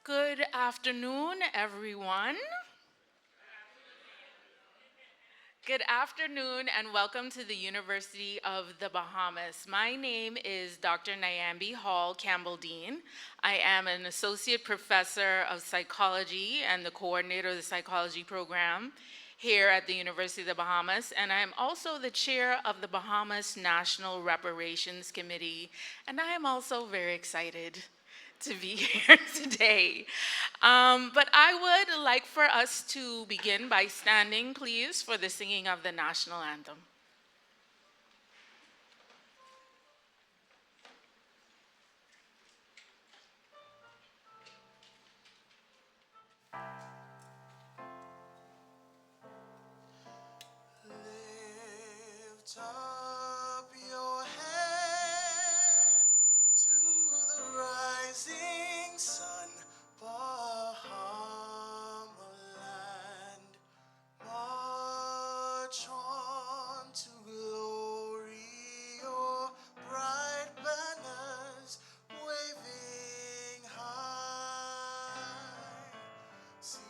Good afternoon, everyone. Good afternoon and welcome to the University of the Bahamas. My name is Dr. Nyambi Hall Campbell-Dean. I am an associate professor of psychology and the coordinator of the psychology program here at the University of the Bahamas, and I am also the chair of the Bahamas National Reparations Committee, and I am also very excited to be here today. But I would like for us to begin by standing, please, for the singing of the national anthem. Lift up your head to the rising sun, Bahamaland. March on to glory, your bright banners waving high. See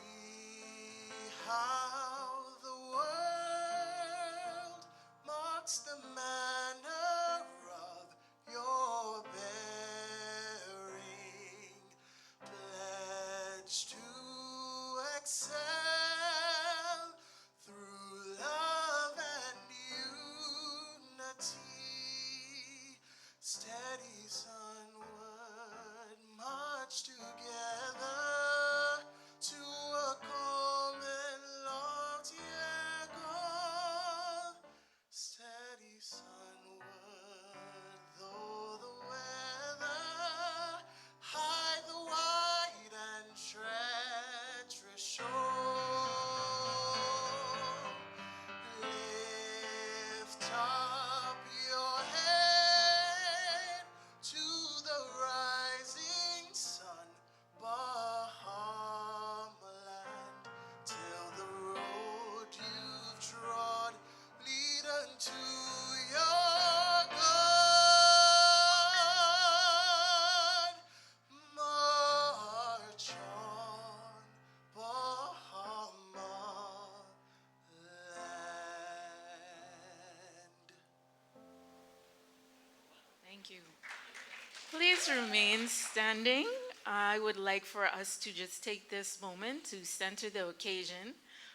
how the world marks the manner of your bearing. Pledge to excel through love and unity. Steady sunward, march together to a common loftier goal. Steady sunward, though the weather hide the wide and treacherous shore. Lift up your head to the rising sun, Bahamaland, till the road you've trod lead unto your God. March on, Bahamaland. Thank you. Please remain standing. I would like for us to just take this moment to center the occasion,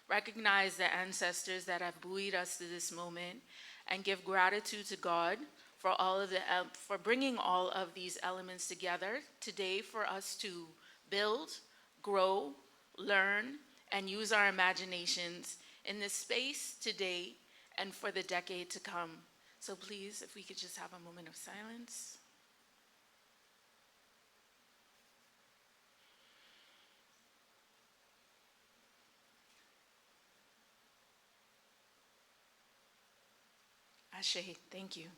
recognize the ancestors that have buoyed us to this moment, and give gratitude to God for for bringing all of these elements together today for us to build, grow, learn, and use our imaginations in this space today and for the decade to come. So please, if we could just have a moment of silence. Ashe, thank you.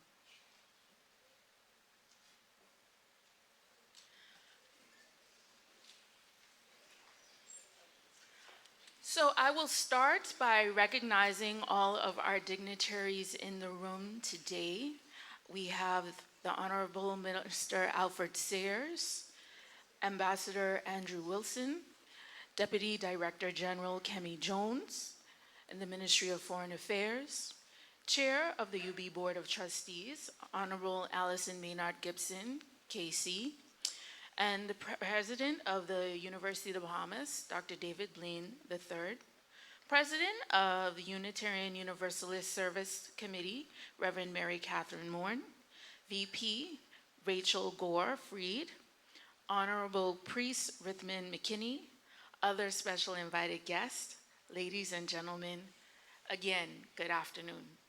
So I will start by recognizing all of our dignitaries in the room today. We have the Honorable Minister Alfred Sayers, Ambassador Andrew Wilson, Deputy Director General Kemi Jones in the Ministry of Foreign Affairs, Chair of the UB Board of Trustees, Honorable Allison Maynard Gibson, KC, and the President of the University of the Bahamas, Dr. David Blaine III, President of the Unitarian Universalist Service Committee, Reverend Mary Catherine Morn, VP Rachel Gore Freed, Honorable Priest Rithman McKinney, other special invited guests, ladies and gentlemen, again, good afternoon.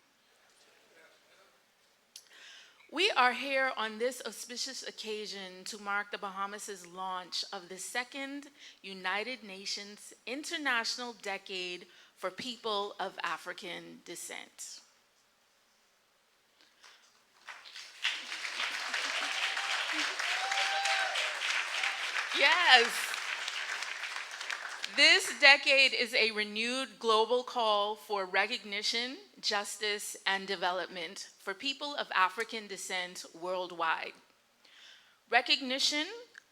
We are here on this auspicious occasion to mark the Bahamas' launch of the second United Nations International Decade for People of African Descent. Yes. This decade is a renewed global call for recognition, justice, and development for people of African descent worldwide. Recognition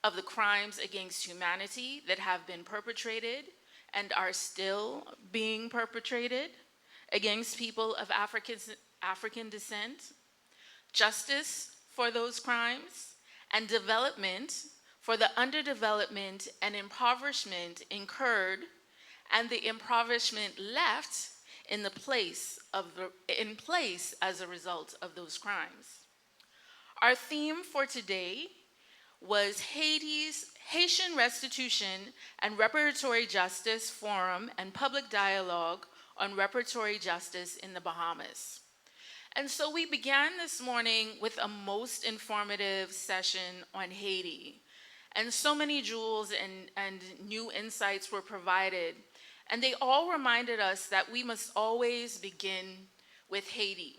of the crimes against humanity that have been perpetrated and are still being perpetrated against people of African descent, justice for those crimes, and development for the underdevelopment and impoverishment incurred and the impoverishment left in place as a result of those crimes. Our theme for today was Haitian Restitution and Reparatory Justice Forum and Public Dialogue on Reparatory Justice in the Bahamas. And so we began this morning with a most informative session on Haiti. And so many jewels and new insights were provided. And they all reminded us that we must always begin with Haiti.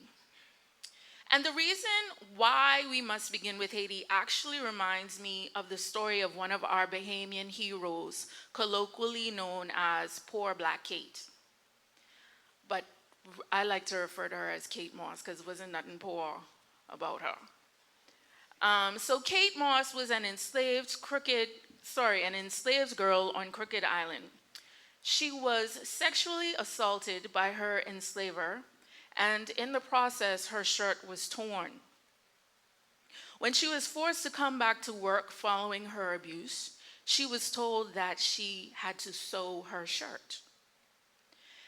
And the reason why we must begin with Haiti actually reminds me of the story of one of our Bahamian heroes, colloquially known as Poor Black Kate. But I like to refer to her as Kate Moss because there wasn't nothing poor about her. So Kate Moss was an enslaved girl on Crooked Island. She was sexually assaulted by her enslaver, and in the process, her shirt was torn. When she was forced to come back to work following her abuse, she was told that she had to sew her shirt.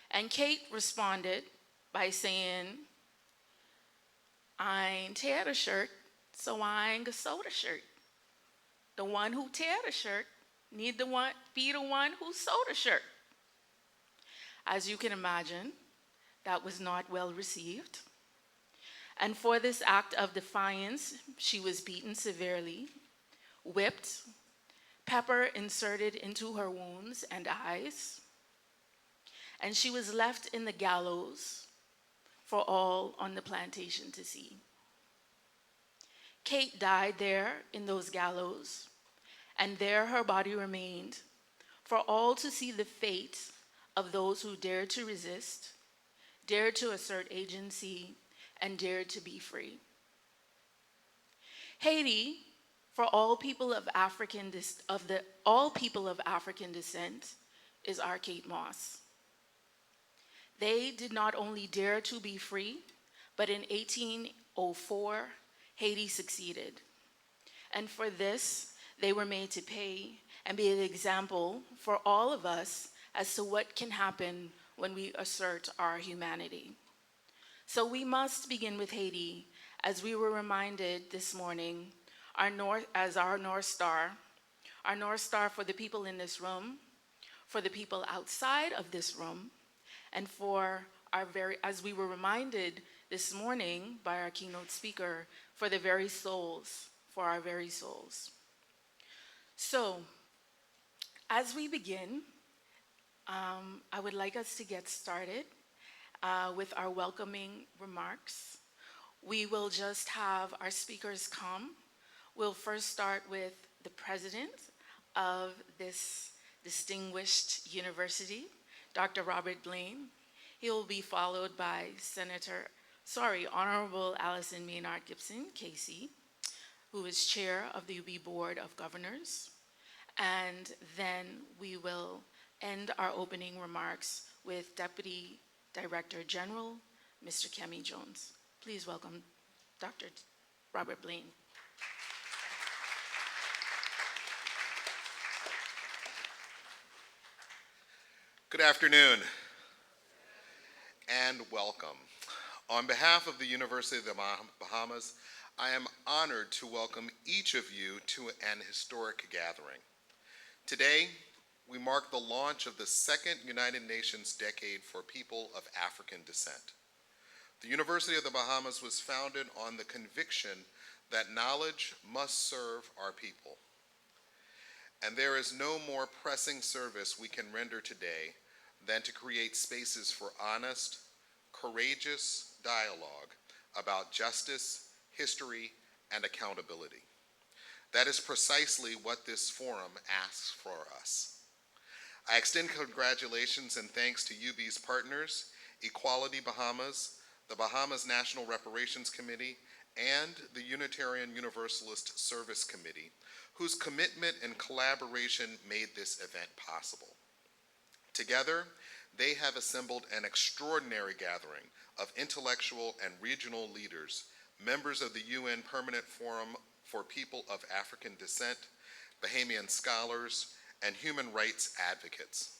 And Kate responded by saying, "I ain't tear the shirt, so I ain't gonna sew the shirt. The one who tear the shirt need to be the one who sew the shirt." As you can imagine, that was not well received. And for this act of defiance, she was beaten severely, whipped, pepper inserted into her wounds and eyes, and she was left in the gallows for all on the plantation to see. Kate died there in those gallows, and there her body remained for all to see the fate of those who dared to resist, dared to assert agency, and dared to be free. Haiti, for all people of African descent, is our Kate Moss. They did not only dare to be free, but in 1804, Haiti succeeded. And for this, they were made to pay and be an example for all of us as to what can happen when we assert our humanity. So we must begin with Haiti, as we were reminded this morning, as our North Star for the people in this room, for the people outside of this room, and as we were reminded this morning by our keynote speaker, for our very souls. So, as we begin, I would like us to get started with our welcoming remarks. We will just have our speakers come. We'll first start with the president of this distinguished university, Dr. Robert Blaine. He will be followed by Honorable Allison Maynard Gibson, KC, who is chair of the UB Board of Governors. And then we will end our opening remarks with Deputy Director General, Mr. Kemi Jones. Please welcome Dr. Robert Blaine. Good afternoon and welcome. On behalf of the University of the Bahamas, I am honored to welcome each of you to an historic gathering. Today, we mark the launch of the second United Nations Decade for People of African Descent. The University of the Bahamas was founded on the conviction that knowledge must serve our people. And there is no more pressing service we can render today than to create spaces for honest, courageous dialogue about justice, history, and accountability. That is precisely what this forum asks for us. I extend congratulations and thanks to UB's partners, Equality Bahamas, the Bahamas National Reparations Committee, and the Unitarian Universalist Service Committee, whose commitment and collaboration made this event possible. Together, they have assembled an extraordinary gathering of intellectual and regional leaders, members of the UN Permanent Forum for People of African Descent, Bahamian scholars, and human rights advocates.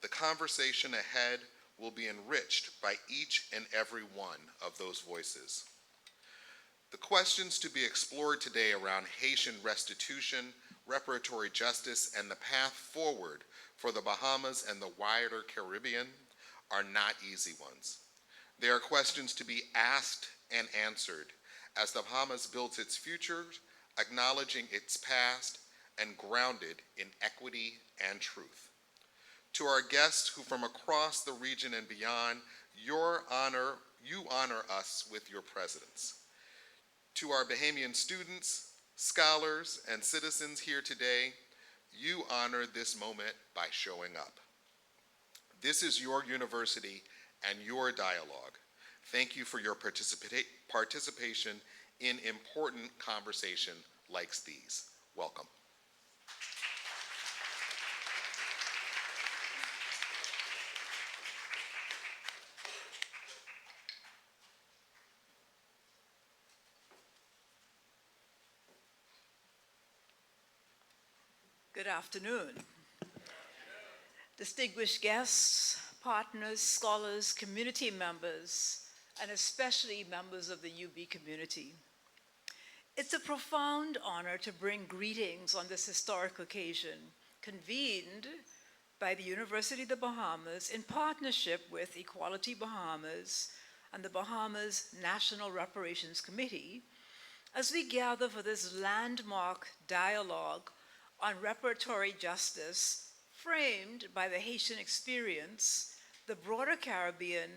The conversation ahead will be enriched by each and every one of those voices. The questions to be explored today around Haitian restitution, reparatory justice, and the path forward for the Bahamas and the wider Caribbean are not easy ones. They are questions to be asked and answered as the Bahamas builds its future, acknowledging its past and grounded in equity and truth. To our guests who from across the region and beyond, you honor us with your presence. To our Bahamian students, scholars, and citizens here today, you honor this moment by showing up. This is your university and your dialogue. Thank you for your participation in important conversation like these. Welcome. Good afternoon. Distinguished guests, partners, scholars, community members, and especially members of the UB community. It's a profound honor to bring greetings on this historic occasion, convened by the University of the Bahamas in partnership with Equality Bahamas and the Bahamas National Reparations Committee, as we gather for this landmark dialogue on reparatory justice framed by the Haitian experience, the broader Caribbean,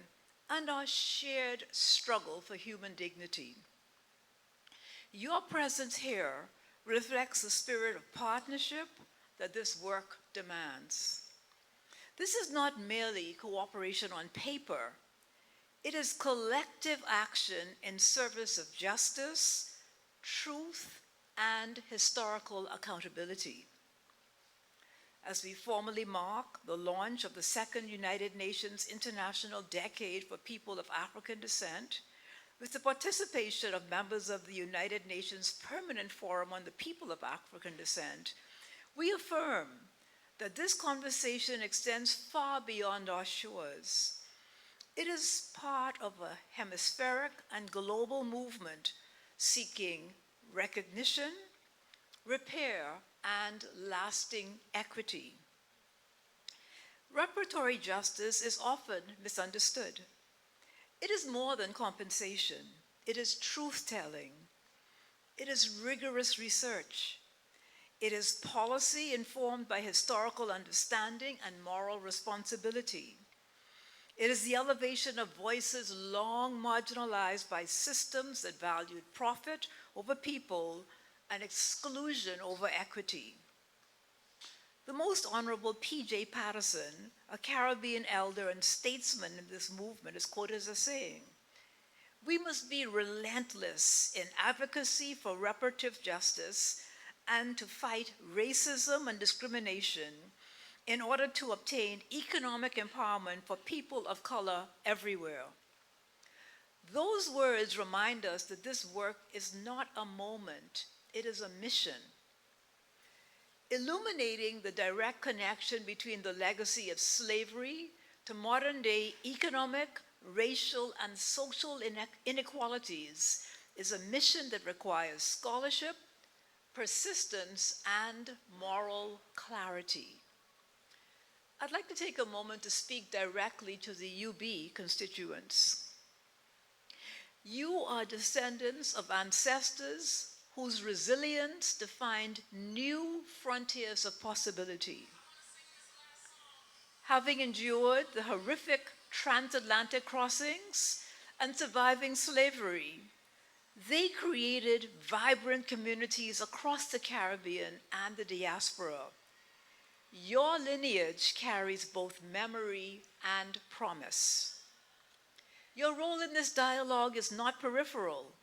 and our shared struggle for human dignity. Your presence here reflects the spirit of partnership that this work demands. This is not merely cooperation on paper. It is collective action in service of justice, truth, and historical accountability. As we formally mark the launch of the second United Nations International Decade for People of African Descent, with the participation of members of the United Nations Permanent Forum on the People of African Descent, we affirm that this conversation extends far beyond our shores. It is part of a hemispheric and global movement seeking recognition, repair, and lasting equity. Reparatory justice is often misunderstood. It is more than compensation. It is truth-telling. It is rigorous research. It is policy informed by historical understanding and moral responsibility. It is the elevation of voices long marginalized by systems that valued profit over people and exclusion over equity. The Most Honorable P.J. Patterson, a Caribbean elder and statesman in this movement, is quoted as saying, "We must be relentless in advocacy for reparative justice and to fight racism and discrimination in order to obtain economic empowerment for people of color everywhere." Those words remind us that this work is not a moment, it is a mission. Illuminating the direct connection between the legacy of slavery to modern-day economic, racial, and social inequalities is a mission that requires scholarship, persistence, and moral clarity. I'd like to take a moment to speak directly to the UB constituents. You are descendants of ancestors whose resilience defined new frontiers of possibility. Having endured the horrific transatlantic crossings and surviving slavery, they created vibrant communities across the Caribbean and the diaspora. Your lineage carries both memory and promise. Your role in this dialogue is not peripheral.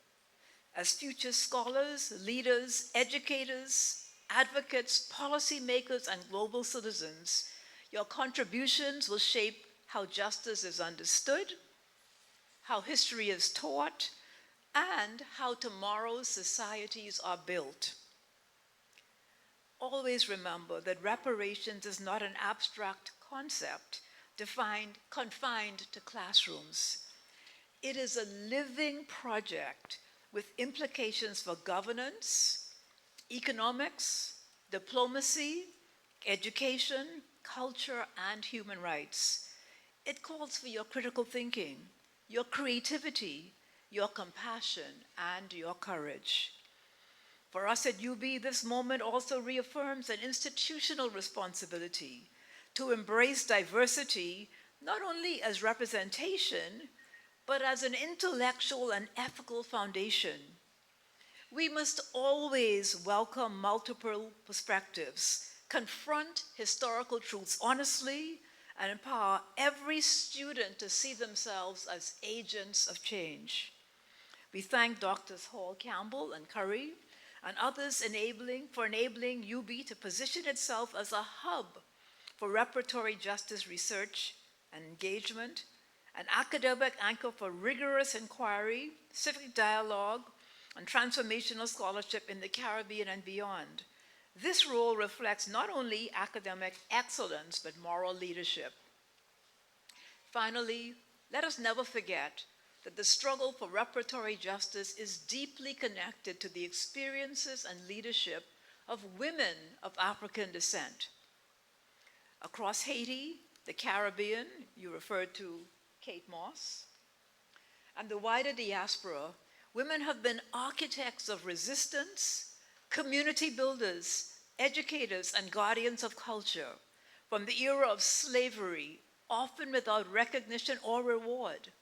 As future scholars, leaders, educators, advocates, policymakers, and global citizens, your contributions will shape how justice is understood, how history is taught, and how tomorrow's societies are built. Always remember that reparations is not an abstract concept confined to classrooms. It is a living project with implications for governance, economics, diplomacy, education, culture, and human rights. It calls for your critical thinking, your creativity, your compassion, and your courage. For us at UB, this moment also reaffirms an institutional responsibility to embrace diversity not only as representation, but as an intellectual and ethical foundation. We must always welcome multiple perspectives, confront historical truths honestly, and empower every student to see themselves as agents of change. We thank Drs. Hall, Campbell, and Curry, and others for enabling UB to position itself as a hub for reparatory justice research and engagement, an academic anchor for rigorous inquiry, civic dialogue, and transformational scholarship in the Caribbean and beyond. This role reflects not only academic excellence, but moral leadership. Finally, let us never forget that the struggle for reparatory justice is deeply connected to the experiences and leadership of women of African descent. Across Haiti, the Caribbean, you referred to Kate Moss, and the wider diaspora, women have been architects of resistance, community builders, educators, and guardians of culture from the era of slavery, often without recognition or reward.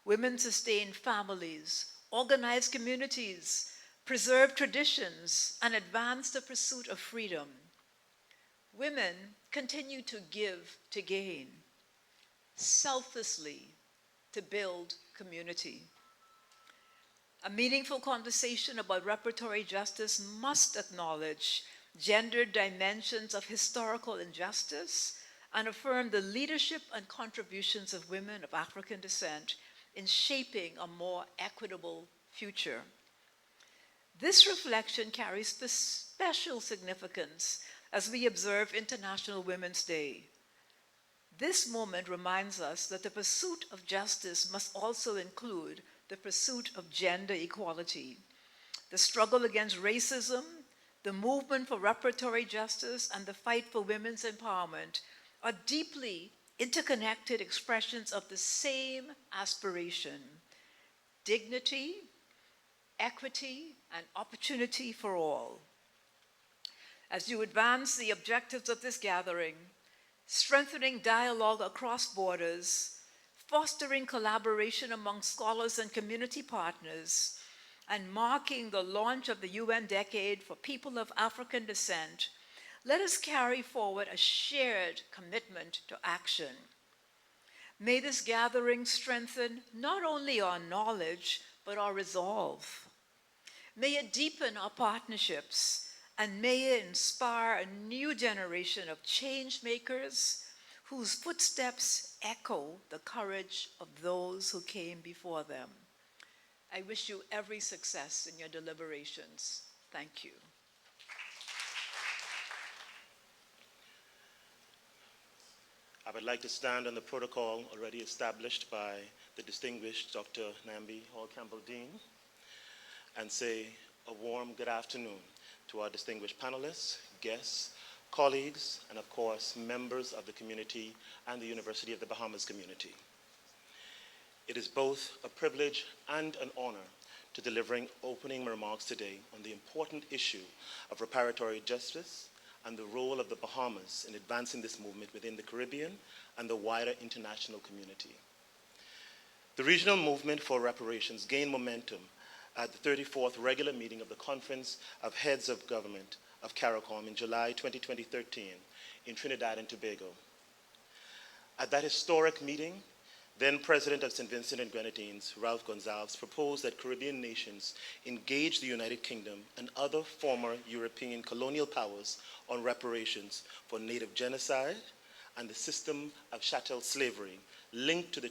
Women sustained families, organized communities, preserved traditions, and advanced the pursuit of freedom. Women continue to give to gain, selflessly to build community. A meaningful conversation about reparatory justice must acknowledge gendered dimensions of historical injustice and affirm the leadership and contributions of women of African descent in shaping a more equitable future. This reflection carries special significance as we observe International Women's Day. This moment reminds us that the pursuit of justice must also include the pursuit of gender equality. The struggle against racism, the movement for reparatory justice, and the fight for women's empowerment are deeply interconnected expressions of the same aspiration: dignity, equity, and opportunity for all. As you advance the objectives of this gathering, strengthening dialogue across borders, fostering collaboration among scholars and community partners, and marking the launch of the UN Decade for People of African Descent, let us carry forward a shared commitment to action. May this gathering strengthen not only our knowledge, but our resolve. May it deepen our partnerships, and may it inspire a new generation of change makers whose footsteps echo the courage of those who came before them. I wish you every success in your deliberations. Thank you. I would like to stand on the protocol already established by the distinguished Dr. Nambi Hall Campbell Dean and say a warm good afternoon to our distinguished panelists, guests, colleagues, and of course, members of the community and the University of the Bahamas community. It is both a privilege and an honor to delivering opening remarks today on the important issue of reparatory justice and the role of the Bahamas in advancing this movement within the Caribbean and the wider international community. The regional movement for reparations gained momentum at the 34th regular meeting of the Conference of Heads of Government of CARICOM in July 2013 in Trinidad and Tobago. At that historic meeting, then President of St. Vincent and Grenadines, Ralph Gonsalves, proposed that Caribbean nations engage the United Kingdom and other former European colonial powers on reparations for native genocide and the system of chattel slavery linked to the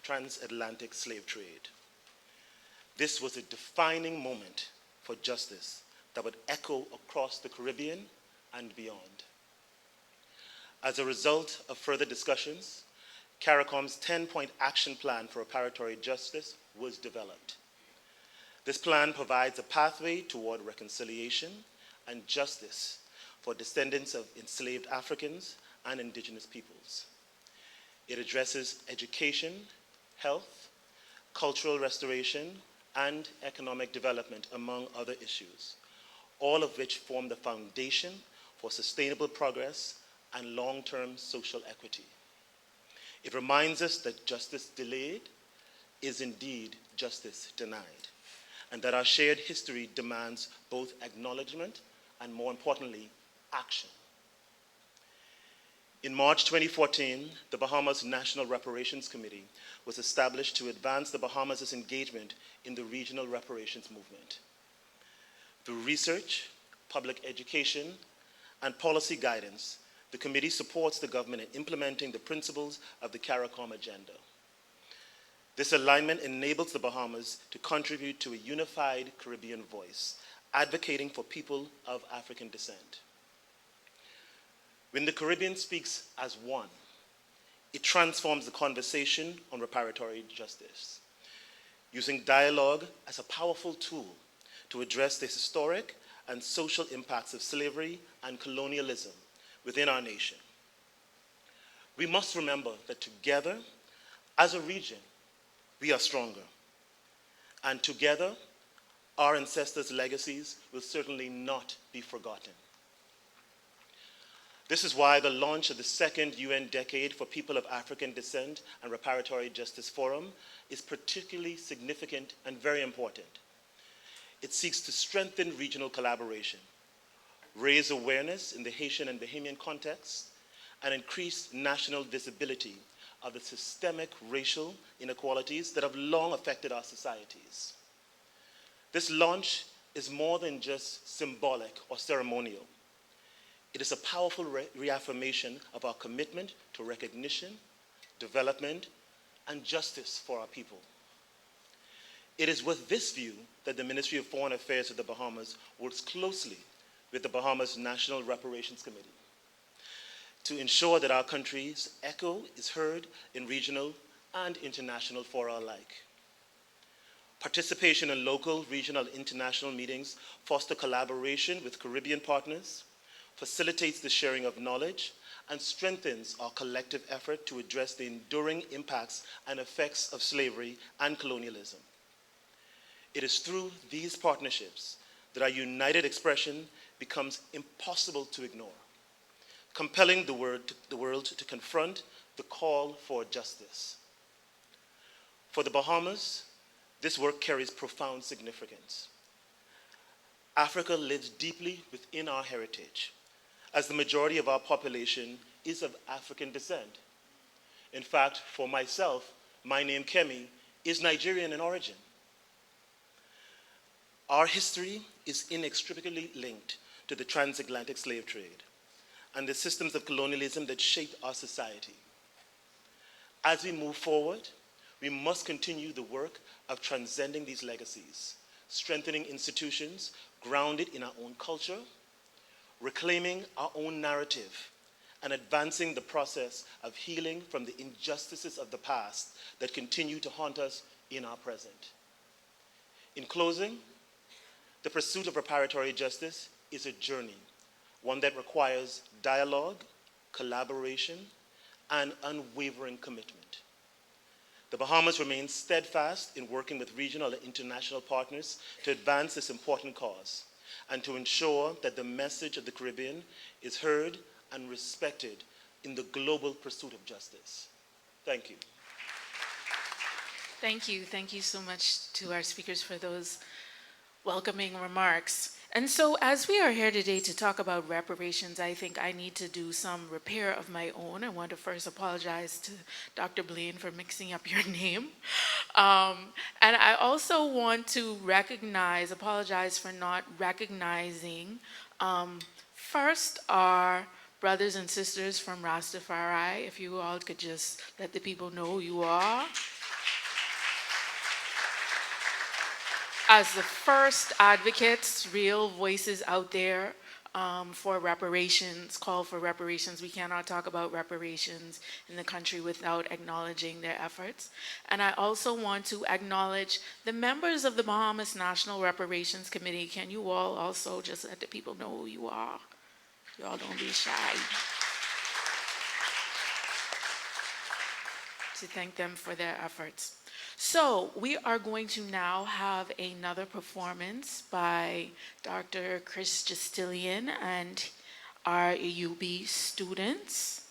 transatlantic slave trade. This was a defining moment for justice that would echo across the Caribbean and beyond. As a result of further discussions, CARICOM's 10-point action plan for reparatory justice was developed. This plan provides a pathway toward reconciliation and justice for descendants of enslaved Africans and indigenous peoples. It addresses education, health, cultural restoration, and economic development, among other issues, all of which form the foundation for sustainable progress and long-term social equity. It reminds us that justice delayed is indeed justice denied, and that our shared history demands both acknowledgement and, more importantly, action. In March 2014, the Bahamas National Reparations Committee was established to advance the Bahamas' engagement in the regional reparations movement. Through research, public education, and policy guidance, the committee supports the government in implementing the principles of the CARICOM agenda. This alignment enables the Bahamas to contribute to a unified Caribbean voice, advocating for people of African descent. When the Caribbean speaks as one, it transforms the conversation on reparatory justice, using dialogue as a powerful tool to address the historic and social impacts of slavery and colonialism within our nation. We must remember that together, as a region, we are stronger. And together, our ancestors' legacies will certainly not be forgotten. This is why the launch of the second UN Decade for People of African Descent and Reparatory Justice Forum is particularly significant and very important. It seeks to strengthen regional collaboration, raise awareness in the Haitian and Bahamian context, and increase national visibility of the systemic racial inequalities that have long affected our societies. This launch is more than just symbolic or ceremonial. It is a powerful reaffirmation of our commitment to recognition, development, and justice for our people. It is with this view that the Ministry of Foreign Affairs of the Bahamas works closely with the Bahamas National Reparations Committee to ensure that our country's echo is heard in regional and international fora alike. Participation in local, regional, international meetings foster collaboration with Caribbean partners, facilitates the sharing of knowledge, and strengthens our collective effort to address the enduring impacts and effects of slavery and colonialism. It is through these partnerships that our united expression becomes impossible to ignore, compelling the world to confront the call for justice. For the Bahamas, this work carries profound significance. Africa lives deeply within our heritage, as the majority of our population is of African descent. In fact, for myself, my name, Kemi, is Nigerian in origin. Our history is inextricably linked to the transatlantic slave trade and the systems of colonialism that shaped our society. As we move forward, we must continue the work of transcending these legacies, strengthening institutions grounded in our own culture, reclaiming our own narrative, and advancing the process of healing from the injustices of the past that continue to haunt us in our present. In closing, the pursuit of reparatory justice is a journey, one that requires dialogue, collaboration, and unwavering commitment. The Bahamas remains steadfast in working with regional and international partners to advance this important cause and to ensure that the message of the Caribbean is heard and respected in the global pursuit of justice. Thank you. Thank you. Thank you so much to our speakers for those welcoming remarks. And so, as we are here today to talk about reparations, I think I need to do some repair of my own. I want to first apologize to Dr. Blaine for mixing up your name. And I also want to apologize for not recognizing first our brothers and sisters from Rastafari. If you all could just let the people know who you are. As the first advocates, real voices out there for reparations, call for reparations. We cannot talk about reparations in the country without acknowledging their efforts. And I also want to acknowledge the members of the Bahamas National Reparations Committee. Can you all also just let the people know who you are? You all don't be shy. To thank them for their efforts. So we are going to now have another performance by Dr. Chris Justilian and our UB students.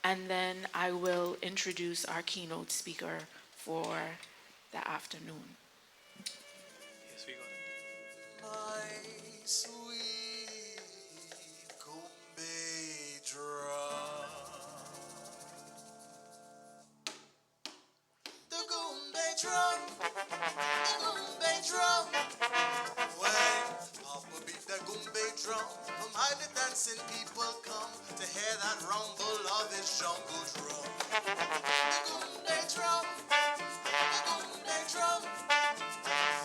And then I will introduce our keynote speaker for the afternoon. My sweet Gombe drum. The Gombe drum. The Gombe drum. When Papa beat the Gombe drum, from high the dancing people come to hear that rumble of his jungle drum. The Gombe drum. The Gombe drum.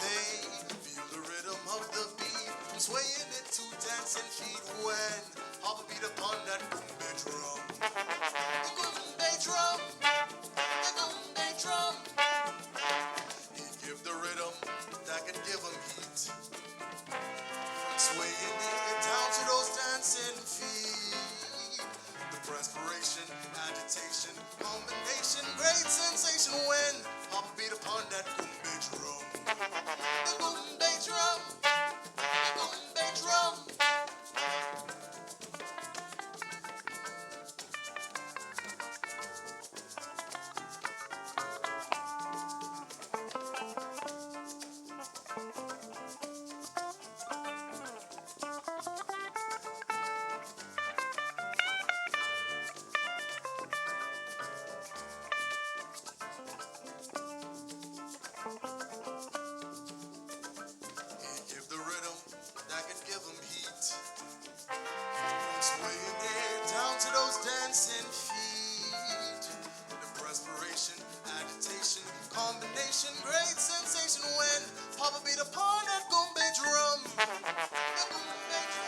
They feel the rhythm of the beat, swaying it to dancing feet when Papa beat upon that Gombe drum. The Gombe drum, the Gombe drum. He give the rhythm that can give him heat, from swaying it down to those dancing feet. The perspiration, agitation, combination, great sensation when Papa beat upon that Gombe drum. The Gombe drum, the Gombe drum. He give the rhythm that can give him heat, from swaying it down to those dancing feet. The perspiration, agitation, combination, great sensation when Papa beat upon that Gombe drum. The Gombe drum.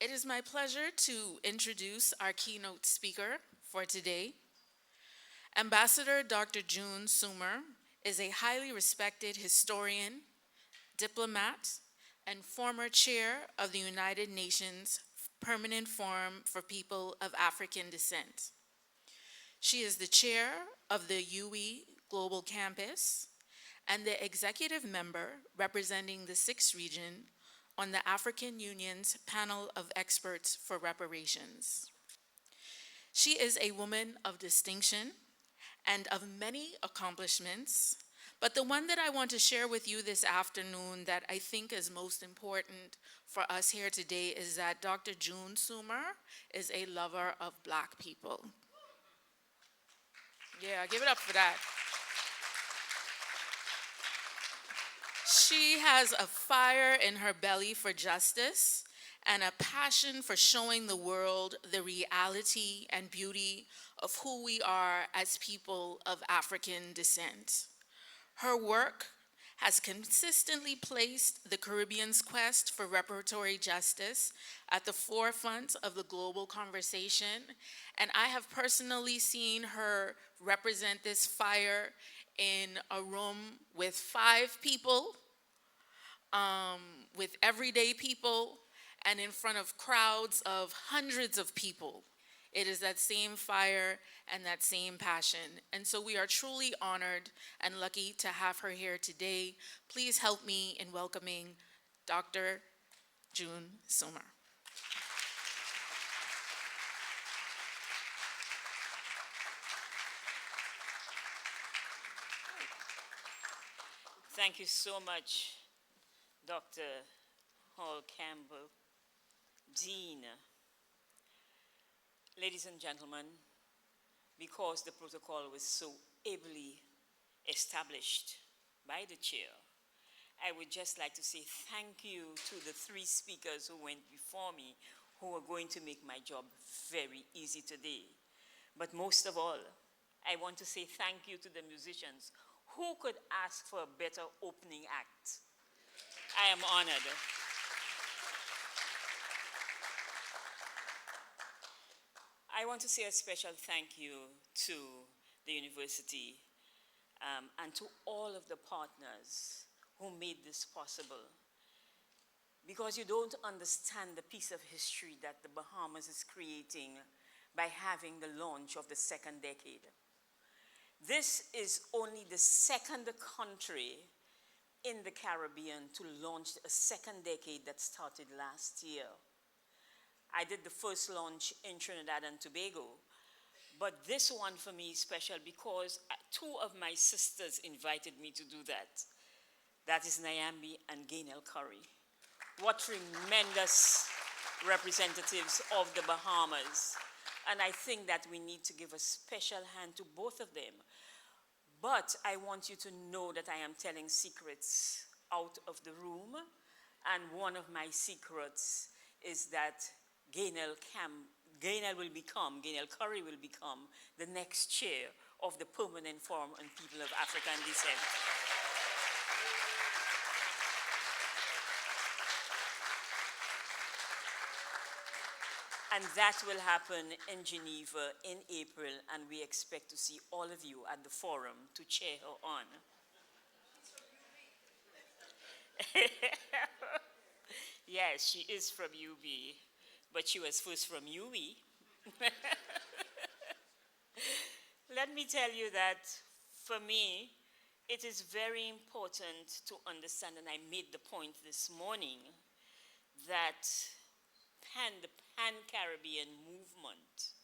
It is my pleasure to introduce our keynote speaker for today. Ambassador Dr. June Soomer is a highly respected historian, diplomat, and former chair of the United Nations Permanent Forum for People of African Descent. She is the chair of the UE Global Campus and the executive member representing the 6th region on the African Union's panel of experts for reparations. She is a woman of distinction and of many accomplishments, but the one that I want to share with you this afternoon that I think is most important for us here today is that Dr. June Soomer is a lover of Black people. Yeah, give it up for that. She has a fire in her belly for justice and a passion for showing the world the reality and beauty of who we are as people of African descent. Her work has consistently placed the Caribbean's quest for reparatory justice at the forefront of the global conversation, and I have personally seen her represent this fire in a room with 5 people, with everyday people, and in front of crowds of hundreds of people. It is that same fire and that same passion. And so we are truly honored and lucky to have her here today. Please help me in welcoming Dr. June Soomer. Thank you so much, Dr. Hall Campbell, Dean. Ladies and gentlemen, because the protocol was so ably established by the chair, I would just like to say thank you to the 3 speakers who went before me, who are going to make my job very easy today. But most of all, I want to say thank you to the musicians. Who could ask for a better opening act? I am honored. I want to say a special thank you to the university and to all of the partners who made this possible. Because you don't understand the piece of history that the Bahamas is creating by having the launch of the 2nd decade. This is only the 2nd country in the Caribbean to launch a 2nd decade that started last year. I did the first launch in Trinidad and Tobago, but this one for me is special because 2 of my sisters invited me to do that. That is Nyambi and Gaynell Curry. What tremendous representatives of the Bahamas. And I think that we need to give a special hand to both of them. But I want you to know that I am telling secrets out of the room. And one of my secrets is that Gaynell Curry will become the next chair of the Permanent Forum on People of African Descent. And that will happen in Geneva in April, and we expect to see all of you at the forum to cheer her on. Yes, she is from UB, but she was first from UE. Let me tell you that for me, it is very important to understand, and I made the point this morning, that the Pan-Caribbean movement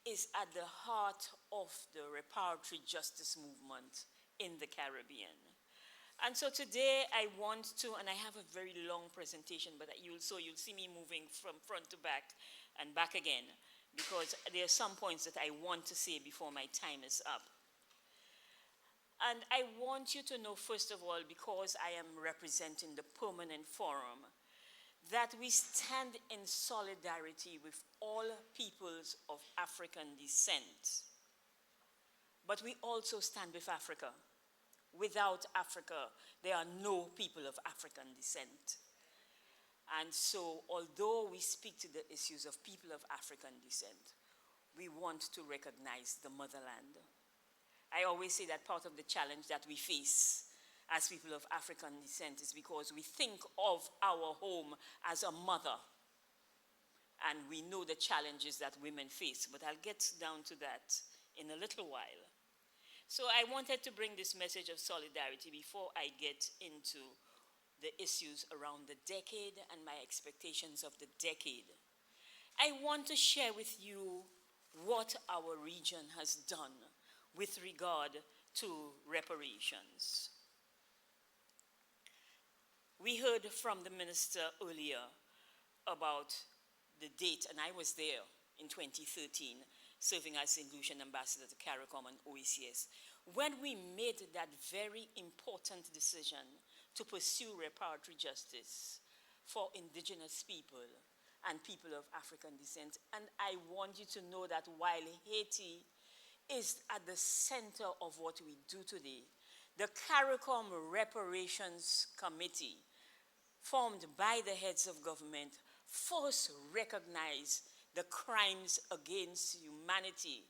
is at the heart of the reparatory justice movement in the Caribbean. And so today I want to, and I have a very long presentation, but you'll see me moving from front to back and back again, because there are some points that I want to say before my time is up. And I want you to know, first of all, because I am representing the Permanent Forum, that we stand in solidarity with all peoples of African descent. But we also stand with Africa. Without Africa, there are no people of African descent. And so, although we speak to the issues of people of African descent, we want to recognize the motherland. I always say that part of the challenge that we face as people of African descent is because we think of our home as a mother, and we know the challenges that women face, but I'll get down to that in a little while. So I wanted to bring this message of solidarity before I get into the issues around the decade and my expectations of the decade. I want to share with you what our region has done with regard to reparations. We heard from the minister earlier about the date, and I was there in 2013, serving as Inclusion Ambassador to CARICOM and OECS, when we made that very important decision to pursue reparatory justice for indigenous people and people of African descent. And I want you to know that while Haiti is at the center of what we do today, the CARICOM Reparations Committee, formed by the heads of government, first recognized the crimes against humanity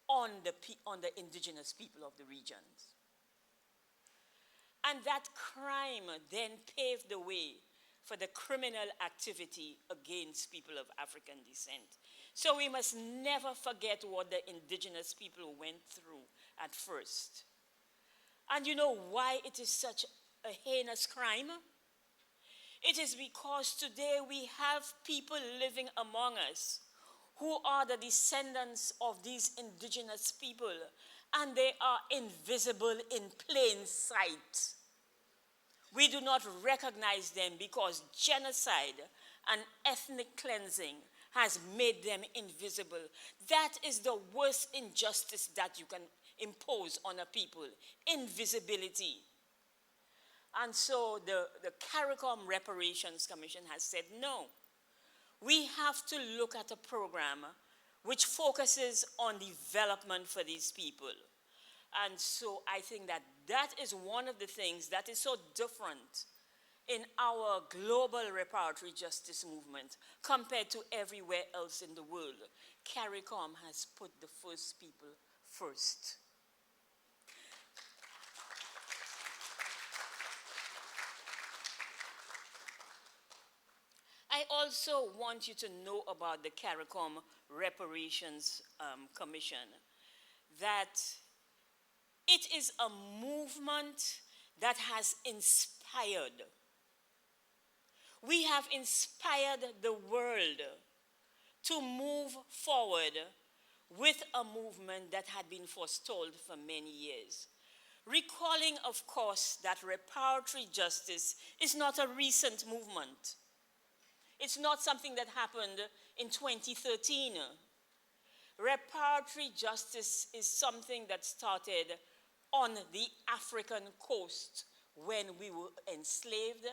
on the indigenous people of the regions. And that crime then paved the way for the criminal activity against people of African descent. So we must never forget what the indigenous people went through at first. And you know why it is such a heinous crime? It is because today we have people living among us who are the descendants of these indigenous people, and they are invisible in plain sight. We do not recognize them because genocide and ethnic cleansing has made them invisible. That is the worst injustice that you can impose on a people, invisibility. And so the CARICOM Reparations Commission has said, no, we have to look at a program which focuses on development for these people. And so I think that that is one of the things that is so different in our global reparatory justice movement compared to everywhere else in the world. CARICOM has put the first people first. I also want you to know about the CARICOM Reparations Commission, that it is a movement that has inspired. We have inspired the world to move forward with a movement that had been forestalled for many years. Recalling, of course, that reparatory justice is not a recent movement. It's not something that happened in 2013. Reparatory justice is something that started on the African coast when we were enslaved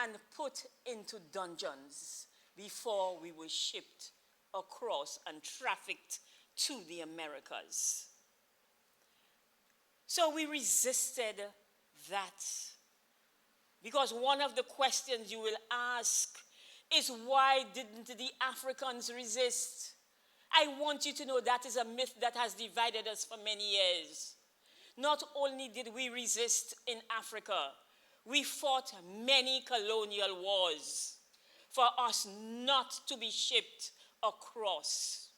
and put into dungeons before we were shipped across and trafficked to the Americas. So we resisted that, because one of the questions you will ask is, why didn't the Africans resist? I want you to know that is a myth that has divided us for many years. Not only did we resist in Africa, we fought many colonial wars for us not to be shipped across.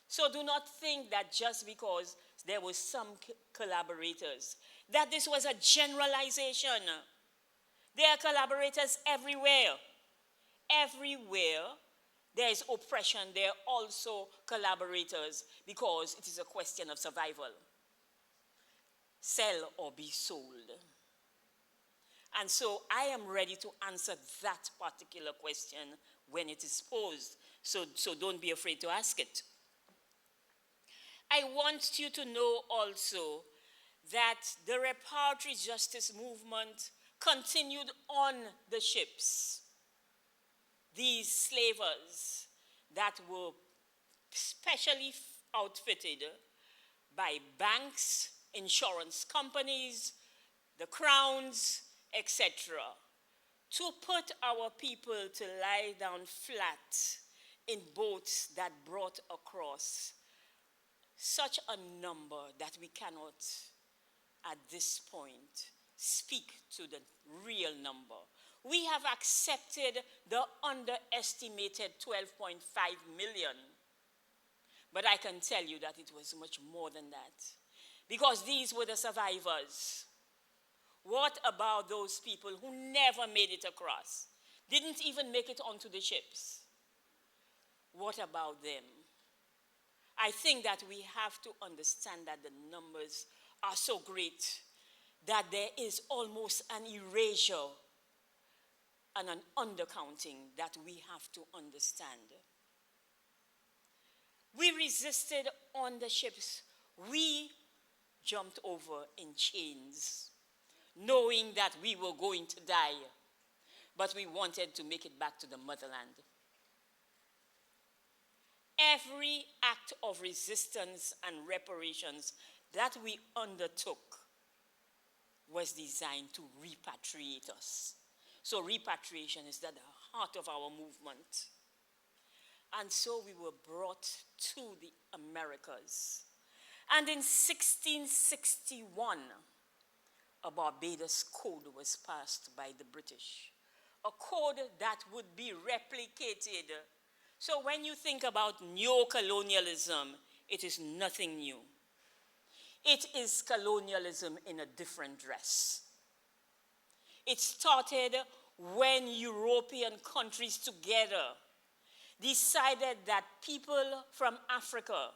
So do not think that just because there were some collaborators, that this was a generalization. There are collaborators everywhere. Everywhere there is oppression, there are also collaborators, because it is a question of survival. Sell or be sold. And so I am ready to answer that particular question when it is posed. So don't be afraid to ask it. I want you to know also that the reparatory justice movement continued on the ships. These slavers that were specially outfitted by banks, insurance companies, the crowns, etc., to put our people to lie down flat in boats that brought across such a number that we cannot, at this point, speak to the real number. We have accepted the underestimated 12.5 million, but I can tell you that it was much more than that, because these were the survivors. What about those people who never made it across, didn't even make it onto the ships? What about them? I think that we have to understand that the numbers are so great that there is almost an erasure and an undercounting that we have to understand. We resisted on the ships. We jumped over in chains, knowing that we were going to die, but we wanted to make it back to the motherland. Every act of resistance and reparations that we undertook was designed to repatriate us. So repatriation is at the heart of our movement. And so we were brought to the Americas. And in 1661, a Barbados Code was passed by the British, a code that would be replicated. So when you think about neo-colonialism, it is nothing new. It is colonialism in a different dress. It started when European countries together decided that people from Africa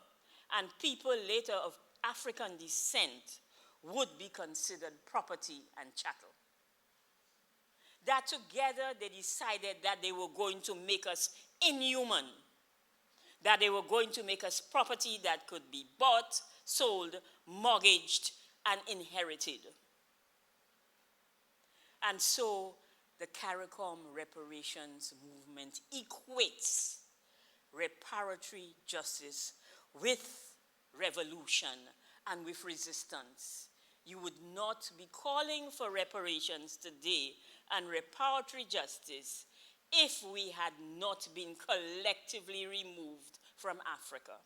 and people later of African descent would be considered property and chattel. That together they decided that they were going to make us inhuman, that they were going to make us property that could be bought, sold, mortgaged, and inherited. And so the CARICOM reparations movement equates reparatory justice with revolution and with resistance. You would not be calling for reparations today and reparatory justice if we had not been collectively removed from Africa.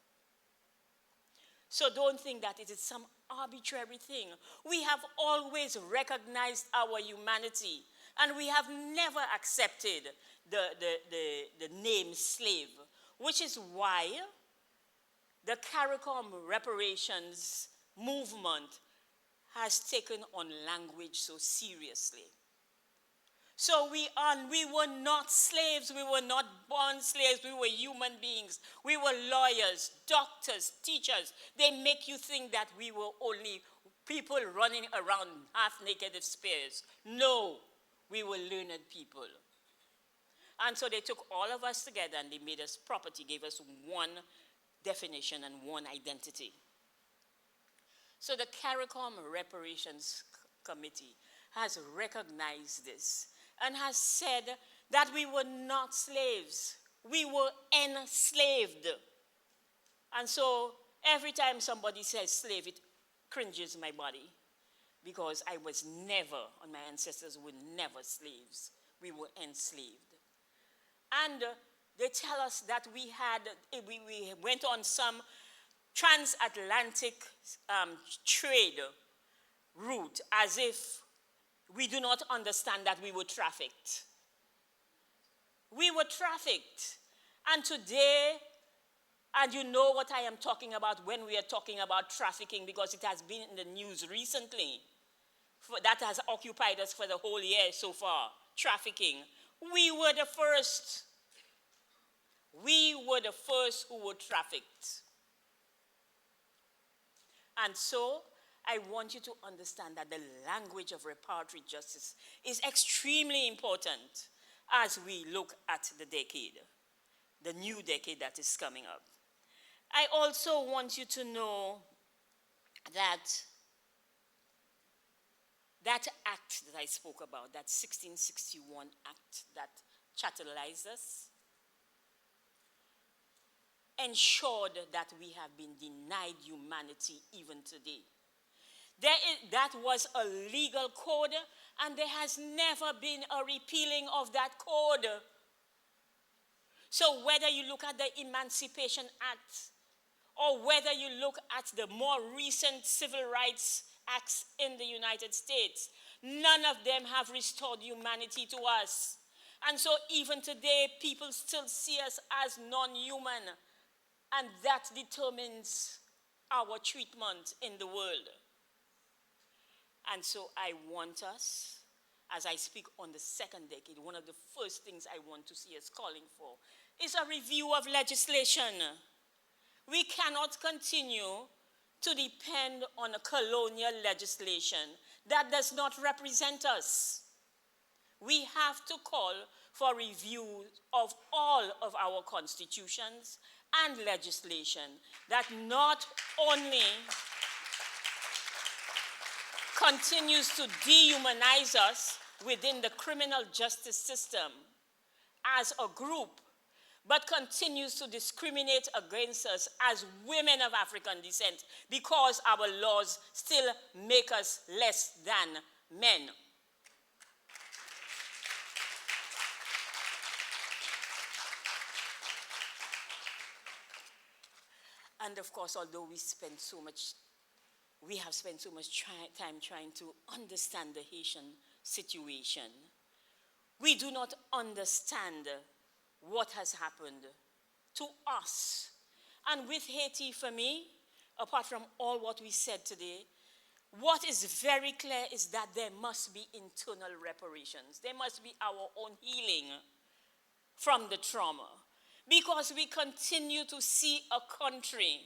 So don't think that it is some arbitrary thing. We have always recognized our humanity, and we have never accepted the name slave, which is why the CARICOM reparations movement has taken on language so seriously. So we were not slaves, we were not born slaves, we were human beings. We were lawyers, doctors, teachers. They make you think that we were only people running around half-naked with spears. No, we were learned people. And so they took all of us together and they made us property, gave us one definition and one identity. So the CARICOM Reparations Committee has recognized this and has said that we were not slaves. We were enslaved. And so every time somebody says slave, it cringes my body, because I was never, and my ancestors were never slaves. We were enslaved. And they tell us that we went on some transatlantic trade route, as if we do not understand that we were trafficked. We were trafficked. And today, and you know what I am talking about when we are talking about trafficking, because it has been in the news recently. That has occupied us for the whole year so far, trafficking. We were the first. We were the first who were trafficked. And so, I want you to understand that the language of reparatory justice is extremely important as we look at the decade, the new decade that is coming up. I also want you to know that that act that I spoke about, that 1661 act that chattelized us, ensured that we have been denied humanity even today. That was a legal code, and there has never been a repealing of that code. So whether you look at the Emancipation Act, or whether you look at the more recent civil rights acts in the United States, none of them have restored humanity to us. And so even today, people still see us as non-human, and that determines our treatment in the world. And so I want us, as I speak on the second decade, one of the first things I want to see us calling for is a review of legislation. We cannot continue to depend on a colonial legislation that does not represent us. We have to call for review of all of our constitutions and legislation that not only continues to dehumanize us within the criminal justice system as a group, but continues to discriminate against us as women of African descent because our laws still make us less than men. And of course, although we have spent so much time trying to understand the Haitian situation, we do not understand what has happened to us. And with Haiti, for me, apart from all what we said today, what is very clear is that there must be internal reparations. There must be our own healing from the trauma. Because we continue to see a country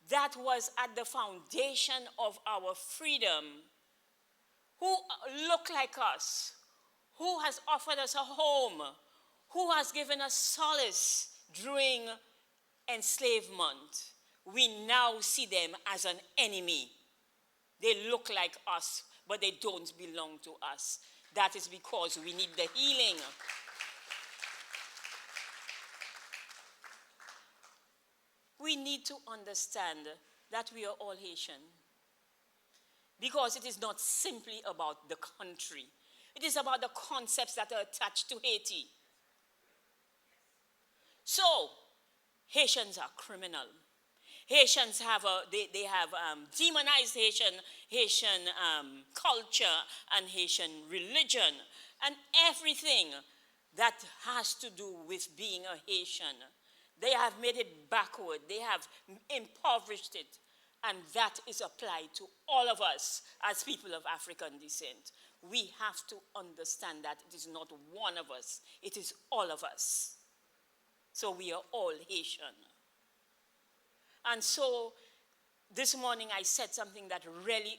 that was at the foundation of our freedom, who look like us, who has offered us a home, who has given us solace during enslavement. We now see them as an enemy. They look like us, but they don't belong to us. That is because we need the healing. We need to understand that we are all Haitian, because it is not simply about the country. It is about the concepts that are attached to Haiti. So, Haitians are criminal. Haitians have demonized Haitian culture and Haitian religion and everything that has to do with being a Haitian. They have made it backward. They have impoverished it. And that is applied to all of us as people of African descent. We have to understand that it is not one of us. It is all of us. So we are all Haitian. And so this morning I said something that really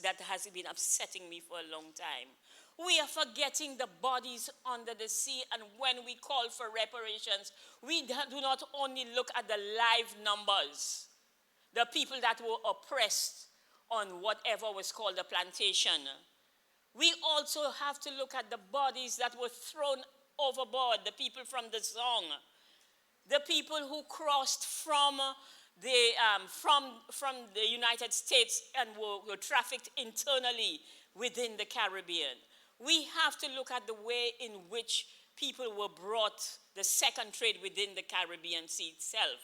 that has been upsetting me for a long time. We are forgetting the bodies under the sea, and when we call for reparations, we do not only look at the live numbers, the people that were oppressed on whatever was called a plantation. We also have to look at the bodies that were thrown overboard, the people from the Zong, the people who crossed from the United States and were trafficked internally within the Caribbean. We have to look at the way in which people were brought, the second trade within the Caribbean Sea itself,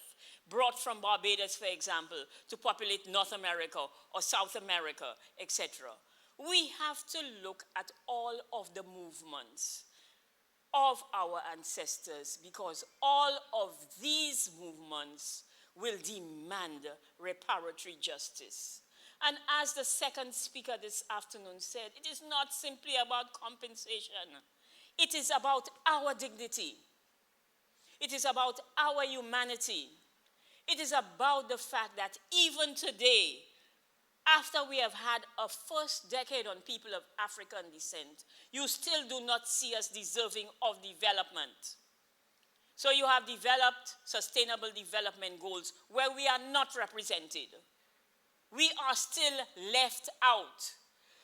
brought from Barbados, for example, to populate North America or South America, etc. We have to look at all of the movements of our ancestors, because all of these movements will demand reparatory justice. And as the second speaker this afternoon said, it is not simply about compensation. It is about our dignity. It is about our humanity. It is about the fact that even today, after we have had a first decade on people of African descent, you still do not see us deserving of development. So you have developed sustainable development goals where we are not represented. We are still left out.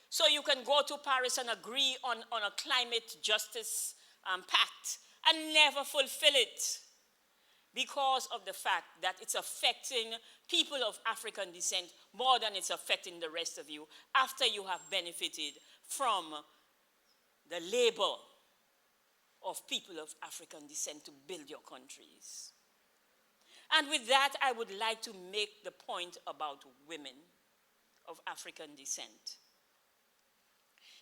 So you can go to Paris and agree on a climate justice pact and never fulfill it because of the fact that it's affecting people of African descent more than it's affecting the rest of you after you have benefited from the labor of people of African descent to build your countries. And with that, I would like to make the point about women of African descent.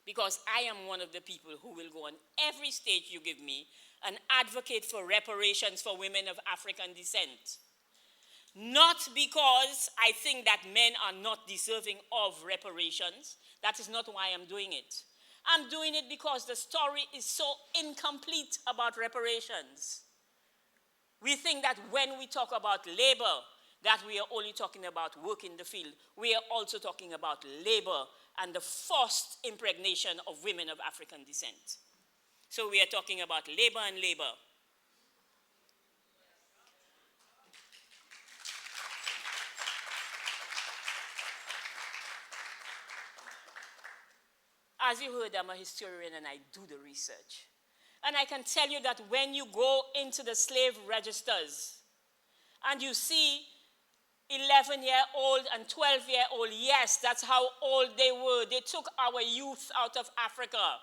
Because I am one of the people who will go on every stage you give me and advocate for reparations for women of African descent. Not because I think that men are not deserving of reparations. That is not why I'm doing it. I'm doing it because the story is so incomplete about reparations. We think that when we talk about labor, that we are only talking about work in the field. We are also talking about labor and the forced impregnation of women of African descent. So we are talking about labor and labor. As you heard, I'm a historian and I do the research. And I can tell you that when you go into the slave registers and you see 11-year-old and 12-year-old, yes, that's how old they were. They took our youth out of Africa.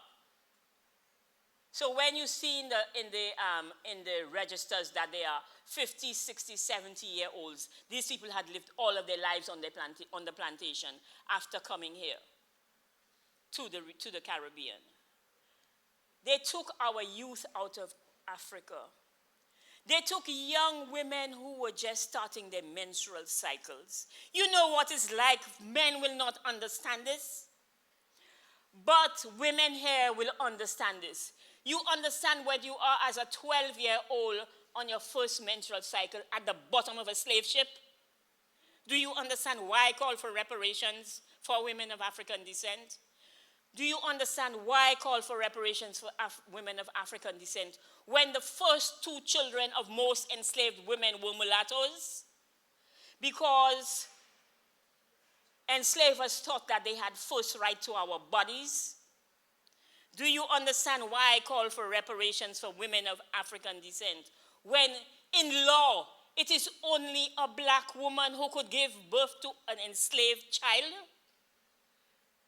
So when you see in the registers that they are 50, 60, 70-year-olds, these people had lived all of their lives on the plantation after coming here to the Caribbean. They took our youth out of Africa. They took young women who were just starting their menstrual cycles. You know what it's like. Men will not understand this. But women here will understand this. You understand where you are as a 12-year-old on your first menstrual cycle at the bottom of a slave ship? Do you understand why I call for reparations for women of African descent? Do you understand why I call for reparations for women of African descent when the first two children of most enslaved women were mulattoes? Because enslavers thought that they had first right to our bodies. Do you understand why I call for reparations for women of African descent when in law it is only a black woman who could give birth to an enslaved child?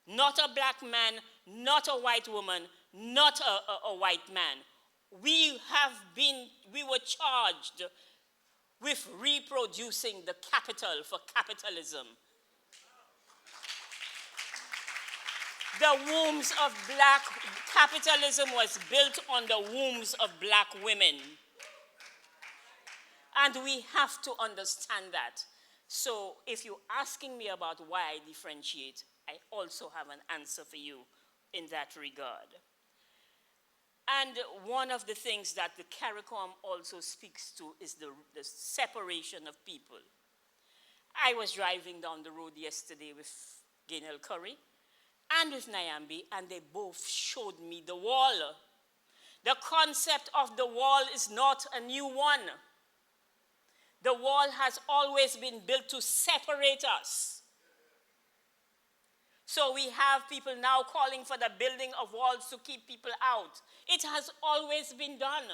Not a black man, not a white woman, not a white man. We were charged with reproducing the capital for capitalism. The wombs of black capitalism was built on the wombs of black women. And we have to understand that. So if you're asking me about why I differentiate, I also have an answer for you in that regard. And one of the things that the CARICOM also speaks to is the separation of people. I was driving down the road yesterday with Gaynell Curry and with Nyambi, and they both showed me the wall. The concept of the wall is not a new one. The wall has always been built to separate us. So we have people now calling for the building of walls to keep people out. It has always been done.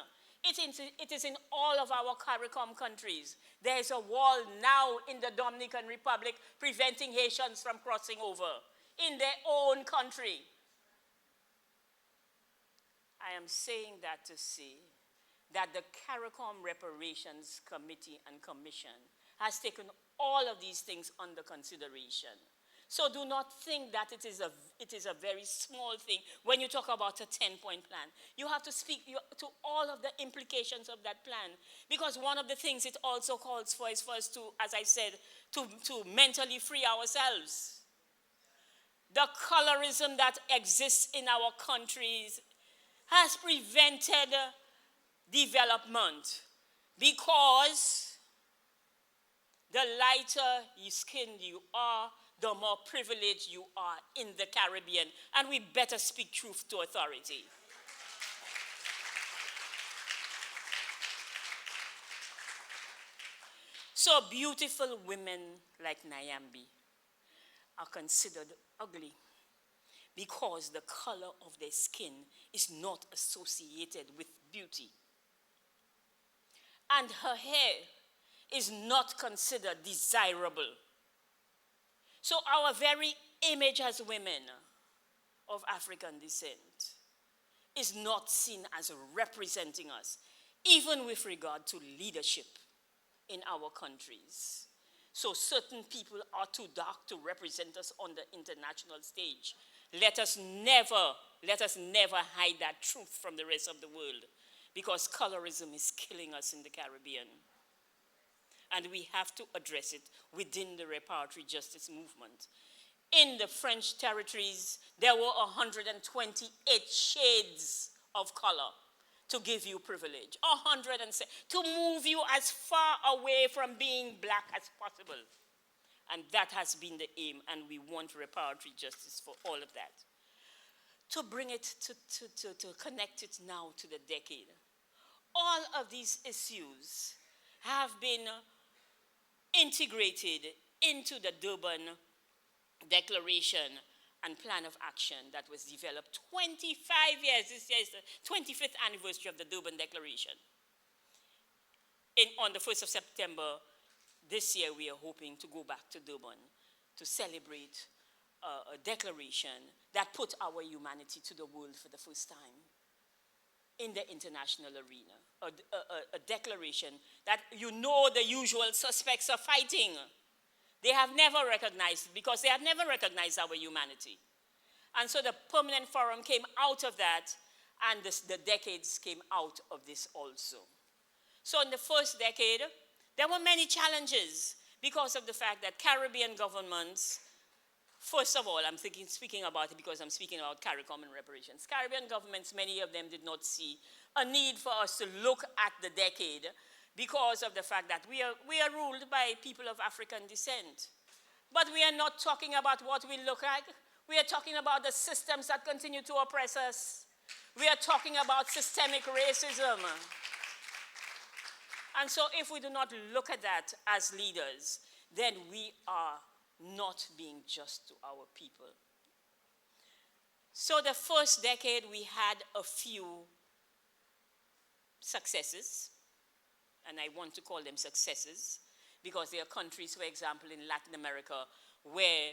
It is in all of our CARICOM countries. There is a wall now in the Dominican Republic preventing Haitians from crossing over in their own country. I am saying that to say that the CARICOM Reparations Committee and Commission has taken all of these things under consideration. So do not think that it is a very small thing when you talk about a 10-point plan. You have to speak to all of the implications of that plan. Because one of the things it also calls for is for us to, as I said, to mentally free ourselves. The colorism that exists in our countries has prevented development because the lighter skinned you are, the more privileged you are in the Caribbean, and we better speak truth to authority. So beautiful women like Nyambi are considered ugly because the color of their skin is not associated with beauty. And her hair is not considered desirable. So our very image as women of African descent is not seen as representing us, even with regard to leadership in our countries. So certain people are too dark to represent us on the international stage. Let us never hide that truth from the rest of the world, because colorism is killing us in the Caribbean. And we have to address it within the reparatory justice movement. In the French territories, there were 128 shades of color to give you privilege. 107, to move you as far away from being black as possible. And that has been the aim, and we want reparatory justice for all of that. To bring it, to connect it now to the decade. All of these issues have been integrated into the Durban Declaration and Plan of Action that was developed 25 years. This year is the 25th anniversary of the Durban Declaration. On the 1st of September this year, we are hoping to go back to Durban to celebrate a declaration that put our humanity to the world for the first time in the international arena. A declaration that the usual suspects are fighting. They have never recognized, because they have never recognized our humanity. And so the Permanent Forum came out of that, and the decades came out of this also. So in the first decade, there were many challenges because of the fact that Caribbean governments, first of all, speaking about it because I'm speaking about CARICOM and reparations. Caribbean governments, many of them did not see a need for us to look at the decade because of the fact that we are ruled by people of African descent. But we are not talking about what we look like. We are talking about the systems that continue to oppress us. We are talking about systemic racism. And so if we do not look at that as leaders, then we are not being just to our people. So the first decade, we had a few successes, and I want to call them successes, because there are countries, for example, in Latin America, where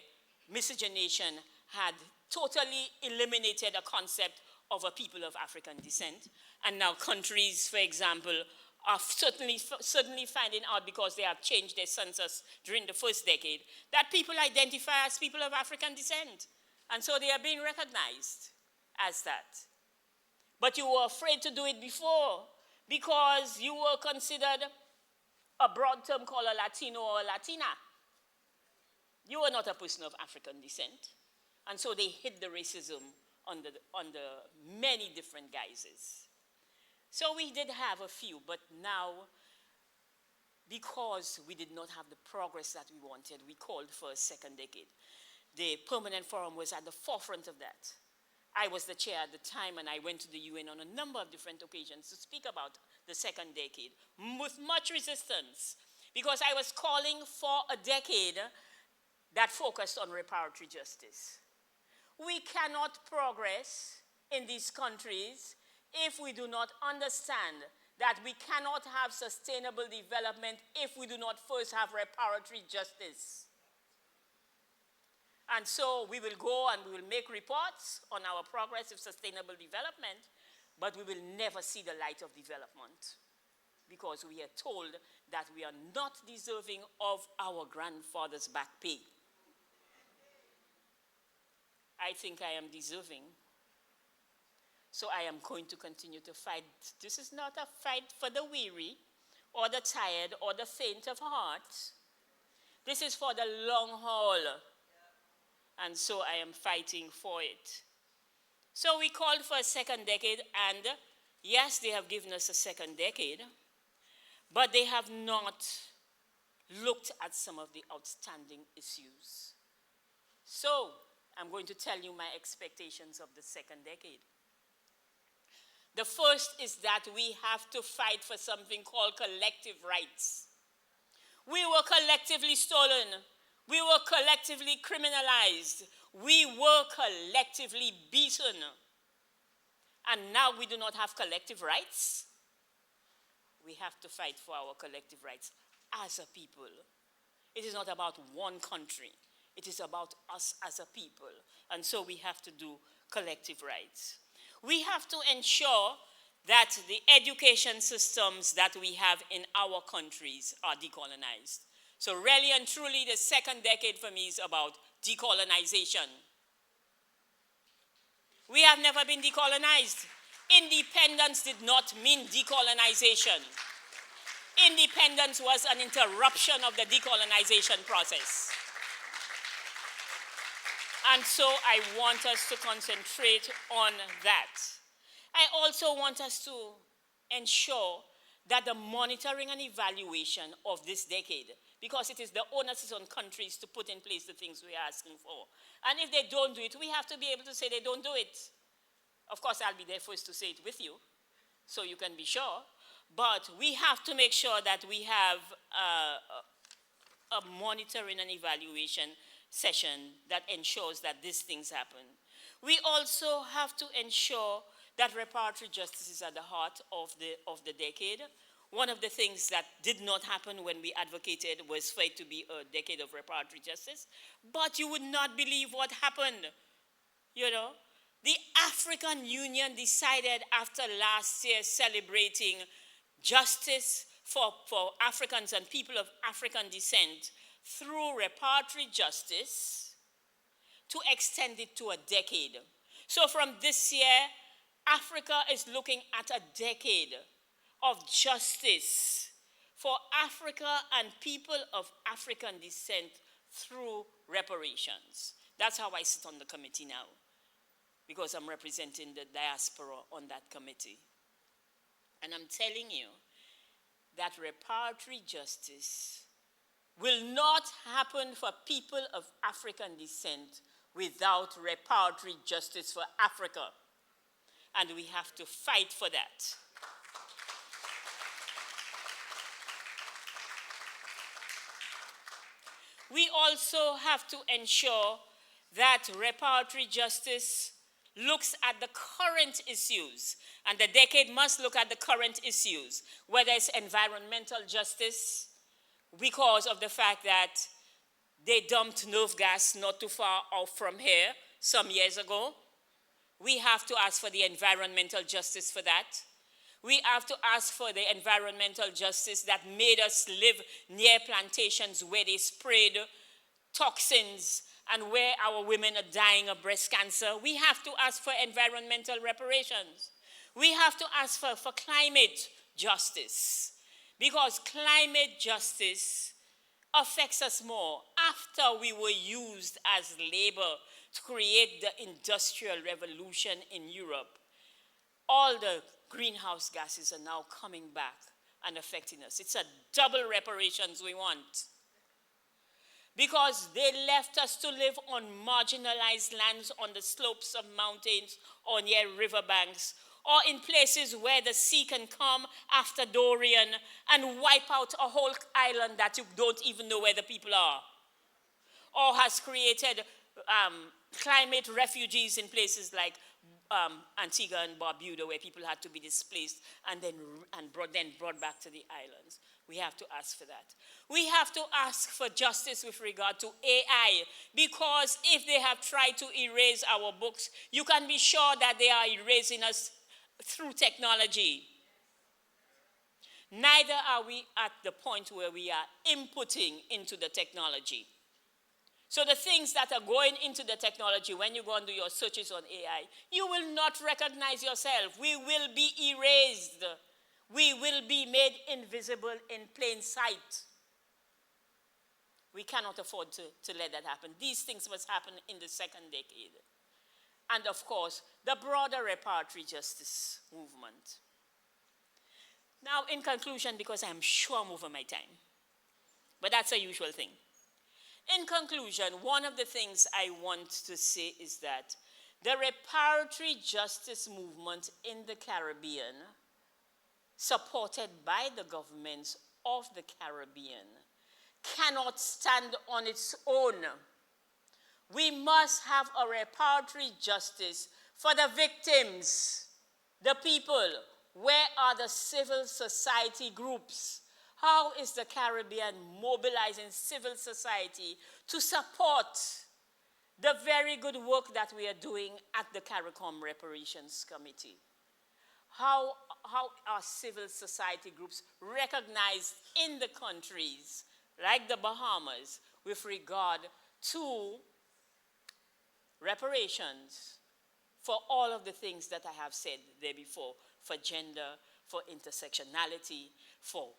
miscegenation had totally eliminated a concept of a people of African descent. And now countries, for example, are certainly finding out, because they have changed their census during the first decade, that people identify as people of African descent. And so they are being recognized as that. But you were afraid to do it before, because you were considered a broad term called a Latino or a Latina. You were not a person of African descent. And so they hid the racism under many different guises. So we did have a few, but now, because we did not have the progress that we wanted, we called for a second decade. The Permanent Forum was at the forefront of that. I was the chair at the time, and I went to the UN on a number of different occasions to speak about the second decade, with much resistance, because I was calling for a decade that focused on reparatory justice. We cannot progress in these countries if we do not understand that we cannot have sustainable development if we do not first have reparatory justice. And so we will go and we will make reports on our progress of sustainable development, but we will never see the light of development, because we are told that we are not deserving of our grandfather's back pay. I think I am deserving. So I am going to continue to fight. This is not a fight for the weary or the tired or the faint of heart. This is for the long haul. And so I am fighting for it. So we called for a second decade, and yes, they have given us a second decade, but they have not looked at some of the outstanding issues. So I'm going to tell you my expectations of the second decade. The first is that we have to fight for something called collective rights. We were collectively stolen. We were collectively criminalized. We were collectively beaten. And now we do not have collective rights. We have to fight for our collective rights as a people. It is not about one country. It is about us as a people. And so we have to do collective rights. We have to ensure that the education systems that we have in our countries are decolonized. So really and truly, the second decade for me is about decolonization. We have never been decolonized. Independence did not mean decolonization. Independence was an interruption of the decolonization process. And so I want us to concentrate on that. I also want us to ensure that the monitoring and evaluation of this decade, because it is the onus on countries to put in place the things we are asking for. And if they don't do it, we have to be able to say they don't do it. Of course, I'll be there first to say it with you, so you can be sure. But we have to make sure that we have a monitoring and evaluation session that ensures that these things happen. We also have to ensure that reparatory justice is at the heart of the decade. One of the things that did not happen when we advocated was for it to be a decade of reparatory justice. But you would not believe what happened. You know, the African Union decided after last year celebrating justice for Africans and people of African descent through reparatory justice to extend it to a decade. So from this year, Africa is looking at a decade of justice for Africa and people of African descent through reparations. That's how I sit on the committee now, because I'm representing the diaspora on that committee. And I'm telling you that reparatory justice will not happen for people of African descent without reparatory justice for Africa. And we have to fight for that. We also have to ensure that reparatory justice looks at the current issues, and the decade must look at the current issues, whether it's environmental justice, because of the fact that they dumped nerve gas not too far off from here some years ago. We have to ask for the environmental justice for that. We have to ask for the environmental justice that made us live near plantations where they sprayed toxins and where our women are dying of breast cancer. We have to ask for environmental reparations. We have to ask for climate justice, because climate justice affects us more. After we were used as labor to create the Industrial Revolution in Europe, all the greenhouse gases are now coming back and affecting us. It's a double reparations we want. Because they left us to live on marginalized lands on the slopes of mountains or near riverbanks, or in places where the sea can come after Dorian and wipe out a whole island that you don't even know where the people are. Or has created climate refugees in places like Antigua and Barbuda, where people had to be displaced and then brought back to the islands. We have to ask for that. We have to ask for justice with regard to AI, because if they have tried to erase our books, you can be sure that they are erasing us through technology. Neither are we at the point where we are inputting into the technology. So the things that are going into the technology, when you go and do your searches on AI, you will not recognize yourself. We will be erased. We will be made invisible in plain sight. We cannot afford to let that happen. These things must happen in the second decade. And of course, the broader reparatory justice movement. Now, in conclusion, because I'm sure I'm over my time, but that's a usual thing. In conclusion, one of the things I want to say is that the reparatory justice movement in the Caribbean, supported by the governments of the Caribbean, cannot stand on its own. We must have a reparatory justice for the victims, the people. Where are the civil society groups? How is the Caribbean mobilizing civil society to support the very good work that we are doing at the CARICOM Reparations Committee. How are civil society groups recognized in the countries like the Bahamas with regard to reparations for all of the things that I have said there before, for gender, for intersectionality, for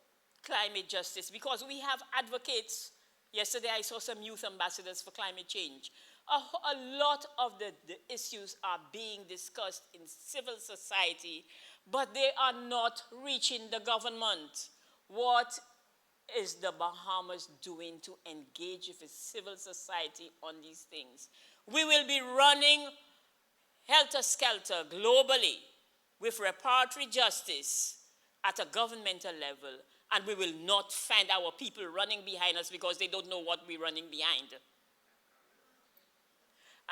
climate justice, because we have advocates. Yesterday I saw some youth ambassadors for climate change. A lot of the issues are being discussed in civil society, but they are not reaching the government. What is the Bahamas doing to engage with civil society on these things? We will be running helter-skelter globally with reparatory justice at a governmental level, and we will not find our people running behind us because they don't know what we're running behind.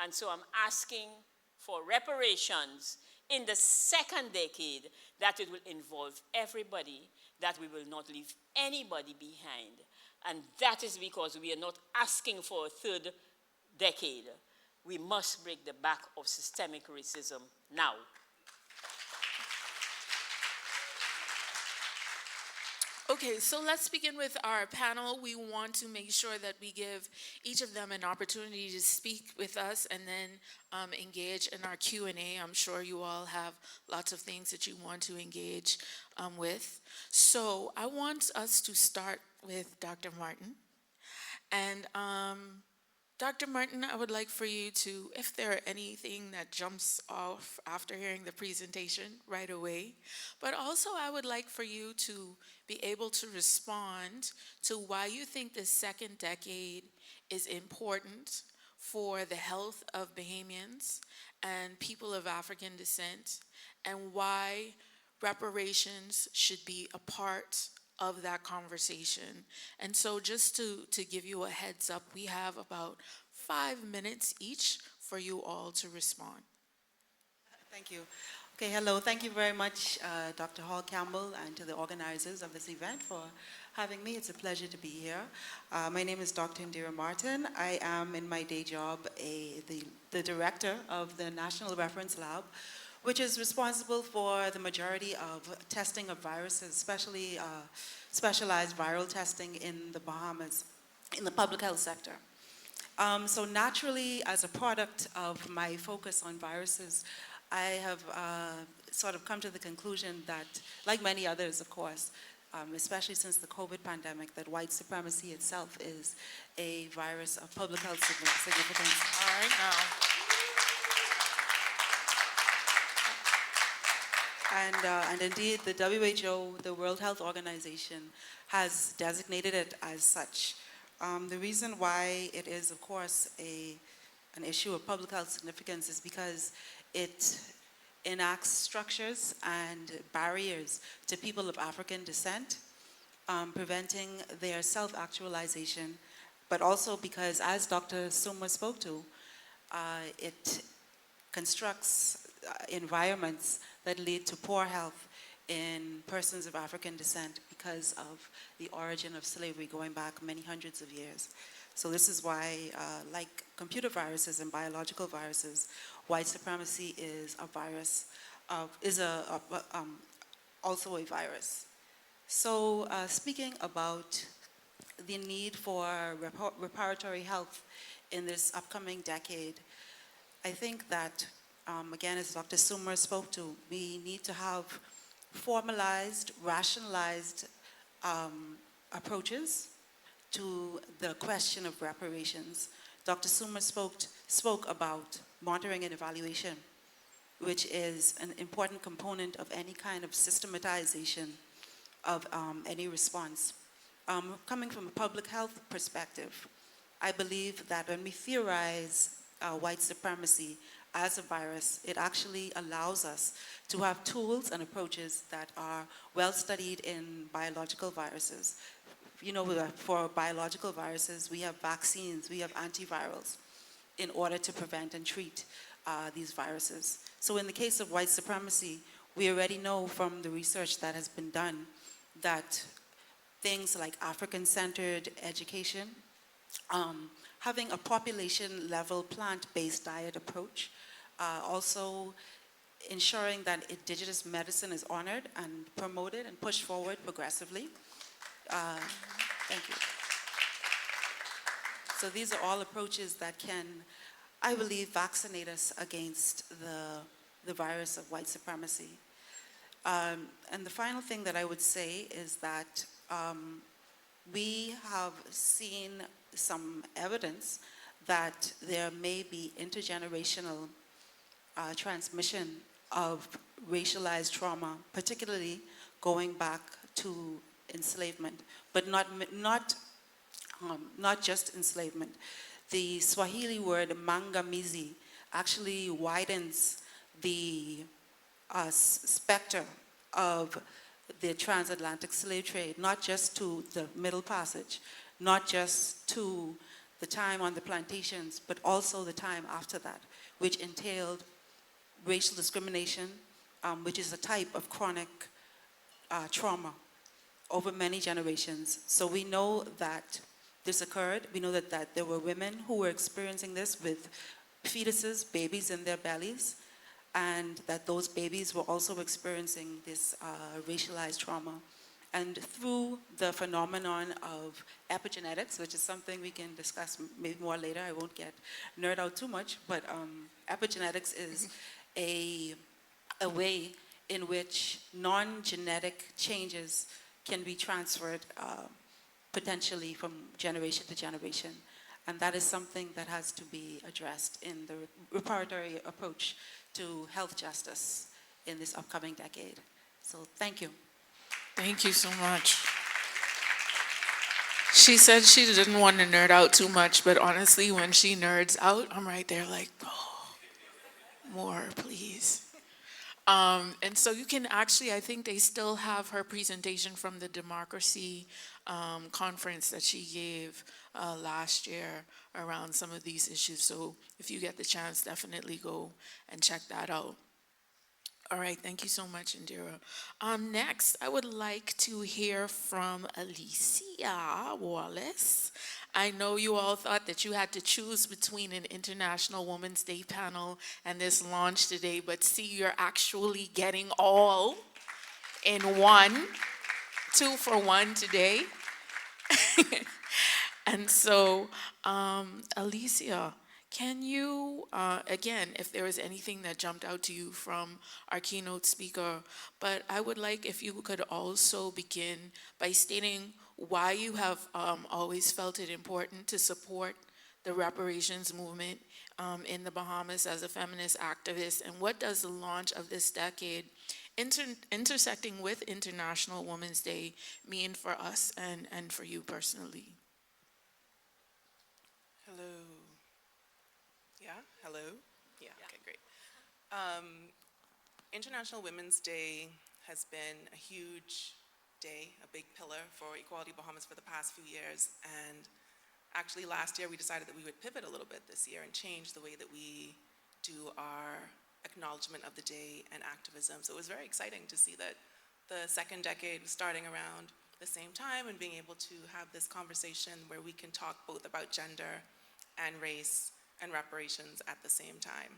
And so I'm asking for reparations in the second decade, that it will involve everybody, that we will not leave anybody behind. And that is because we are not asking for a third decade. We must break the back of systemic racism now. Okay, so let's begin with our panel. We want to make sure that we give each of them an opportunity to speak with us and then engage in our Q&A. I'm sure you all have lots of things that you want to engage with. So I want us to start with Dr. Martin. And Dr. Martin, I would like for you to, if there are anything that jumps off after hearing the presentation right away, but also I would like for you to be able to respond to why you think the second decade is important for the health of Bahamians and people of African descent, and why reparations should be a part of that conversation. And so just to give you a heads up, we have about 5 minutes each for you all to respond. Thank you. Okay, hello. Thank you very much, Dr. Hall Campbell, and to the organizers of this event for having me. It's a pleasure to be here. My name is Dr. Indira Martin. I am, in my day job, the director of the National Reference Lab, which is responsible for the majority of testing of viruses, especially specialized viral testing in the Bahamas, in the public health sector. So naturally, as a product of my focus on viruses, I have sort of come to the conclusion that, like many others, of course, especially since the COVID pandemic, that white supremacy itself is a virus of public health significance. All right, now. And indeed, the WHO, the World Health Organization, has designated it as such. The reason why it is, of course, an issue of public health significance is because it enacts structures and barriers to people of African descent, preventing their self-actualization, but also because, as Dr. Suma spoke to, it constructs environments that lead to poor health in persons of African descent because of the origin of slavery going back many hundreds of years. So this is why, like computer viruses and biological viruses, white supremacy is a virus, also a virus. So speaking about the need for reparatory health in this upcoming decade, I think that, again, as Dr. Sumer spoke to, we need to have formalized, rationalized approaches to the question of reparations. Dr. Sumer spoke about monitoring and evaluation, which is an important component of any kind of systematization of any response. Coming from a public health perspective, I believe that when we theorize white supremacy as a virus, it actually allows us to have tools and approaches that are well studied in biological viruses. You know, for biological viruses, we have vaccines, we have antivirals in order to prevent and treat these viruses. So in the case of white supremacy, we already know from the research that has been done that things like African-centered education, having a population-level plant-based diet approach, also ensuring that indigenous medicine is honored and promoted and pushed forward progressively. Thank you. So these are all approaches that can, I believe, vaccinate us against the virus of white supremacy. And the final thing that I would say is that we have seen some evidence that there may be intergenerational transmission of racialized trauma, particularly going back to enslavement, but not just enslavement. The Swahili word mangamizi actually widens the specter of the transatlantic slave trade, not just to the Middle Passage, not just to the time on the plantations, but also the time after that, which entailed racial discrimination, which is a type of chronic trauma over many generations. So we know that this occurred. We know that there were women who were experiencing this with fetuses, babies in their bellies, and that those babies were also experiencing this racialized trauma. And through the phenomenon of epigenetics, which is something we can discuss maybe more later, I won't get nerd out too much, but epigenetics is a way in which non-genetic changes can be transferred potentially from generation to generation. And that is something that has to be addressed in the reparatory approach to health justice in this upcoming decade. So thank you. Thank you so much. She said she didn't want to nerd out too much, but honestly, when she nerds out, I'm right there like, oh, more, please. And so you can actually, I think they still have her presentation from the democracy conference that she gave last year around some of these issues. So if you get the chance, definitely go and check that out. All right, thank you so much, Indira. Next, I would like to hear from Alicia Wallace. I know you all thought that you had to choose between an International Women's Day panel and this launch today, but see, you're actually getting all in one, 2 for 1 today. And so, Alicia, can you, again, if there was anything that jumped out to you from our keynote speaker, but I would like if you could also begin by stating why you have always felt it important to support the reparations movement in the Bahamas as a feminist activist, and what does the launch of this decade intersecting with International Women's Day mean for us and for you personally? Hello. Yeah, hello? Yeah, okay, great. International Women's Day has been a huge day, a big pillar for Equality Bahamas for the past few years. And actually last year we decided that we would pivot a little bit this year and change the way that we do our acknowledgement of the day and activism. So it was very exciting to see that the second decade was starting around the same time and being able to have this conversation where we can talk both about gender and race and reparations at the same time.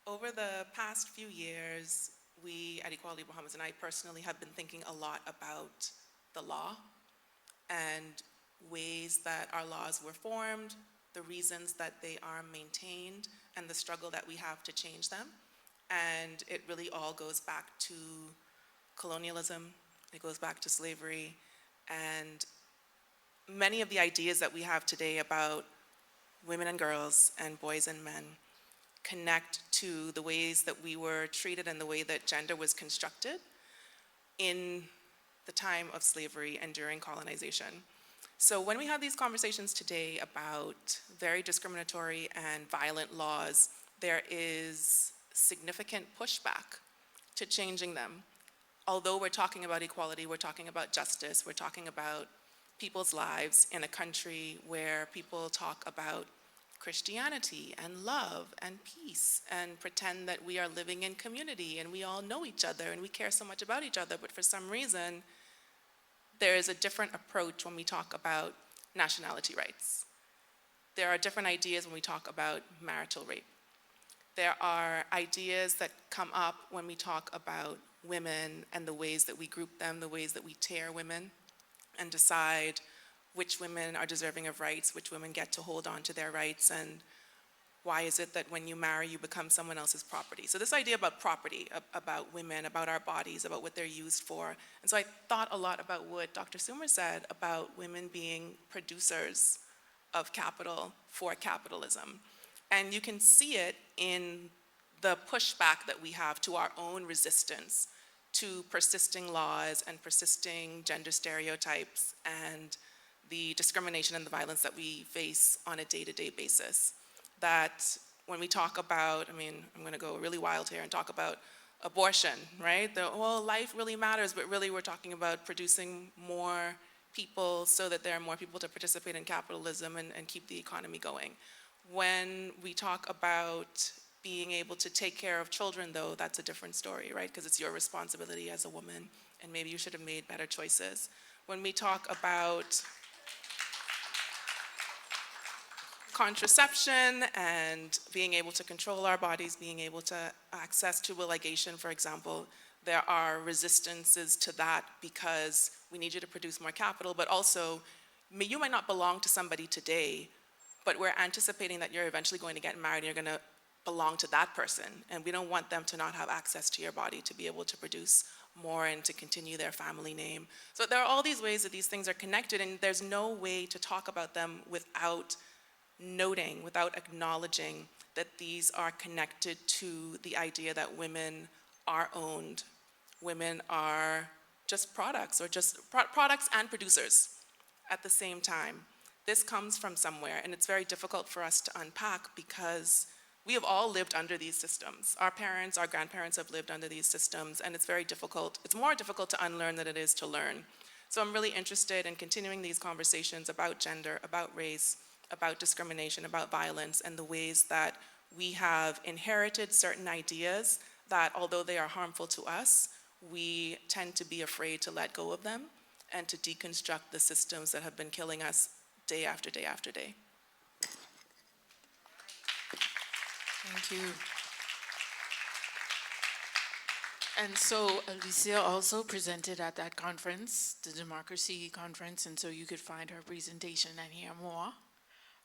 Over the past few years, we at Equality Bahamas, and I personally, have been thinking a lot about the law and ways that our laws were formed, the reasons that they are maintained, and the struggle that we have to change them. And it really all goes back to colonialism, it goes back to slavery, and many of the ideas that we have today about women and girls and boys and men connect to the ways that we were treated and the way that gender was constructed in the time of slavery and during colonization. So when we have these conversations today about very discriminatory and violent laws, there is significant pushback to changing them. Although we're talking about equality, we're talking about justice, we're talking about people's lives in a country where people talk about Christianity and love and peace and pretend that we are living in community and we all know each other and we care so much about each other, but for some reason, there is a different approach when we talk about nationality rights. there are different ideas when we talk about marital rape. There are ideas that come up when we talk about women and the ways that we group them, the ways that we tear women and decide which women are deserving of rights, which women get to hold on to their rights, and why is it that when you marry, you become someone else's property? So this idea about property, about women, about our bodies, about what they're used for. And so I thought a lot about what Dr. Sumer said about women being producers of capital for capitalism. And you can see it in the pushback that we have to our own resistance to persisting laws and persisting gender stereotypes and the discrimination and the violence that we face on a day-to-day basis. That when we talk about, I mean, I'm going to go really wild here and talk about abortion, right? Well, life really matters, but really we're talking about producing more people so that there are more people to participate in capitalism and keep the economy going. When we talk about being able to take care of children, though, that's a different story, right? Because it's your responsibility as a woman, and maybe you should have made better choices. When we talk about contraception and being able to control our bodies, being able to access tubal ligation, for example, there are resistances to that because we need you to produce more capital, but also you might not belong to somebody today, but we're anticipating that you're eventually going to get married and you're going to belong to that person, and we don't want them to not have access to your body to be able to produce more and to continue their family name. So there are all these ways that these things are connected, and there's no way to talk about them without noting, without acknowledging that these are connected to the idea that women are owned. Women are just products, or just products and producers at the same time. This comes from somewhere, and it's very difficult for us to unpack because we have all lived under these systems. Our parents, our grandparents have lived under these systems, and it's very difficult. It's more difficult to unlearn than it is to learn. So I'm really interested in continuing these conversations about gender, about race, about discrimination, about violence, and the ways that we have inherited certain ideas that, although they are harmful to us, we tend to be afraid to let go of them and to deconstruct the systems that have been killing us day after day after day. Thank you. And so Alicia also presented at that conference, the Democracy Conference, and so you could find her presentation and hear more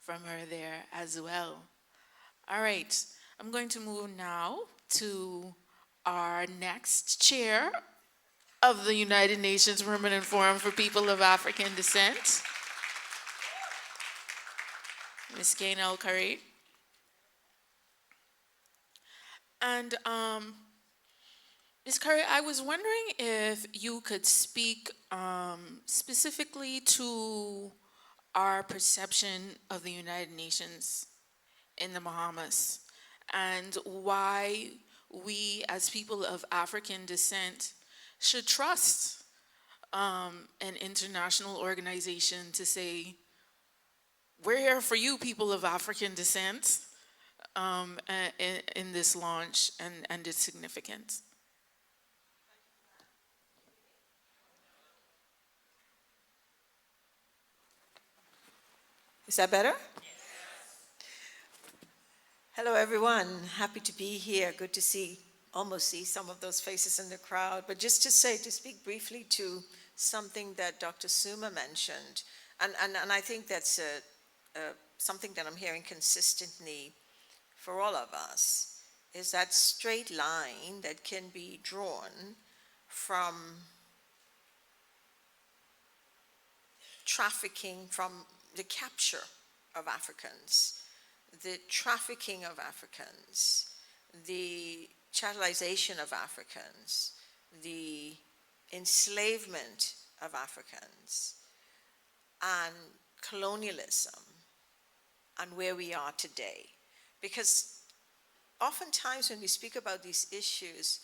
from her there as well. All right, I'm going to move now to our next chair of the United Nations Permanent Forum for People of African Descent, Ms. Kane El-Curry. And Ms. Curry, I was wondering if you could speak specifically to our perception of the United Nations in the Bahamas and why we as people of African descent should trust an international organization to say, we're here for you, people of African descent, in this launch and its significance. Is that better? Yes. Hello, everyone. Happy to be here. Good to almost see some of those faces in the crowd. But just to speak briefly to something that Dr. Suma mentioned, and I think that's something that I'm hearing consistently for all of us, is that straight line that can be drawn from trafficking, from the capture of Africans, the trafficking of Africans, the chattelization of Africans, the enslavement of Africans, and colonialism, and where we are today. Because oftentimes when we speak about these issues,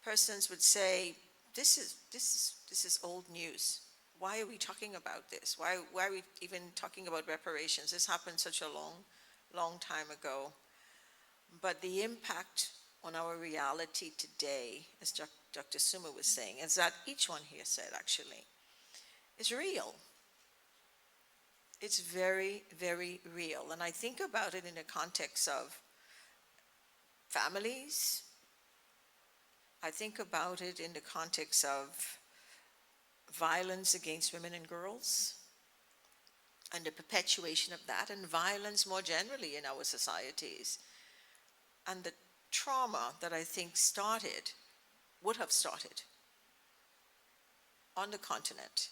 persons would say, this is old news. Why are we talking about this? Why are we even talking about reparations? This happened such a long time ago. But the impact on our reality today, as Dr. Suma was saying, as that each one here said actually, is real. It's very, very real. And I think about it in the context of families. I think about it in the context of violence against women and girls and the perpetuation of that, and violence more generally in our societies. And the trauma that I think would have started on the continent,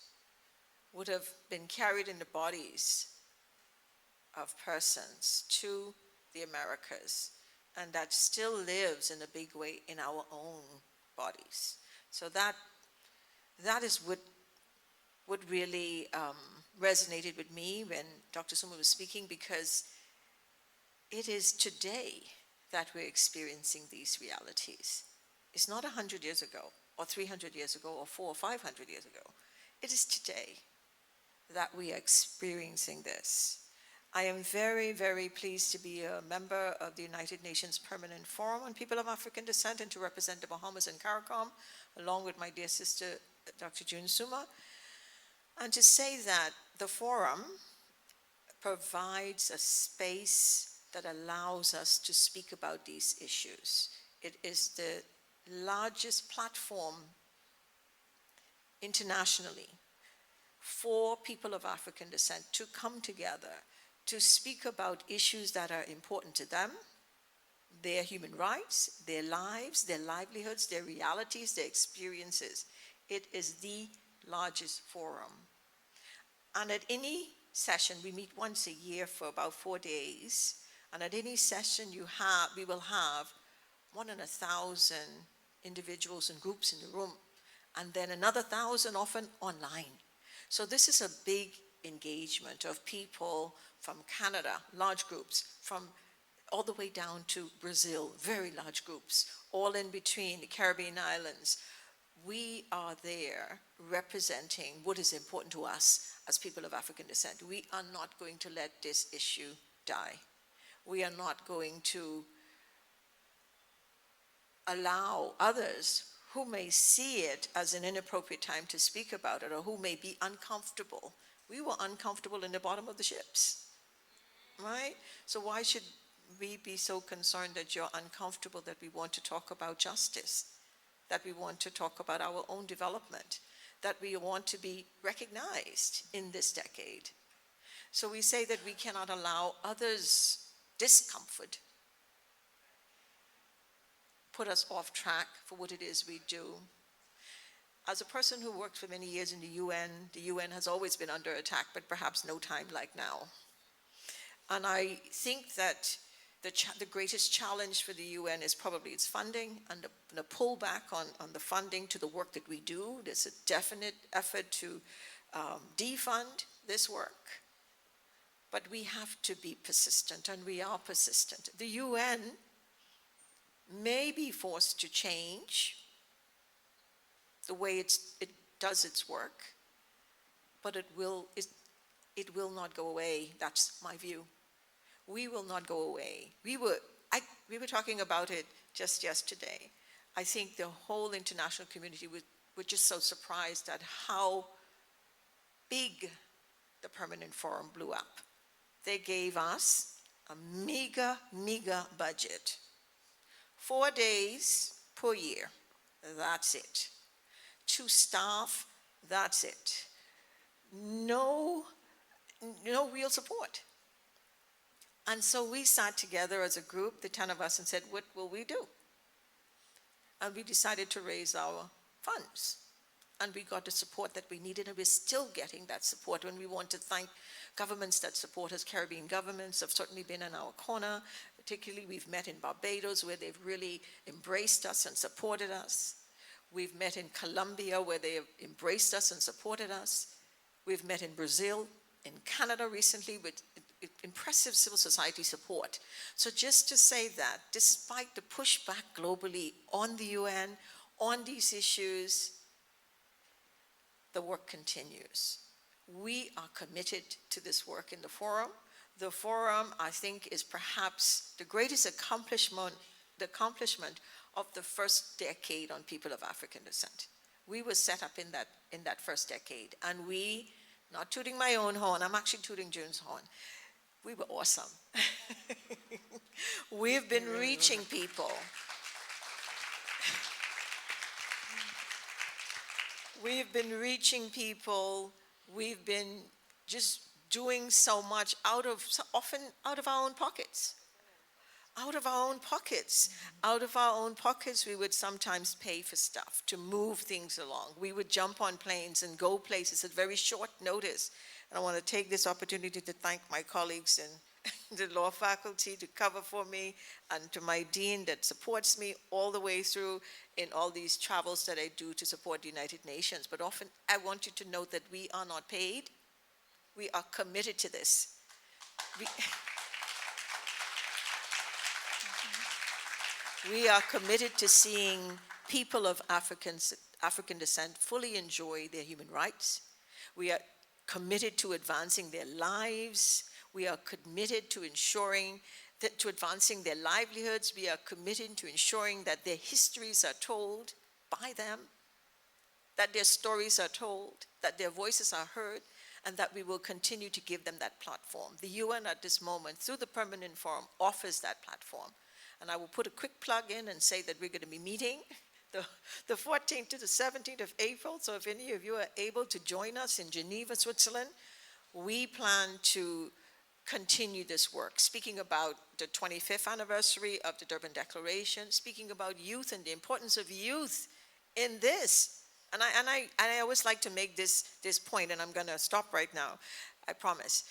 would have been carried in the bodies of persons to the Americas, and that still lives in a big way in our own bodies. So that is what really resonated with me when Dr. Suma was speaking, because it is today that we're experiencing these realities. It's not 100 years ago, or 300 years ago, or 400 or 500 years ago. It is today that we are experiencing this. I am very, very pleased to be a member of the United Nations Permanent Forum on People of African Descent and to represent the Bahamas and CARICOM, along with my dear sister, Dr. June Suma, and to say that the forum provides a space that allows us to speak about these issues. It is the largest platform internationally for people of African descent to come together to speak about issues that are important to them, their human rights, their lives, their livelihoods, their realities, their experiences. It is the largest forum. And at any session, we meet once a year for about 4 days, and at any session we will have more than 1,000 individuals and groups in the room, and then another 1,000 often online. So this is a big engagement of people from Canada, large groups, from all the way down to Brazil, very large groups, all in between the Caribbean islands. We are there representing what is important to us as people of African descent. We are not going to let this issue die. We are not going to allow others who may see it as an inappropriate time to speak about it, or who may be uncomfortable. We were uncomfortable in the bottom of the ships, right? So why should we be so concerned that you're uncomfortable, that we want to talk about justice, that we want to talk about our own development, that we want to be recognized in this decade? So we say that we cannot allow others' discomfort put us off track for what it is we do. As a person who worked for many years in the UN has always been under attack, but perhaps no time like now. And I think that the greatest challenge for the UN is probably its funding and the pullback on the funding to the work that we do. There's a definite effort to defund this work. But we have to be persistent, and we are persistent. The UN may be forced to change the way it does its work, but it will not go away. That's my view. We will not go away. We were talking about it just yesterday. I think the whole international community were just so surprised at how big the Permanent Forum blew up. They gave us a meager budget. 4 days per year, that's it. 2 staff, that's it. No real support. And so we sat together as a group, the 10 of us, and said, what will we do? And we decided to raise our funds. And we got the support that we needed, and we're still getting that support. And we want to thank governments that support us. Caribbean governments have certainly been in our corner. Particularly, we've met in Barbados, where they've really embraced us and supported us. We've met in Colombia, where they have embraced us and supported us. We've met in Brazil, in Canada recently, with impressive civil society support. So just to say that, despite the pushback globally on the UN, on these issues, the work continues. We are committed to this work in the forum. The forum, I think, is perhaps the greatest accomplishment of the first decade on people of African descent. We were set up in that first decade, and we not tooting my own horn, I'm actually tooting June's horn. We were awesome. We've been reaching people. We've been reaching people. We've been just doing so much often out of our own pockets. Out of our own pockets. Out of our own pockets, we would sometimes pay for stuff to move things along. We would jump on planes and go places at very short notice. And I want to take this opportunity to thank my colleagues in the law faculty to cover for me, and to my dean that supports me all the way through in all these travels that I do to support the United Nations. But often I want you to note that we are not paid. We are committed to this. We are committed to seeing people of African descent fully enjoy their human rights. We are committed to advancing their lives. We are committed to ensuring that to advancing their livelihoods. We are committed to ensuring that their histories are told by them, that their stories are told, that their voices are heard, and that we will continue to give them that platform. The UN at this moment, through the Permanent Forum, offers that platform. And I will put a quick plug in and say that we're going to be meeting the 14th to the 17th of April. So if any of you are able to join us in Geneva, Switzerland, we plan to continue this work, speaking about the 25th anniversary of the Durban Declaration, speaking about youth and the importance of youth in this. And I always like to make this point, and I'm going to stop right now, I promise.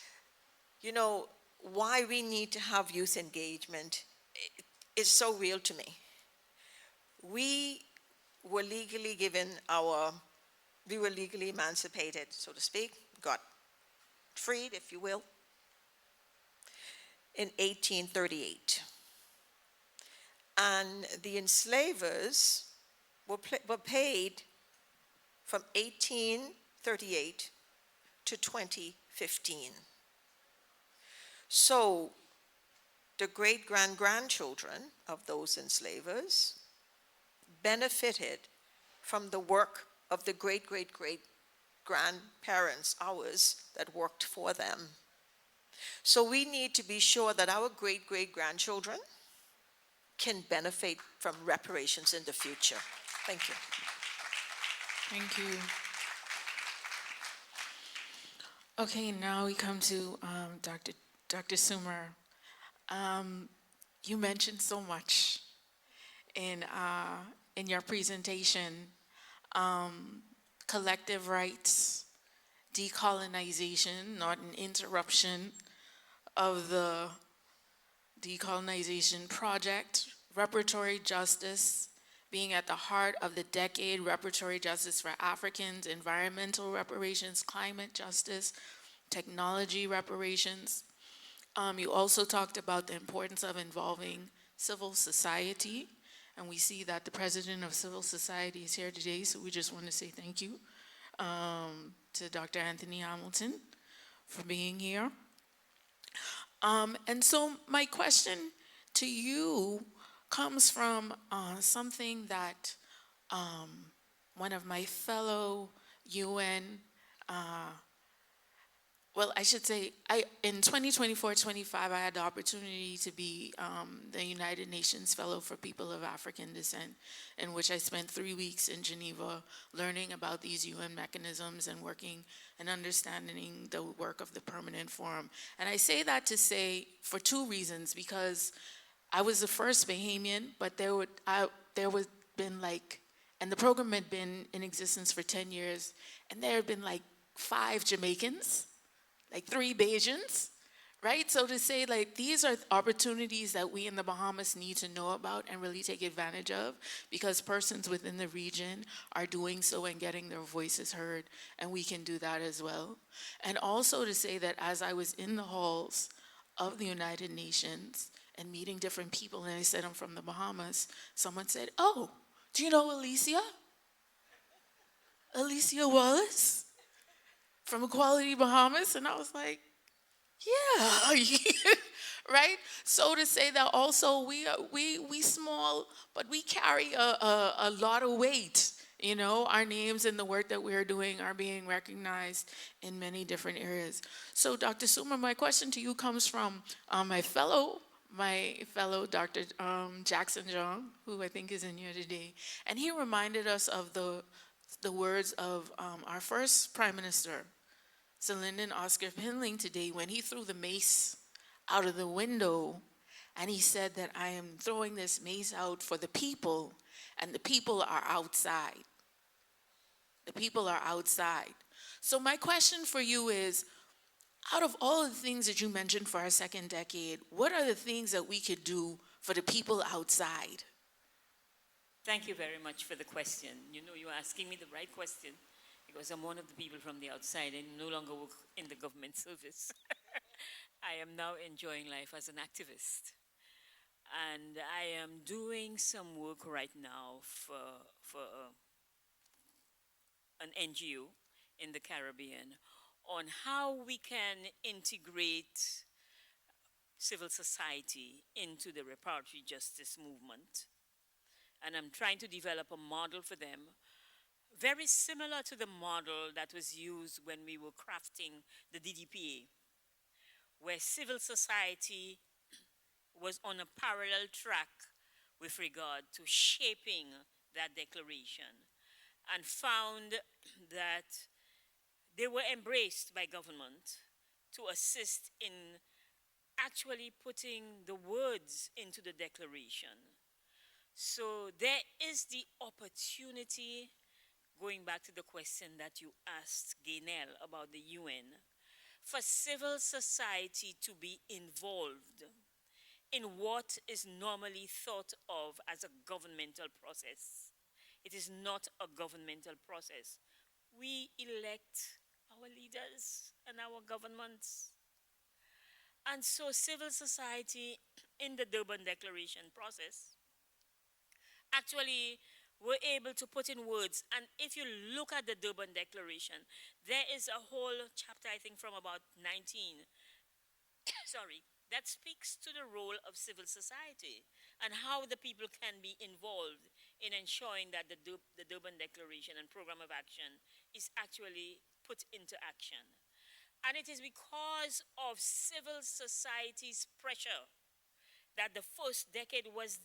You know, why we need to have youth engagement is so real to me. We were legally emancipated, so to speak, got freed, if you will, in 1838. And the enslavers were paid from 1838 to 2015. So the great-grandchildren of those enslavers benefited from the work of the great-great-great-grandparents, ours, that worked for them. So we need to be sure that our great-great-grandchildren can benefit from reparations in the future. Thank you. Thank you. Okay, now we come to Dr. Sumer. You mentioned so much in your presentation, collective rights, decolonization, not an interruption of the decolonization project, reparatory justice being at the heart of the decade, reparatory justice for Africans, environmental reparations, climate justice, technology reparations. You also talked about the importance of involving civil society, and we see that the president of civil society is here today, so we just want to say thank you to Dr. Anthony Hamilton for being here. And so my question to you comes from something that one of my fellow UN well, I should say, in 2024-25, I had the opportunity to be the United Nations Fellow for People of African Descent, in which I spent 3 weeks in Geneva learning about these UN mechanisms and working and understanding the work of the Permanent Forum. And I say that to say, for two reasons, because I was the first Bahamian, but there would been like, and the program had been in existence for 10 years, and there had been like 5 Jamaicans, like 3 Bajans, right? So to say, like, these are opportunities that we in the Bahamas need to know about and really take advantage of, because persons within the region are doing so and getting their voices heard, and we can do that as well. And also to say that as I was in the halls of the United Nations and meeting different people, and I said, I'm from the Bahamas, someone said, oh, do you know Alicia? Alicia Wallace? From Equality Bahamas? And I was like, yeah, right? So to say that also we small, but we carry a lot of weight You know, our names and the work that we're doing are being recognized in many different areas. So, Dr. Suma, my question to you comes from my fellow Dr. Jackson John, who I think is in here today, and he reminded us of the words of our first Prime Minister, Sir Lyndon Oscar Pinling, today when he threw the mace out of the window and he said that I am throwing this mace out for the people, and the people are outside. The people are outside. So my question for you is, out of all of the things that you mentioned for our second decade, what are the things that we could do for the people outside? Thank you very much for the question. You know, you're asking me the right question because I'm one of the people from the outside and no longer work in the government service. I am now enjoying life as an activist. And I am doing some work right now for an NGO in the Caribbean on how we can integrate civil society into the reparatory justice movement. And I'm trying to develop a model for them very similar to the model that was used when we were crafting the DDPA, where civil society was on a parallel track with regard to shaping that declaration and found that they were embraced by government to assist in actually putting the words into the declaration. So there is the opportunity, going back to the question that you asked Gaynell about the UN, for civil society to be involved in what is normally thought of as a governmental process. It is not a governmental process. We elect our leaders and our governments. And so civil society in the Durban Declaration process actually were able to put in words. And if you look at the Durban Declaration, there is a whole chapter, I think from about 19, sorry, that speaks to the role of civil society and how the people can be involved in ensuring that the Durban Declaration and Program of Action is actually put into action. And it is because of civil society's pressure that the first decade was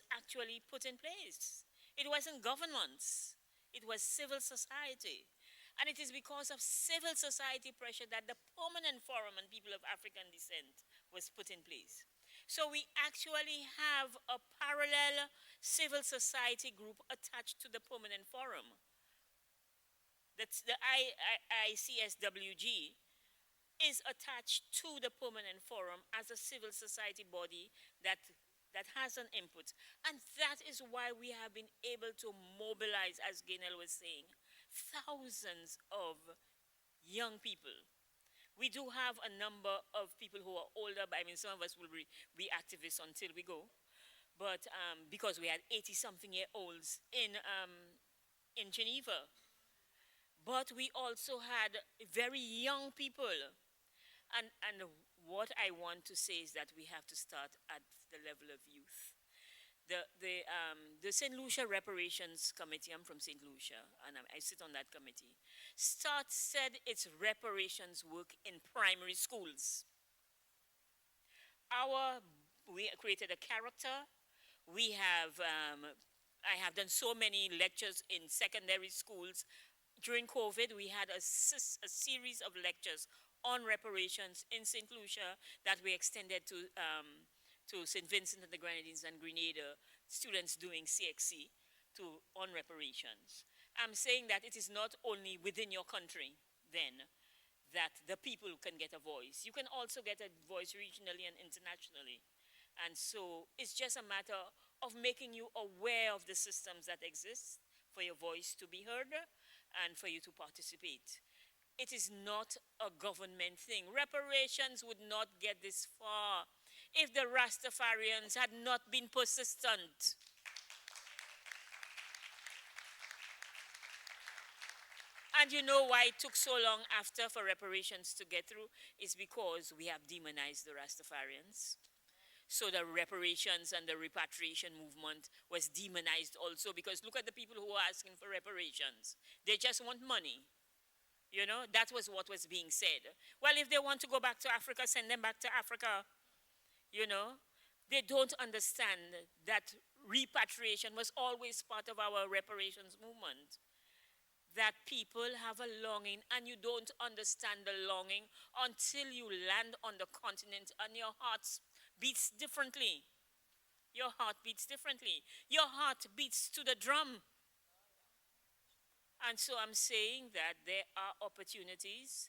actually put in place. It wasn't governments, it was civil society. And it is because of civil society pressure that the Permanent Forum on People of African Descent was put in place. So we actually have a parallel civil society group attached to the Permanent Forum. That's the ICSWG is attached to the Permanent Forum as a civil society body that has an input. And that is why we have been able to mobilize, as Gaynell was saying, thousands of young people. We do have a number of people who are older, but I mean, some of us will be activists until we go. But because we had 80-something-year-olds in Geneva. But we also had very young people. And what I want to say is that we have to start at the level of youth. The St. Lucia Reparations Committee, I'm from St. Lucia, and I sit on that committee, said its reparations work in primary schools. We created a character. I have done so many lectures in secondary schools. During COVID, we had a series of lectures on reparations in St. Lucia that we extended to St. Vincent and the Grenadines and Grenada, students doing CXC on reparations. I'm saying that it is not only within your country, then, that the people can get a voice. You can also get a voice regionally and internationally. And so it's just a matter of making you aware of the systems that exist for your voice to be heard and for you to participate. It is not a government thing. Reparations would not get this far if the Rastafarians had not been persistent. And you know why it took so long after for reparations to get through? It's because we have demonized the Rastafarians. so the reparations and the repatriation movement was demonized also, because look at the people who are asking for reparations. They just want money. You know, that was what was being said. Well, if they want to go back to Africa, send them back to Africa. You know, they don't understand that repatriation was always part of our reparations movement. That people have a longing, and you don't understand the longing until you land on the continent and your heart beats differently. Your heart beats differently. Your heart beats to the drum. And so I'm saying that there are opportunities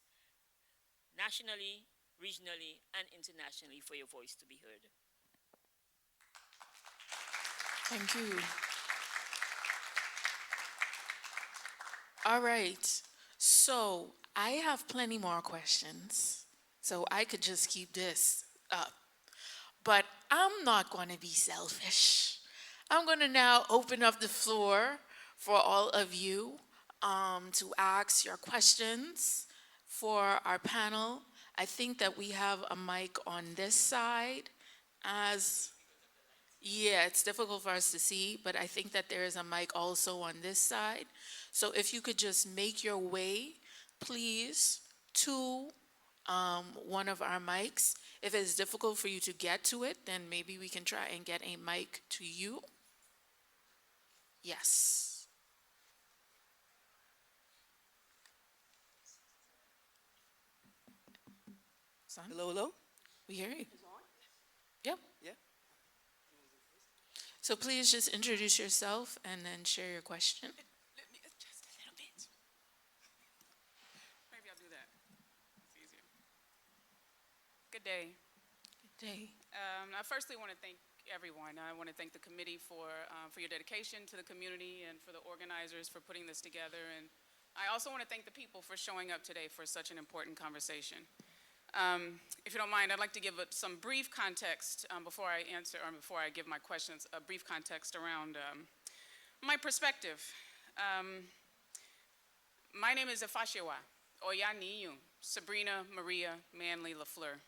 nationally, regionally, and internationally for your voice to be heard. Thank you. All right. So I have plenty more questions. So I could just keep this up. But I'm not going to be selfish. I'm going to now open up the floor for all of you to ask your questions for our panel. I think that we have a mic on this side. Yeah, it's difficult for us to see, but I think that there is a mic also on this side. So if you could just make your way, please, to one of our mics. If it's difficult for you to get to it, then maybe we can try and get a mic to you. Yes. Son, Hello, hello? we hear you. Yep. Yeah. So please just introduce yourself and then share your question. Let me adjust a little bit. Maybe I'll do that. It's easier. Good day. Good day. I firstly want to thank everyone. I want to thank the committee for your dedication to the community and for the organizers for putting this together. And I also want to thank the people for showing up today for such an important conversation. If you don't mind, I'd like to give some brief context before I answer, or before I give my questions, a brief context around my perspective. My name is Afashewa Oyaniyu Sabrina Maria Manley LaFleur.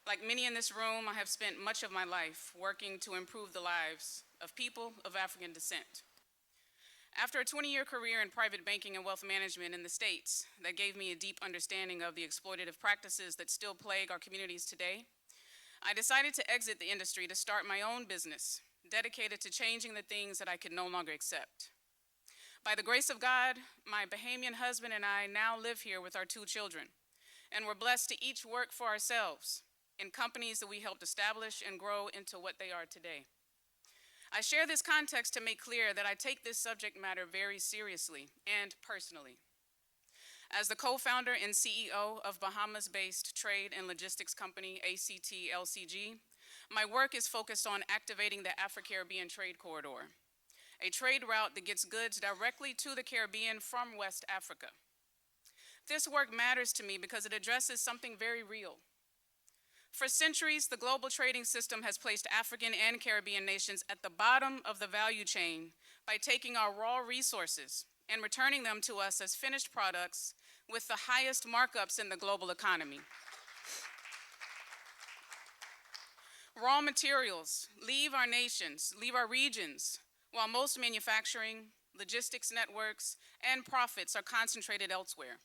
Like many in this room, I have spent much of my life working to improve the lives of people of African descent. After a 20-year career in private banking and wealth management in the States that gave me a deep understanding of the exploitative practices that still plague our communities today, I decided to exit the industry to start my own business, dedicated to changing the things that I could no longer accept. By the grace of God, my Bahamian husband and I now live here with our 2 children, and we're blessed to each work for ourselves in companies that we helped establish and grow into what they are today. I share this context to make clear that I take this subject matter very seriously and personally. As the co-founder and CEO of Bahamas-based trade and logistics company ACT LCG, my work is focused on activating the Afro-Caribbean Trade Corridor, a trade route that gets goods directly to the Caribbean from West Africa. This work matters to me because it addresses something very real. For centuries, the global trading system has placed African and Caribbean nations at the bottom of the value chain by taking our raw resources and returning them to us as finished products with the highest markups in the global economy. Raw materials leave our nations, leave our regions, while most manufacturing, logistics networks, and profits are concentrated elsewhere.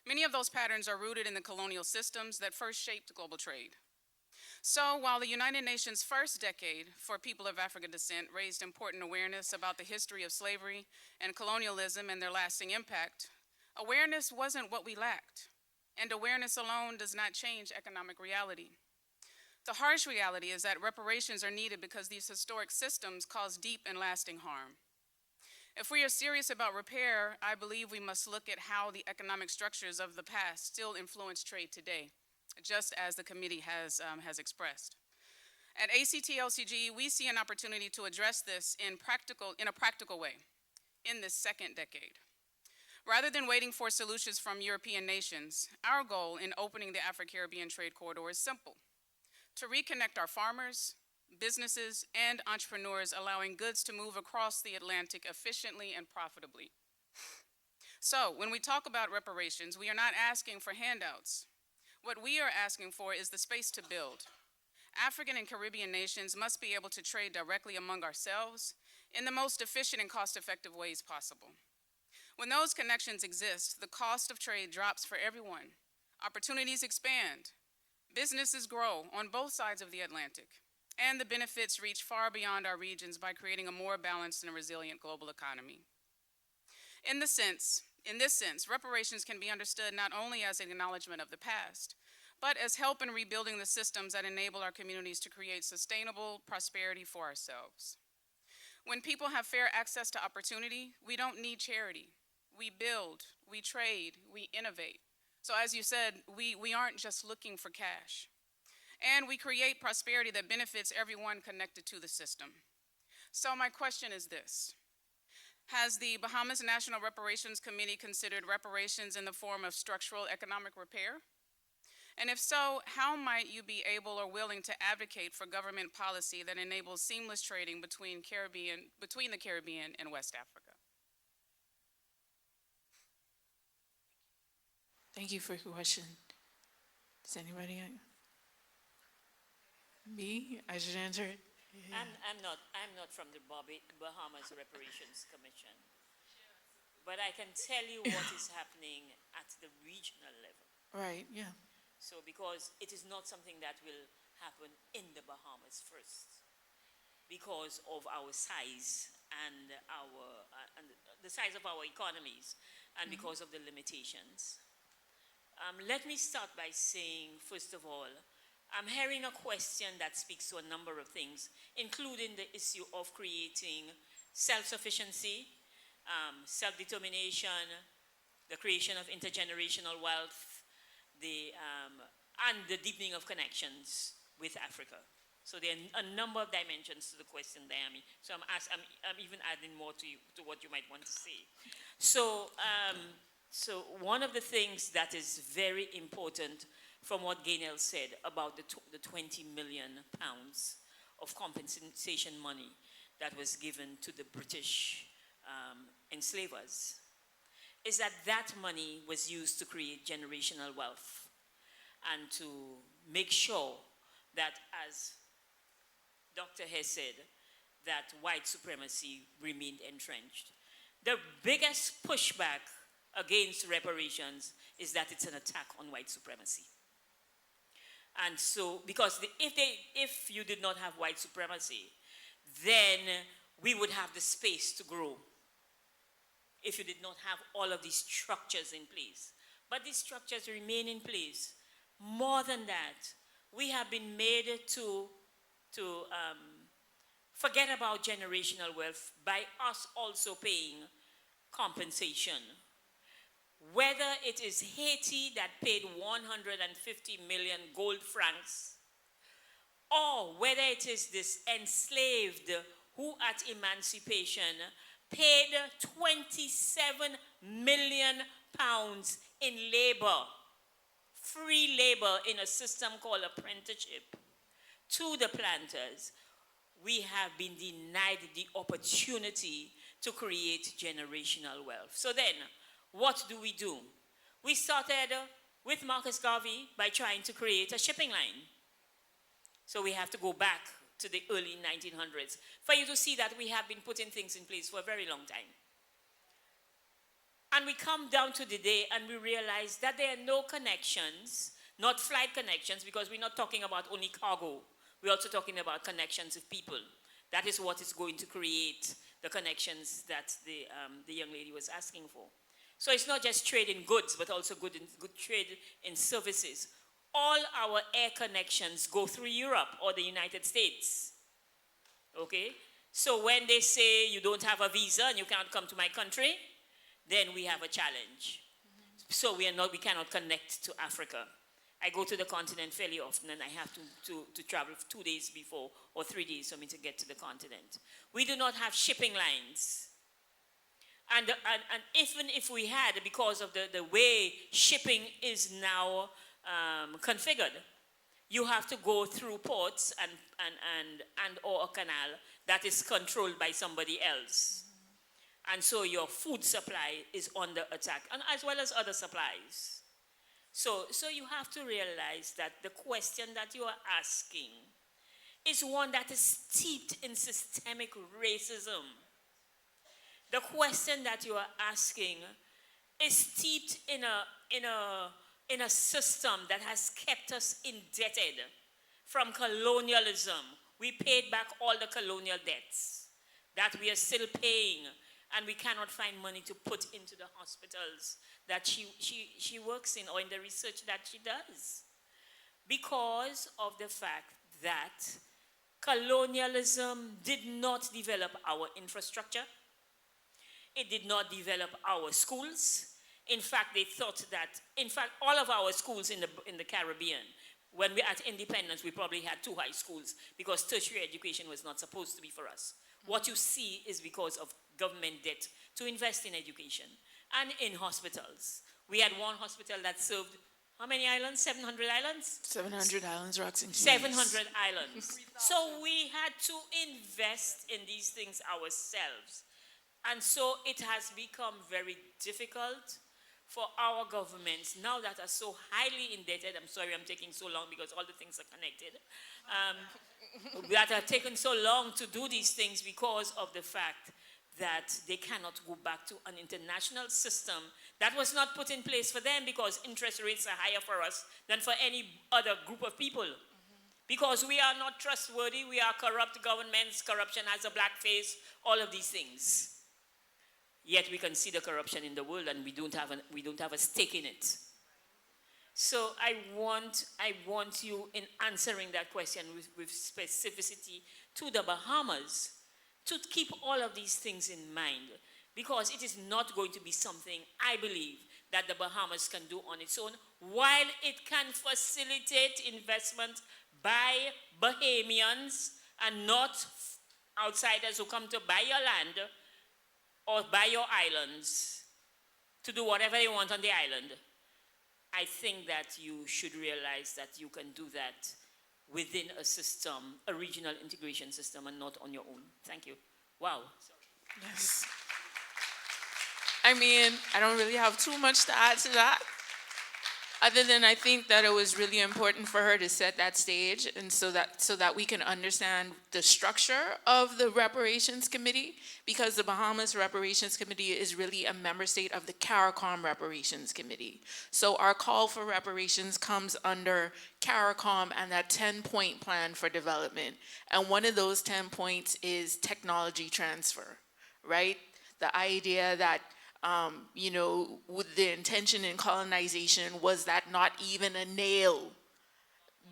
Many of those patterns are rooted in the colonial systems that first shaped global trade. So while the United Nations' first decade for people of African descent raised important awareness about the history of slavery and colonialism and their lasting impact, awareness wasn't what we lacked, and awareness alone does not change economic reality. The harsh reality is that reparations are needed because these historic systems cause deep and lasting harm. If we are serious about repair, I believe we must look at how the economic structures of the past still influence trade today, just as the committee has expressed. At ACT-LCG, we see an opportunity to address this in a practical way in this second decade. Rather than waiting for solutions from European nations, our goal in opening the Afro-Caribbean Trade Corridor is simple: to reconnect our farmers, businesses, and entrepreneurs, allowing goods to move across the Atlantic efficiently and profitably. So, when we talk about reparations, we are not asking for handouts. What we are asking for is the space to build. African and Caribbean nations must be able to trade directly among ourselves in the most efficient and cost-effective ways possible. When those connections exist, the cost of trade drops for everyone. Opportunities expand. Businesses grow on both sides of the Atlantic. And the benefits reach far beyond our regions by creating a more balanced and resilient global economy. In this sense, reparations can be understood not only as an acknowledgement of the past, but as help in rebuilding the systems that enable our communities to create sustainable prosperity for ourselves. When people have fair access to opportunity, we don't need charity. We build, we trade, we innovate. So as you said, we aren't just looking for cash. And we create prosperity that benefits everyone connected to the system. So my question is this: has the Bahamas National Reparations Committee considered reparations in the form of structural economic repair? And if so, how might you be able or willing to advocate for government policy that enables seamless trading between the Caribbean and West Africa? Thank you for your question. Does anybody? Me? I should answer it. I'm not from the Bahamas Reparations Commission, but I can tell you what is happening at the regional level. Right, yeah. So because it is not something that will happen in the Bahamas first, because of our size and the size of our economies, and because of the limitations. Let me start by saying, first of all, I'm hearing a question that speaks to a number of things, including the issue of creating self-sufficiency, self-determination, the creation of intergenerational wealth, and the deepening of connections with Africa. So there are a number of dimensions to the question, Diami. So I'm even adding more to what you might want to say. So one of the things that is very important from what Gaynell said about the 20 million pounds of compensation money that was given to the British enslavers is that money was used to create generational wealth and to make sure that, as Dr. Hess said, that white supremacy remained entrenched. The biggest pushback against reparations is that it's an attack on white supremacy. And so, because if you did not have white supremacy, then we would have the space to grow. If you did not have all of these structures in place. But these structures remain in place. More than that, we have been made to forget about generational wealth by us also paying compensation. Whether it is Haiti that paid 150 million gold francs, or whether it is this enslaved who at emancipation paid 27 million pounds in labor, free labor in a system called apprenticeship to the planters, we have been denied the opportunity to create generational wealth. So then, what do? We started with Marcus Garvey by trying to create a shipping line. So we have to go back to the early 1900s for you to see that we have been putting things in place for a very long time. And we come down to the day and we realize that there are no connections, not flight connections, because we're not talking about only cargo. We're also talking about connections of people. That is what is going to create the connections that the young lady was asking for. So it's not just trade in goods, but also good trade in services. All our air connections go through Europe or the United States. Okay? So when they say you don't have a visa and you can't come to my country, then we have a challenge. So we cannot connect to Africa. I go to the continent fairly often and I have to travel 2 days before or 3 days for me to get to the continent. We do not have shipping lines. And even if we had, because of the way shipping is now configured, you have to go through ports and or a canal that is controlled by somebody else. And so your food supply is under attack, and as well as other supplies. So you have to realize that the question that you are asking is one that is steeped in systemic racism. The question that you are asking is steeped in a system that has kept us indebted from colonialism. We paid back all the colonial debts that we are still paying, and we cannot find money to put into the hospitals that she works in or in the research that she does, because of the fact that colonialism did not develop our infrastructure. It did not develop our schools. In fact, they thought that, all of our schools in the Caribbean, when we had independence, we probably had 2 high schools because tertiary education was not supposed to be for us. What you see is because of government debt to invest in education and in hospitals. We had one hospital that served how many islands? 700 islands? 700 islands, rocks, and keys. 700 islands. So we had to invest in these things ourselves. And so it has become very difficult for our governments, now that are so highly indebted. I'm sorry I'm taking so long because all the things are connected. That have taken so long to do these things because of the fact that they cannot go back to an international system that was not put in place for them because interest rates are higher for us than for any other group of people. Because we are not trustworthy, we are corrupt governments, corruption has a black face, all of these things. Yet we can see the corruption in the world and we don't have a stake in it. So I want you, in answering that question with specificity to the Bahamas, to keep all of these things in mind, because it is not going to be something, I believe, that the Bahamas can do on its own, while it can facilitate investment by Bahamians and not outsiders who come to buy your land or buy your islands to do whatever they want on the island. I think that you should realize that you can do that within a system, a regional integration system, and not on your own. Thank you. Wow. Yes. I mean, I don't really have too much to add to that, other than I think that it was really important for her to set that stage, and so that we can understand the structure of the Reparations Committee, because the Bahamas Reparations Committee is really a member state of the CARICOM Reparations Committee. So our call for reparations comes under CARICOM and that 10-point plan for development. And one of those 10 points is technology transfer, right? The idea that with the intention in colonization was that not even a nail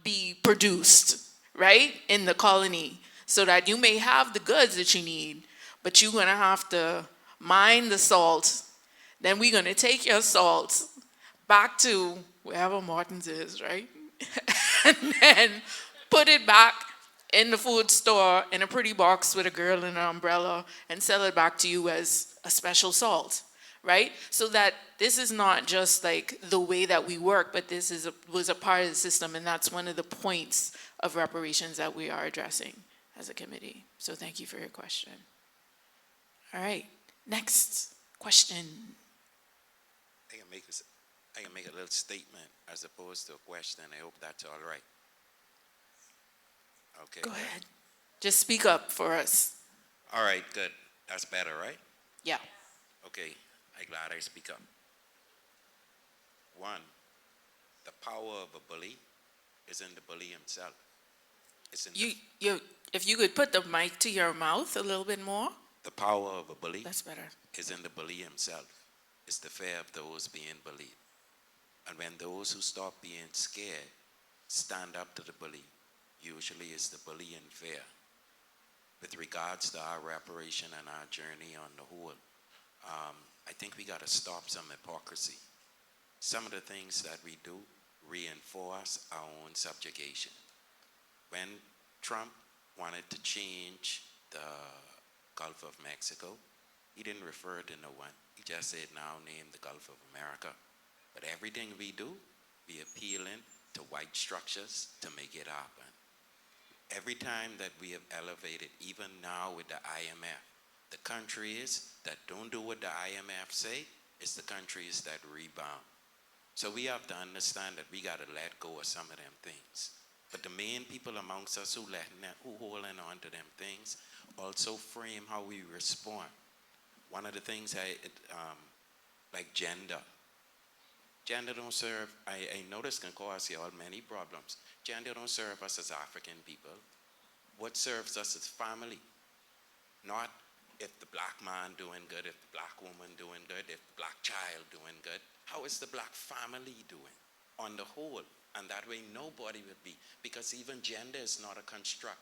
be produced, right, in the colony, so that you may have the goods that you need, but you're gonna have to mine the salt. Then we're gonna take your salt back to wherever Martin's is, right, and then put it back in the food store in a pretty box with a girl in an umbrella and sell it back to you as a special salt. Right? So that this is not just like the way that we work, but this was a part of the system, and that's one of the points of reparations that we are addressing as a committee. So thank you for your question. All right, next question. I can make a little statement as opposed to a question. I hope that's all right. Okay. Go ahead. Just speak up for us. All right, good. That's better, right? Yeah. Okay. I'm glad I speak up. One, the power of a bully is in the bully himself. It's in if you could put the mic to your mouth a little bit more. The power of a bully. That's better. Is in the bully himself. It's the fear of those being bullied. And when those who stop being scared stand up to the bully, usually it's the bully in fear. With regards to our reparation and our journey on the whole, I think we got to stop some hypocrisy. Some of the things that we do reinforce our own subjugation. When Trump wanted to change the Gulf of Mexico, he didn't refer to no one. He just said, now name the Gulf of America. But everything we do, we appealing to white structures to make it happen. Every time that we have elevated, even now with the IMF, the countries that don't do what the IMF say, it's the countries that rebound. So we have to understand that we got to let go of some of them things. But the main people amongst us who holding on to them things also frame how we respond. One of the things like gender. Gender don't serve, I notice can cause you all many problems. Gender don't serve us as African people. What serves us is family. Not if the black man doing good, if the black woman doing good, if the black child doing good. How is the black family doing on the whole? And that way nobody would be, because even gender is not a construct.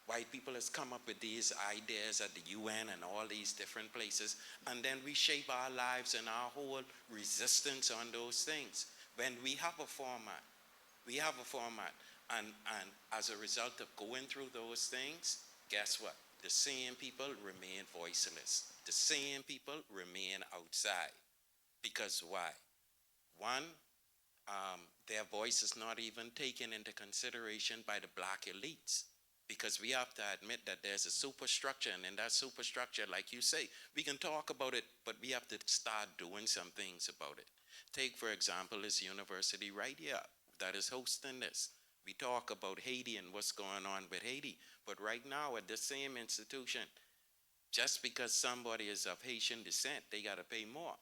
White people has come up with these ideas at the UN and all these different places, and then we shape our lives and our whole resistance on those things. When we have a format, and as a result of going through those things, guess what? The same people remain voiceless. The same people remain outside. Because why? One, their voice is not even taken into consideration by the black elites. Because we have to admit that there's a superstructure, and in that superstructure, like you say, we can talk about it, but we have to start doing some things about it. Take, for example, this university right here that is hosting this. We talk about Haiti and what's going on with Haiti, but right now at the same institution, just because somebody is of Haitian descent, they got to pay more.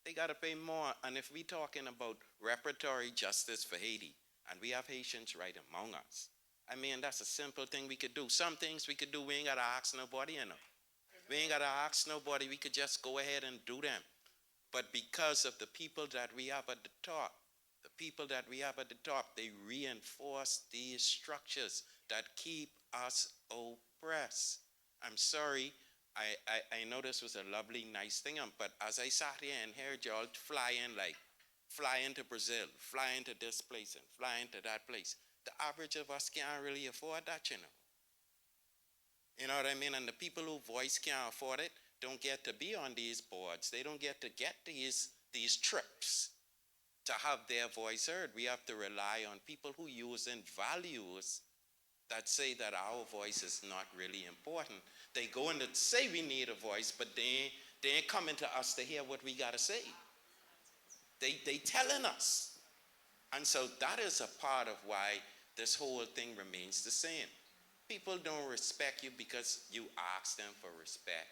They got to pay more, and if we're talking about reparatory justice for Haiti, and we have Haitians right among us, I mean, that's a simple thing we could do. Some things we could do, we ain't got to ask nobody, you know. We ain't got to ask nobody. We could just go ahead and do them. But because of the people that we have at the top, they reinforce these structures that keep us oppressed. I'm sorry. I know this was a lovely, nice thing, but as I sat here and heard y'all flying to Brazil, flying to this place and flying to that place, the average of us can't really afford that, you know. You know what I mean? And the people who voice can't afford it don't get to be on these boards. They don't get to get these trips to have their voice heard. We have to rely on people who use in values that say that our voice is not really important. They go in to say we need a voice, but they ain't coming to us to hear what we got to say. They telling us. And so that is a part of why this whole thing remains the same. People don't respect you because you ask them for respect.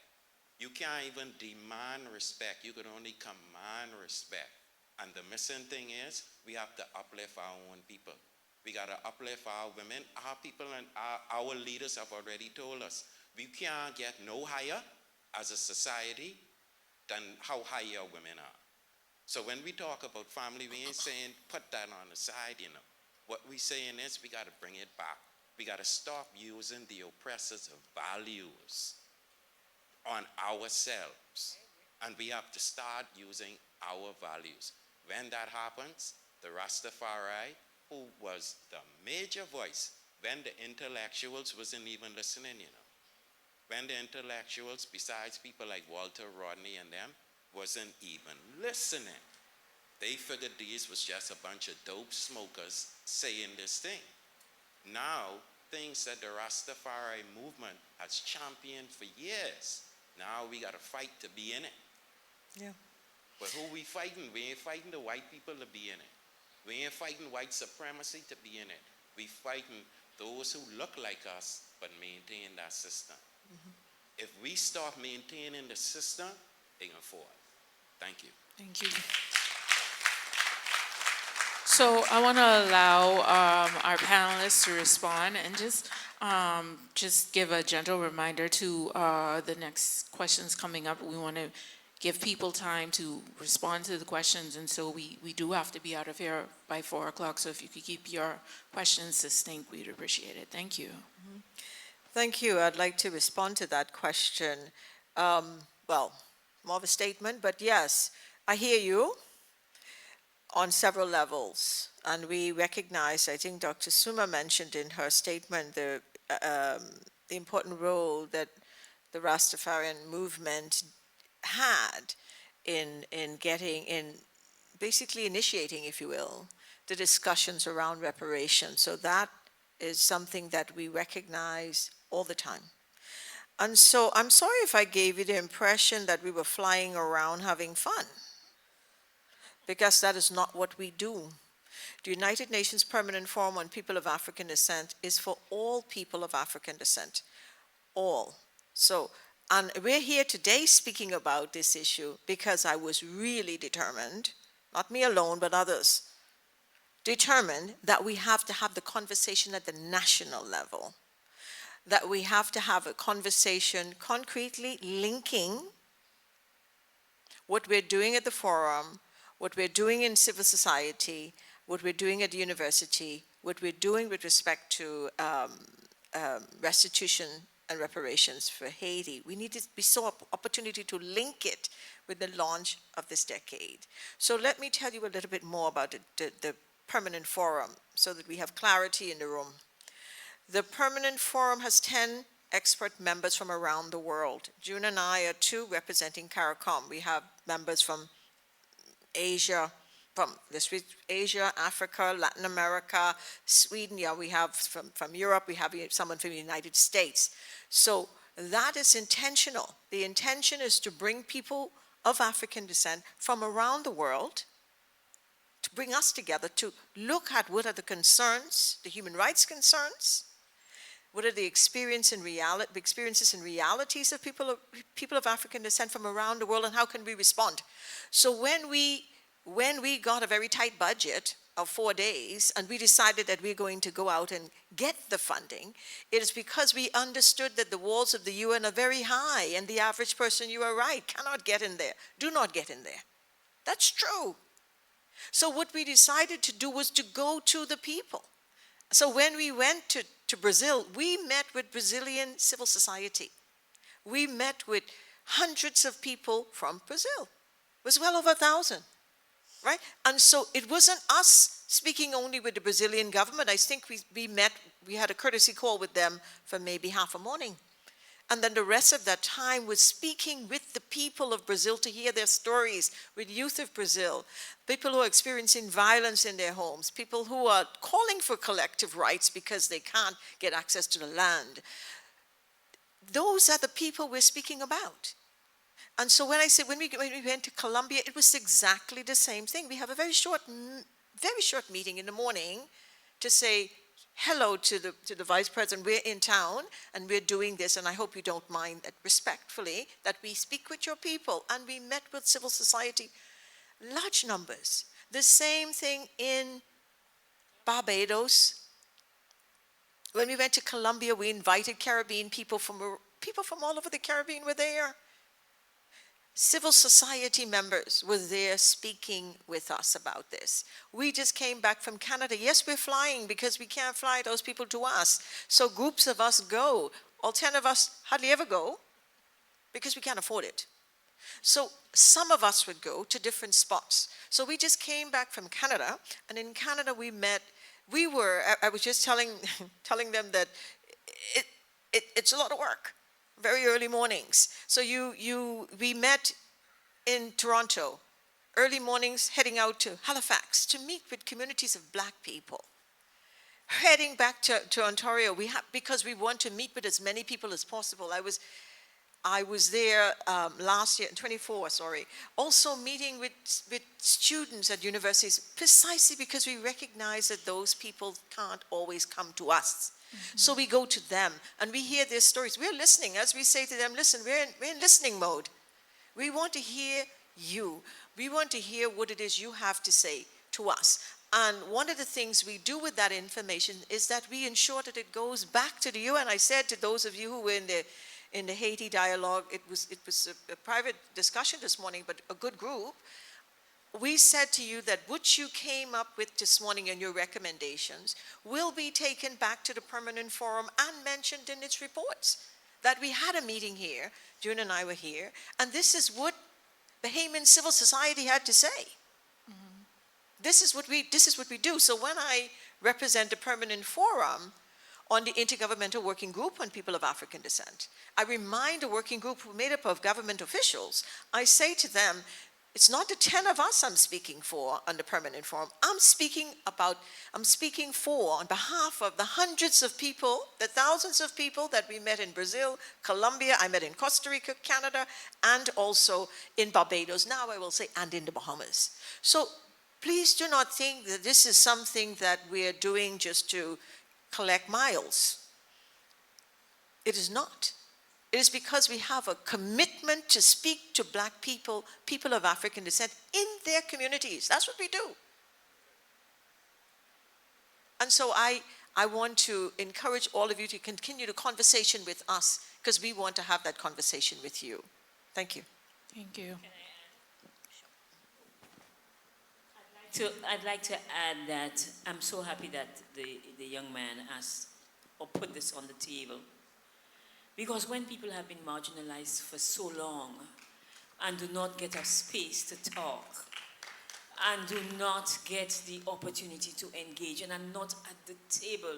You can't even demand respect. You could only command respect. And the missing thing is we have to uplift our own people. We got to uplift our women. Our people and our leaders have already told us we can't get no higher as a society than how high our women are. So when we talk about family, we ain't saying put that on the side, you know. What we saying is we got to bring it back. We got to stop using the oppressors of values on ourselves. And we have to start using our values. When that happens, the Rastafari, who was the major voice, when the intellectuals wasn't even listening, you know. When the intellectuals, besides people like Walter Rodney and them, wasn't even listening. They figured these was just a bunch of dope smokers saying this thing. Now, things that the Rastafari movement has championed for years, now we got to fight to be in it. Yeah. But who we fighting? We ain't fighting the white people to be in it. We ain't fighting white supremacy to be in it. We fighting those who look like us but maintain that system. Mm-hmm. If we start maintaining the system, they gonna fall. Thank you. Thank you. So I want to allow our panelists to respond and just give a gentle reminder to the next questions coming up. We want to give people time to respond to the questions, and so we do have to be out of here by 4 o'clock. So if you could keep your questions succinct, we'd appreciate it. Thank you. Mm-hmm. Thank you. I'd like to respond to that question. Well, more of a statement, but yes, I hear you on several levels. And we recognize, I think Dr. Suma mentioned in her statement, the important role that the Rastafarian movement had in basically initiating, if you will, the discussions around reparations. So that is something that we recognize all the time. And so I'm sorry if I gave you the impression that we were flying around having fun, because that is not what we do. The United Nations Permanent Forum on People of African Descent is for all people of African descent, all. So, and we're here today speaking about this issue because I was really determined, not me alone, but others, determined that we have to have the conversation at the national level, that we have to have a conversation concretely linking what we're doing at the forum, what we're doing in civil society, what we're doing at the university, what we're doing with respect to restitution and reparations for Haiti. We saw an opportunity to link it with the launch of this decade. So let me tell you a little bit more about the Permanent Forum so that we have clarity in the room. The Permanent Forum has 10 expert members from around the world. June and I are 2 representing CARICOM. We have members from Asia, Asia, Africa, Latin America, Sweden. Yeah, we have from Europe. We have someone from the United States. So that is intentional. The intention is to bring people of African descent from around the world, to bring us together to look at what are the concerns, the human rights concerns, what are the experiences and realities of people of African descent from around the world, and how can we respond? So when we got a very tight budget of 4 days and we decided that we're going to go out and get the funding, it is because we understood that the walls of the UN are very high and the average person, you are right, cannot get in there, do not get in there. That's true. So what we decided to do was to go to the people. So when we went to Brazil, we met with Brazilian civil society. We met with hundreds of people from Brazil. It was well over 1,000, right? And so it wasn't us speaking only with the Brazilian government. I think we had a courtesy call with them for maybe half a morning. And then the rest of that time was speaking with the people of Brazil to hear their stories, with youth of Brazil, people who are experiencing violence in their homes, people who are calling for collective rights because they can't get access to the land. Those are the people we're speaking about. And so when we went to Colombia, it was exactly the same thing. We have a very short meeting in the morning to say hello to the vice president. We're in town and we're doing this, and I hope you don't mind that, respectfully, that we speak with your people. And we met with civil society, large numbers. The same thing in Barbados. When we went to Colombia, we invited Caribbean people from all over the Caribbean were there. Civil society members were there speaking with us about this. We just came back from Canada. Yes, we're flying because we can't fly those people to us. So groups of us go. All 10 of us hardly ever go because we can't afford it. So some of us would go to different spots. So we just came back from Canada, and in Canada I was just telling them that it's a lot of work. Very early mornings. So we met in Toronto, early mornings, heading out to Halifax to meet with communities of Black people. Heading back to Ontario, because we want to meet with as many people as possible. I was there last year, 24, sorry, also meeting with students at universities, precisely because we recognize that those people can't always come to us. Mm-hmm. So we go to them and we hear their stories. We're listening as we say to them, listen, we're in listening mode. We want to hear you. We want to hear what it is you have to say to us. And one of the things we do with that information is that we ensure that it goes back to the UN. I said to those of you who were in the Haiti dialogue, it was a private discussion this morning, but a good group. We said to you that what you came up with this morning and your recommendations will be taken back to the Permanent Forum and mentioned in its reports. That we had a meeting here, June and I were here, and this is what Bahamian civil society had to say. Mm-hmm. This is what we do. So when I represent the Permanent Forum on the Intergovernmental Working Group on People of African Descent, I remind the working group made up of government officials, I say to them, it's not the 10 of us I'm speaking for on the Permanent Forum. I'm speaking for, on behalf of the hundreds of people, the thousands of people that we met in Brazil, Colombia, I met in Costa Rica, Canada, and also in Barbados. Now I will say, and in the Bahamas. So Please do not think that this is something that we are doing just to collect miles. It is not. It is because we have a commitment to speak to Black people, people of African descent, in their communities. That's what we do. And so I want to encourage all of you to continue the conversation with us, because we want to have that conversation with you. Thank you. Thank you. I'd like to add that I'm so happy that the young man asked or put this on the table. Because when people have been marginalized for so long and do not get a space to talk and do not get the opportunity to engage and are not at the table,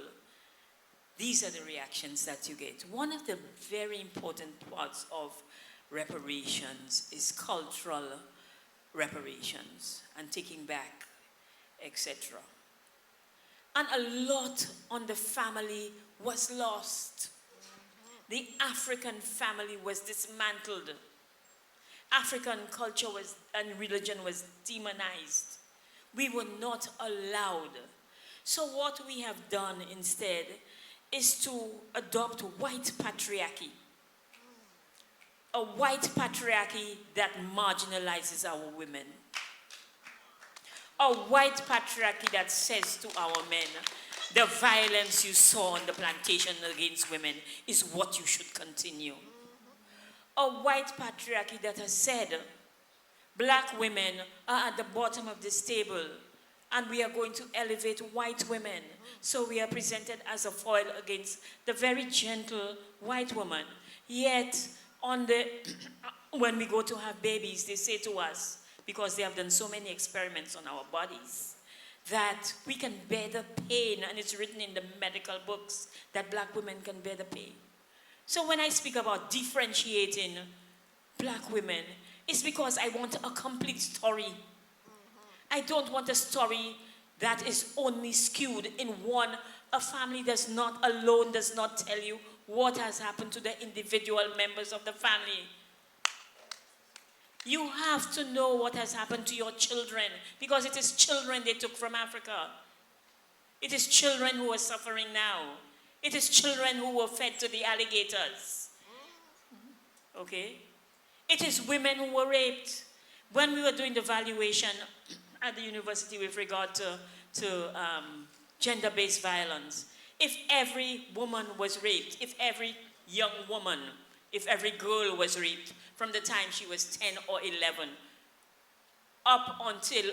these are the reactions that you get. One of the very important parts of reparations is cultural reparations and taking back, etc. And a lot on the family was lost. The African family was dismantled. African culture and religion was demonized. We were not allowed. So what we have done instead is to adopt white patriarchy. A white patriarchy that marginalizes our women. A white patriarchy that says to our men, the violence you saw on the plantation against women is what you should continue. A white patriarchy that has said, Black women are at the bottom of this table and we are going to elevate white women. So we are presented as a foil against the very gentle white woman. Yet, when we go to have babies, they say to us, because they have done so many experiments on our bodies, that we can bear the pain, and it's written in the medical books that Black women can bear the pain. So when I speak about differentiating Black women, it's because I want a complete story. I don't want a story that is only skewed in one. A family does not tell you what has happened to the individual members of the family. You have to know what has happened to your children, because it is children they took from Africa. It is children who are suffering now. It is children who were fed to the alligators. Okay? It is women who were raped. When we were doing the valuation at the university with regard to gender-based violence, if every woman was raped, if every young woman, if every girl was raped from the time she was 10 or 11, up until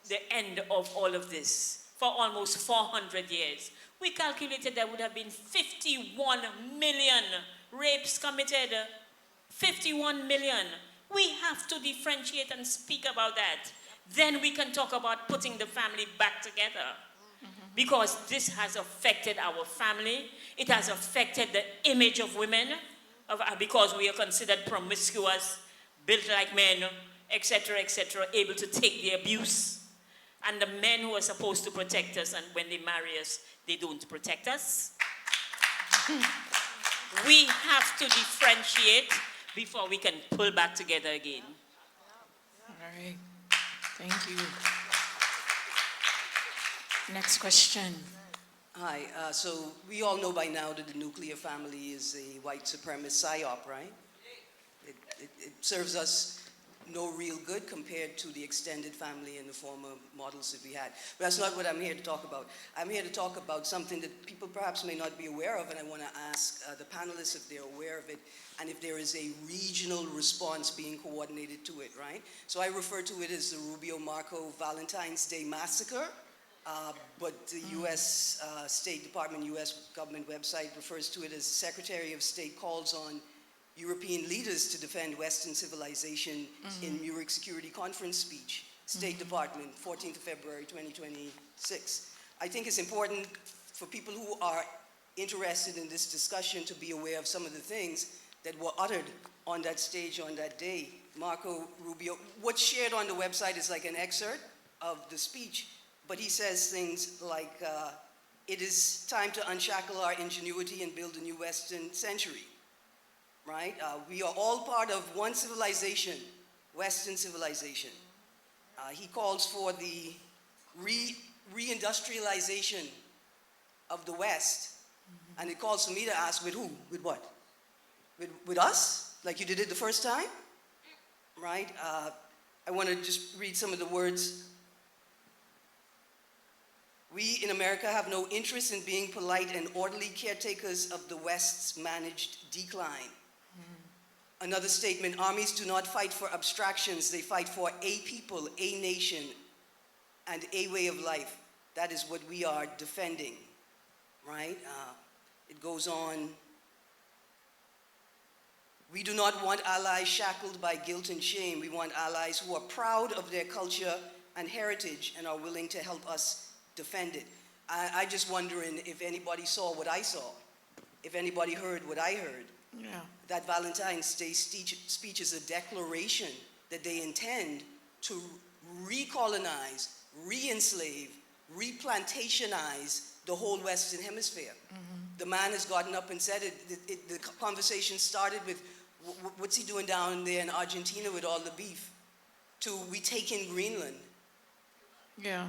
the end of all of this, for almost 400 years, we calculated there would have been 51 million rapes committed. 51 million. We have to differentiate and speak about that. Then we can talk about putting the family back together. Because this has affected our family. It has affected the image of women, because we are considered promiscuous, built like men, etc., able to take the abuse. And the men who are supposed to protect us, and when they marry us, they don't protect us. We have to differentiate before we can pull back together again. All right. Thank you. Next question. Hi, so we all know by now that the nuclear family is a white supremacist psyop, right? It serves us no real good compared to the extended family and the former models that we had. But that's not what I'm here to talk about. I'm here to talk about something that people perhaps may not be aware of, and I want to ask the panelists if they're aware of it, and if there is a regional response being coordinated to it, right? So I refer to it as the Rubio Marco Valentine's Day Massacre, but the U.S. State Department, U.S. government website refers to it as Secretary of State calls on European leaders to defend Western civilization in Munich Security Conference speech, State Department, 14th of February, 2026. I think it's important for people who are interested in this discussion to be aware of some of the things that were uttered on that stage on that day. Marco Rubio, what's shared on the website is like an excerpt of the speech, but he says things like, it is time to unshackle our ingenuity and build a new Western century. Right? We are all part of one civilization, Western civilization. He calls for the reindustrialization of the West. And it calls for me to ask, with who? With what? With us? Like you did it the first time? Right? I want to just read some of the words. We in America have no interest in being polite and orderly caretakers of the West's managed decline. Another statement, armies do not fight for abstractions, they fight for a people, a nation, and a way of life. That is what we are defending, right? It goes on. We do not want allies shackled by guilt and shame. We want allies who are proud of their culture and heritage and are willing to help us defend it. I just wondering if anybody saw what I saw, if anybody heard what I heard. Yeah. That Valentine's Day speech is a declaration that they intend to recolonize, re-enslave, replantationize the whole Western Hemisphere. The man has gotten up and said it. The conversation started with, what's he doing down there in Argentina with all the beef? To, we take in Greenland. Yeah.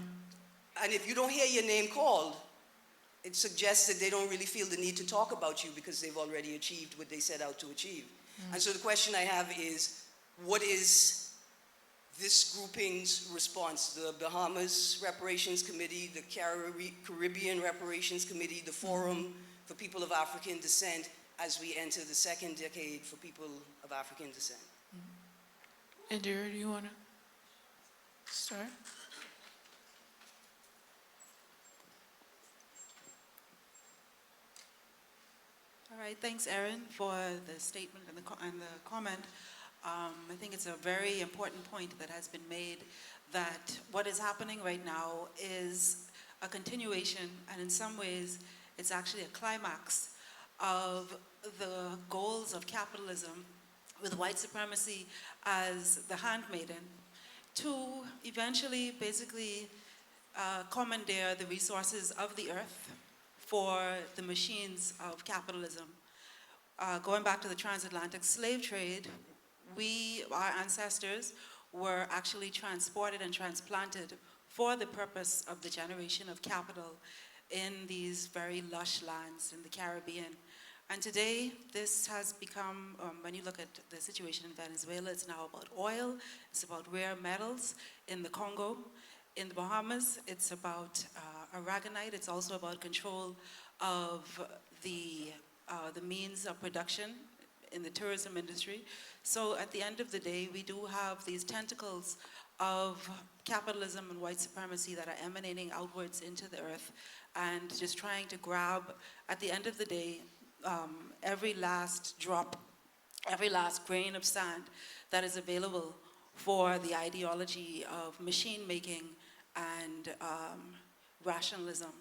And if you don't hear your name called, it suggests that they don't really feel the need to talk about you because they've already achieved what they set out to achieve. And so the question I have is, what is this grouping's response? The Bahamas Reparations Committee, the Caribbean Reparations Committee, the Forum for People of African Descent, as we enter the second decade for people of African descent. Indira, do you want to start? All right, thanks, Erin, for the statement and the comment. I think it's a very important point that has been made, that what is happening right now is a continuation, and in some ways, it's actually a climax of the goals of capitalism, with white supremacy as the handmaiden, to eventually basically commandeer the resources of the earth for the machines of capitalism. Going back to the transatlantic slave trade, our ancestors, were actually transported and transplanted for the purpose of the generation of capital in these very lush lands in the Caribbean. And today, this has become, when you look at the situation in Venezuela, it's now about oil, it's about rare metals in the Congo. In the Bahamas, it's about aragonite, it's also about control of the means of production in the tourism industry. So at the end of the day, we do have these tentacles of capitalism and white supremacy that are emanating outwards into the earth and just trying to grab, at the end of the day, every last drop, every last grain of sand that is available for the ideology of machine making and rationalism.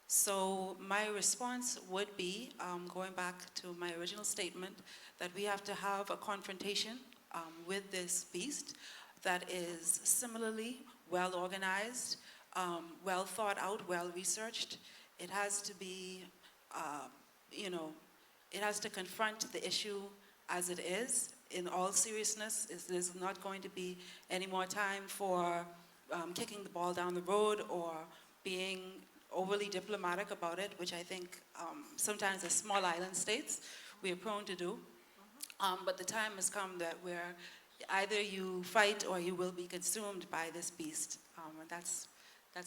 So my response would be, going back to my original statement, that we have to have a confrontation with this beast that is similarly well organized, well thought out, well researched. It has to be, it has to confront the issue as it is. In all seriousness, there's not going to be any more time for kicking the ball down the road or being overly diplomatic about it, which I think sometimes as small island states we are prone to do. But the time has come that where either you fight or you will be consumed by this beast. And that's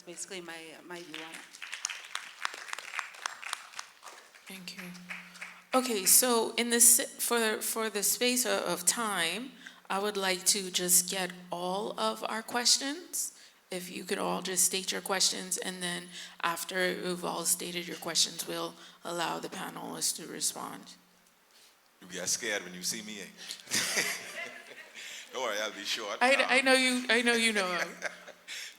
basically my view on it. Thank you. Okay, so in this, for the space of time, I would like to just get all of our questions. If you could all just state your questions, and then after you've all stated your questions, we'll allow the panelists to respond. You get scared when you see me. Don't worry, I'll be short. I know you know.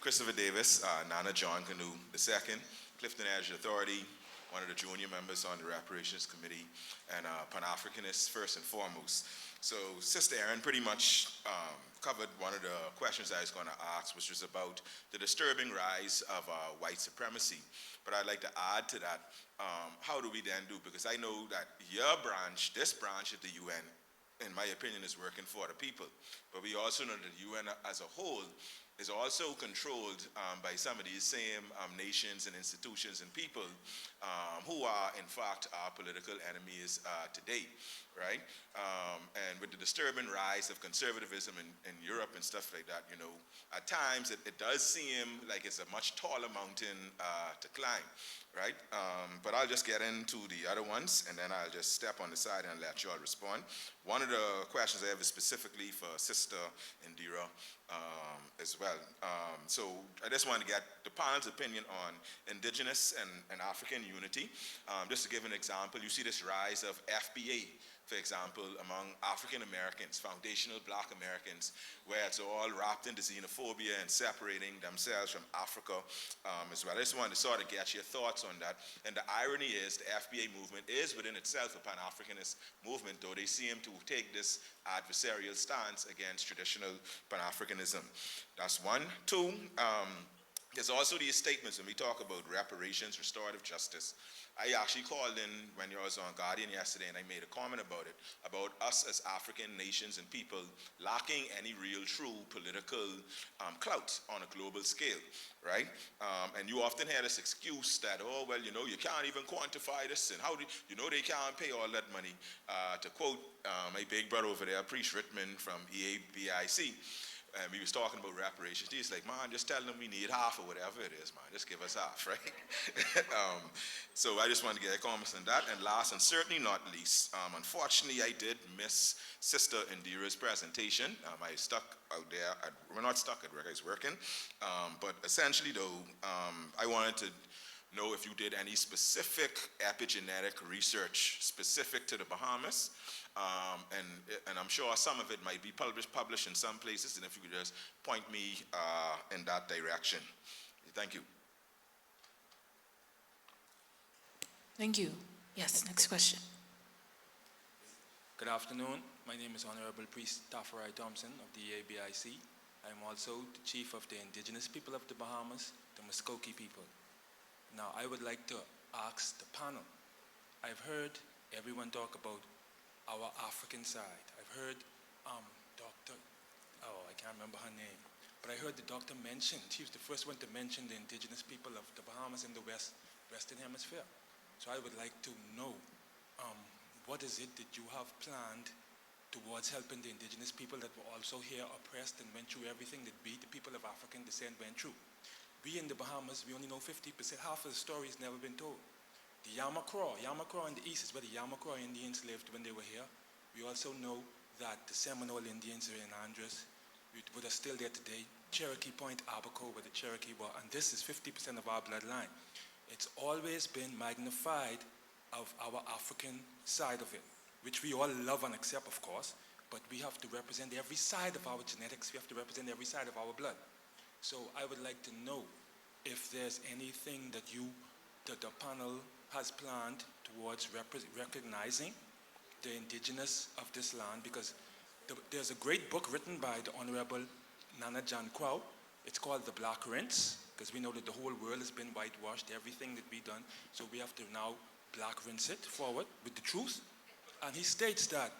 Christopher Davis, Nana John Canoe II, Clifton Edge Authority, one of the junior members on the Reparations Committee, and Pan-Africanist first and foremost. So Sister Erin pretty much covered one of the questions I was going to ask, which was about the disturbing rise of white supremacy. But I'd like to add to that, how do we then do? Because I know that your branch, this branch of the UN, in my opinion, is working for the people. But we also know that the UN as a whole is also controlled by some of these same nations and institutions and people who are, in fact, our political enemies today, right? And with the disturbing rise of conservatism in Europe and stuff like that, you know, at times it does seem like it's a much taller mountain to climb, right? But I'll just get into the other ones, and then I'll just step on the side and let you all respond. One of the questions I have is specifically for Sister Indira as well. So I just want to get the panel's opinion on indigenous and African unity. Just to give an example, you see this rise of FBA, for example, among African Americans, foundational Black Americans, where it's all wrapped into xenophobia and separating themselves from Africa as well. I just wanted to sort of get your thoughts on that. And the irony is the FBA movement is within itself a Pan-Africanist movement, though they seem to take this adversarial stance against traditional Pan-Africanism. That's one. Two, there's also these statements when we talk about reparations, restorative justice. I actually called in when I was on Guardian yesterday, and I made a comment about it, about us as African nations and people lacking any real true political clout on a global scale, right? And you often hear this excuse that, oh, well, you know, you can't even quantify this, and how do you know they can't pay all that money? To quote my big brother over there, Priest Rittman from EABIC, and we was talking about reparations. He's like, man, just tell them we need half or whatever it is, man. Just give us half, right? So I just wanted to get a comment on that. And last and certainly not least, unfortunately, I did miss Sister Indira's presentation. I stuck out there. We're not stuck at work. I was working. But essentially, though, I wanted to know if you did any specific epigenetic research specific to the Bahamas. And I'm sure some of it might be published in some places, and if you could just point me in that direction. Thank you. Thank you. Yes, next question. Good afternoon. My name is Honorable Priest Tafarai Thompson of the ABIC. I'm also the Chief of the Indigenous People of the Bahamas, the Muskoka people. Now, I would like to ask the panel. I've heard everyone talk about our African side. I've heard I can't remember her name, but I heard the doctor mention, she was the first one to mention the indigenous people of the Bahamas in the Western Hemisphere. So I would like to know, what is it that you have planned towards helping the indigenous people that were also here oppressed and went through everything that we, the people of African descent, went through? We in the Bahamas, we only know 50%, half of the story has never been told. The Yamacraw in the east is where the Yamacraw Indians lived when they were here. We also know that the Seminole Indians are in Andros, but are still there today. Cherokee Point, Abaco, where the Cherokee were, and this is 50% of our bloodline. It's always been magnified of our African side of it, which we all love and accept, of course, but we have to represent every side of our genetics. We have to represent every side of our blood. So I would like to know if there's anything that the panel has planned towards recognizing the indigenous of this land, because there's a great book written by the Honorable Nana Jan Crow. It's called The Black Rinse, because we know that the whole world has been whitewashed, everything that we've done, so we have to now black rinse it forward with the truth. And he states that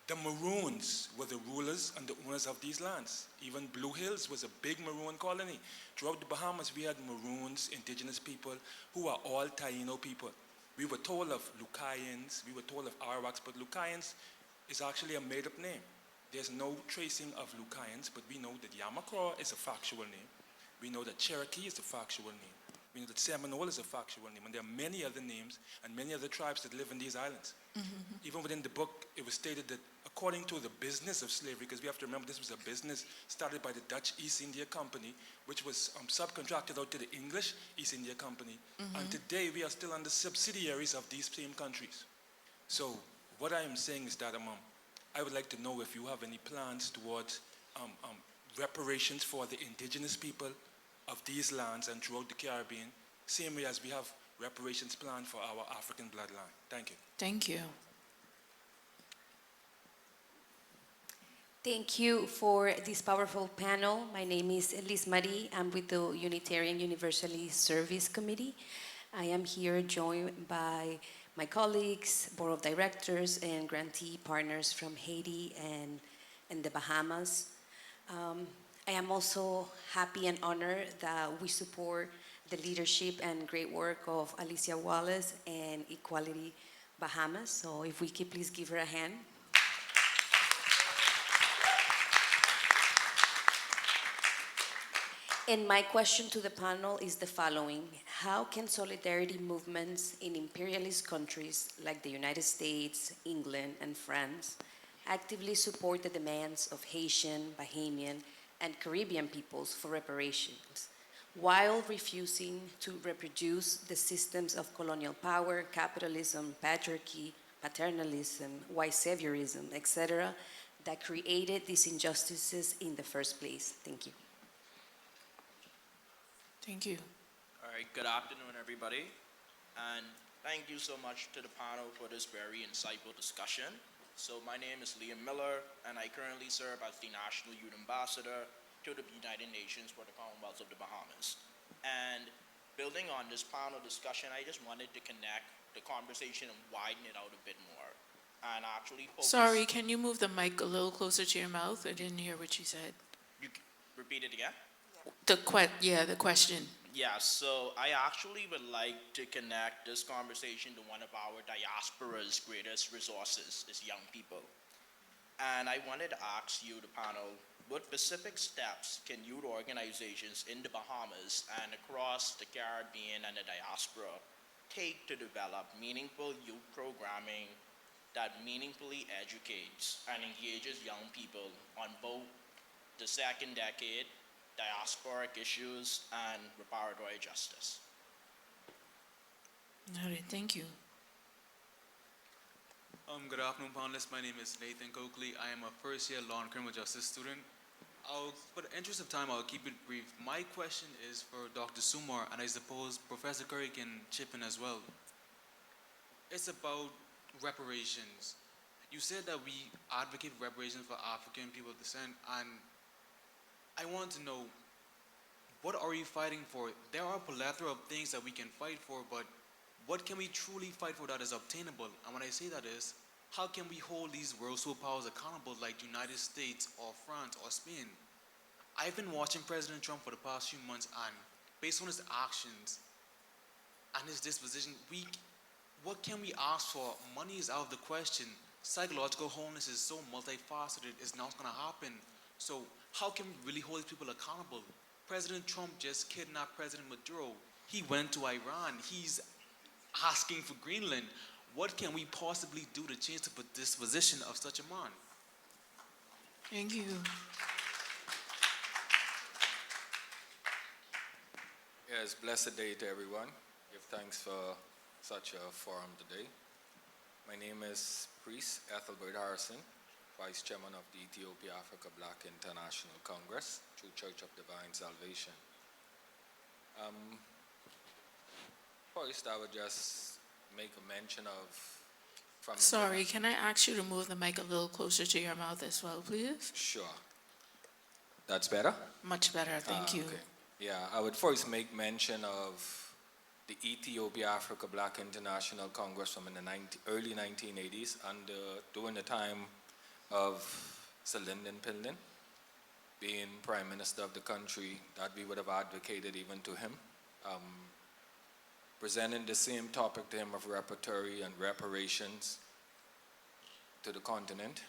the Maroons were the rulers and the owners of these lands. Even Blue Hills was a big Maroon colony. Throughout the Bahamas, we had Maroons, indigenous people, who are all Taino people. We were told of Lucayans, we were told of Arawaks, but Lucayans is actually a made-up name. There's no tracing of Lucayans, but we know that Yamacraw is a factual name. We know that Cherokee is a factual name. We know that Seminole is a factual name, and there are many other names and many other tribes that live in these islands. Mm-hmm. Even within the book, it was stated that according to the business of slavery, because we have to remember this was a business started by the Dutch East India Company, which was subcontracted out to the English East India Company. Mm-hmm. And today we are still under subsidiaries of these same countries. So what I am saying is that I would like to know if you have any plans towards reparations for the indigenous people of these lands and throughout the Caribbean, same way as we have reparations planned for our African bloodline. Thank you. Thank you. Thank you for this powerful panel. My name is Liz Marie. I'm with the Unitarian Universalist Service Committee. I am here joined by my colleagues, board of directors, and grantee partners from Haiti and the Bahamas. I am also happy and honored that we support the leadership and great work of Alicia Wallace and Equality Bahamas. So if we could please give her a hand. And my question to the panel is the following. How can solidarity movements in imperialist countries like the United States, England, and France actively support the demands of Haitian, Bahamian, and Caribbean peoples for reparations, while refusing to reproduce the systems of colonial power, capitalism, patriarchy, paternalism, white saviorism, etc., that created these injustices in the first place? Thank you. Thank you. All right, good afternoon, everybody. And thank you so much to the panel for this very insightful discussion. So my name is Liam Miller, and I currently serve as the National Youth Ambassador to the United Nations for the Commonwealth of the Bahamas. And building on this panel discussion, I just wanted to connect the conversation and widen it out a bit more. And actually focus. Sorry, can you move the mic a little closer to your mouth? I didn't hear what you said. You can repeat it again? The question. Yeah, so I actually would like to connect this conversation to one of our diaspora's greatest resources, is young people. And I wanted to ask you, the panel, what specific steps can youth organizations in the Bahamas and across the Caribbean and the diaspora take to develop meaningful youth programming that meaningfully educates and engages young people on both the second decade, diasporic issues, and reparatory justice? Noted, thank you. Good afternoon, panelists. My name is Nathan Coakley. I am a first-year law and criminal justice student. For the interest of time, I'll keep it brief. My question is for Dr. Sumar, and I suppose Professor Curry can chip in as well. It's about reparations. You said that we advocate reparations for African people of descent, and I want to know, what are you fighting for? There are a plethora of things that we can fight for, but what can we truly fight for that is obtainable? And when I say that is, how can we hold these world superpowers accountable like the United States or France or Spain? I've been watching President Trump for the past few months, and based on his actions and his disposition, what can we ask for? Money is out of the question. Psychological wholeness is so multifaceted, it's not going to happen. So how can we really hold people accountable? President Trump just kidnapped President Maduro. He went to Iran. He's asking for Greenland. What can we possibly do to change the disposition of such a man? Thank you. Yes, blessed day to everyone. Give thanks for such a forum today. My name is Priest Ethelbert Harrison, Vice Chairman of the Ethiopia Africa Black International Congress, True Church of Divine Salvation. First, I would just make a mention of... Sorry, can I ask you to move the mic a little closer to your mouth as well, please? Sure. That's better? Much better, thank you. Okay. Yeah, I would first make mention of the Ethiopia Africa Black International Congress from in the early 1980s, during the time of Sir Lyndon Pindon being Prime Minister of the country, that we would have advocated even to him. Presenting the same topic to him of repertory and reparations to the continent.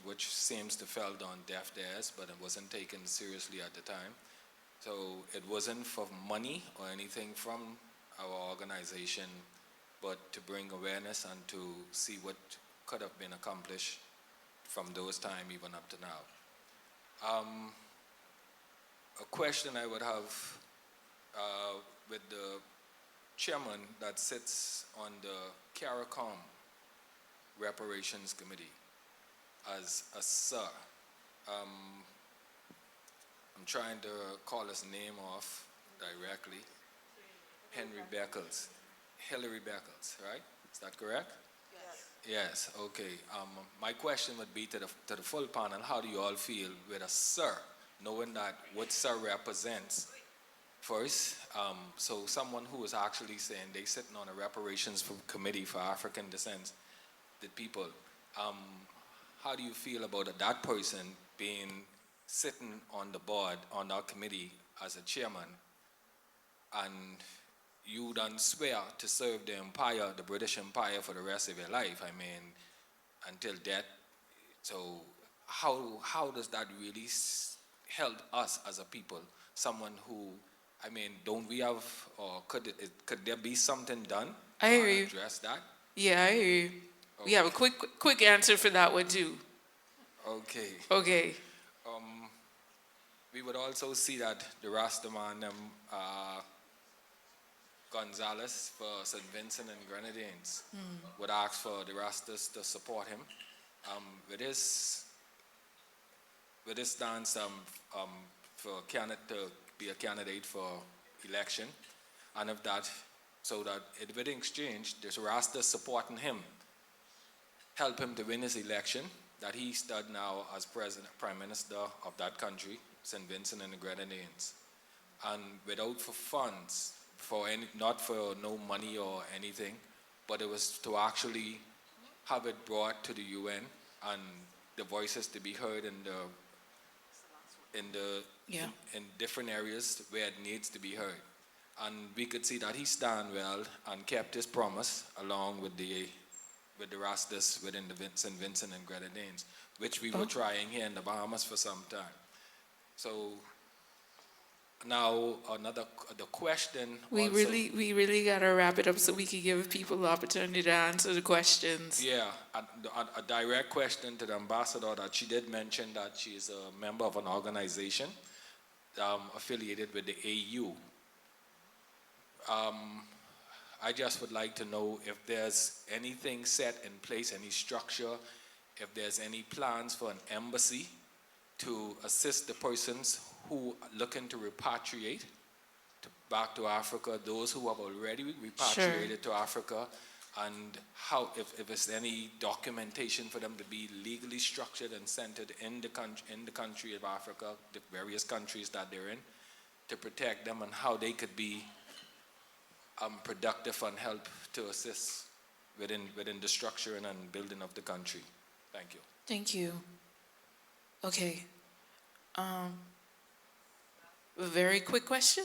Which seems to fell on deaf ears, but it wasn't taken seriously at the time. So it wasn't for money or anything from our organization, but to bring awareness and to see what could have been accomplished from those time even up to now. A question I would have with the chairman that sits on the CARICOM Reparations Committee as a sir. I'm trying to call his name off directly. Hillary Beckles, right? Is that correct? Yes, okay. My question would be to the full panel, how do you all feel with a sir, knowing that what sir represents first, so someone who is actually saying they sitting on a reparations committee for African descent, the people, how do you feel about that person being sitting on the board, on our committee as a chairman, and you done swear to serve the empire, the British Empire, for the rest of your life, I mean, until death. So how does that really help us as a people? Someone who, I mean, don't we have, or could there be something done I hear you. to address that? Yeah, I hear you. We have a quick answer for that one too. Okay. Okay. We would also see that the Rastaman Gonzalez for St. Vincent and Grenadines would ask for the Rastas to support him. With this stance for to be a candidate for election, and of that, so that with exchange, there's Rastas supporting him, help him to win his election, that he stood now as Prime Minister of that country, St. Vincent and the Grenadines. And without for funds, not for no money or anything, but it was to actually have it brought to the UN and the voices to be heard in different areas where it needs to be heard. And we could see that he stand well and kept his promise along with the Rastas within the St. Vincent and Grenadines, which we were trying here in the Bahamas for some time. So now the question. We really gotta wrap it up so we can give people the opportunity to answer the questions. Yeah, a direct question to the ambassador, that she did mention that she is a member of an organization affiliated with the AU. I just would like to know if there's anything set in place, any structure, if there's any plans for an embassy to assist the persons who are looking to repatriate back to Africa, those who have already repatriated to Africa, and how, if there's any documentation for them to be legally structured and centered in the country of Africa, the various countries that they're in, to protect them, and how they could be productive and help to assist within the structure and building of the country. Thank you. Thank you. Okay. A very quick question.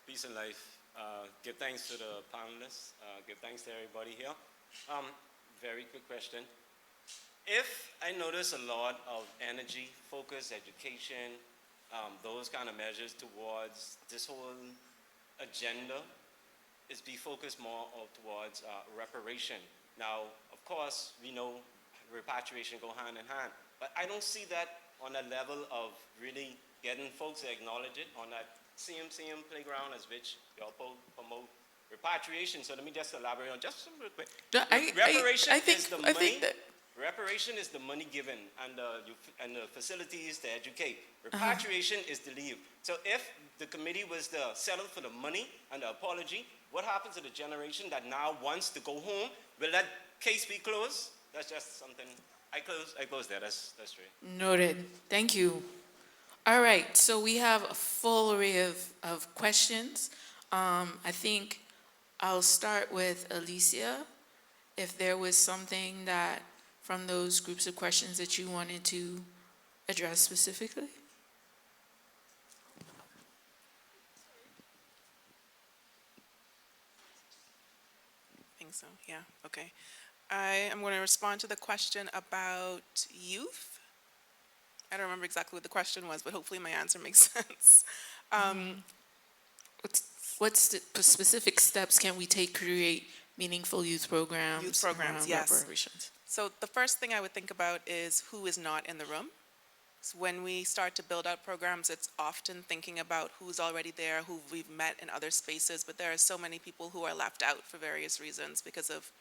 Peace and life. Give thanks to the panelists. Give thanks to everybody here. Very quick question. If I notice a lot of energy, focus, education, those kind of measures towards this whole agenda, is be focused more towards reparation. Now, of course, we know repatriation go hand in hand, but I don't see that on a level of really getting folks to acknowledge it on that same playground as which y'all promote repatriation. So let me just elaborate on just some real quick. Reparation is the money given and the facilities to educate. Repatriation is the leave. So if the committee was to settle for the money and the apology, what happens to the generation that now wants to go home? Will that case be closed? That's just something. I close there. That's straight. Noted. Thank you. All right, so we have a full array of questions. I think I'll start with Alicia. If there was something that from those groups of questions that you wanted to address specifically? I think so, yeah, okay. I am going to respond to the question about youth. I don't remember exactly what the question was, but hopefully my answer makes sense. What specific steps can we take to create meaningful youth programs? Youth programs, yes. Reparations? So the first thing I would think about is who is not in the room. So when we start to build out programs, it's often thinking about who's already there, who we've met in other spaces, but there are so many people who are left out for various reasons because of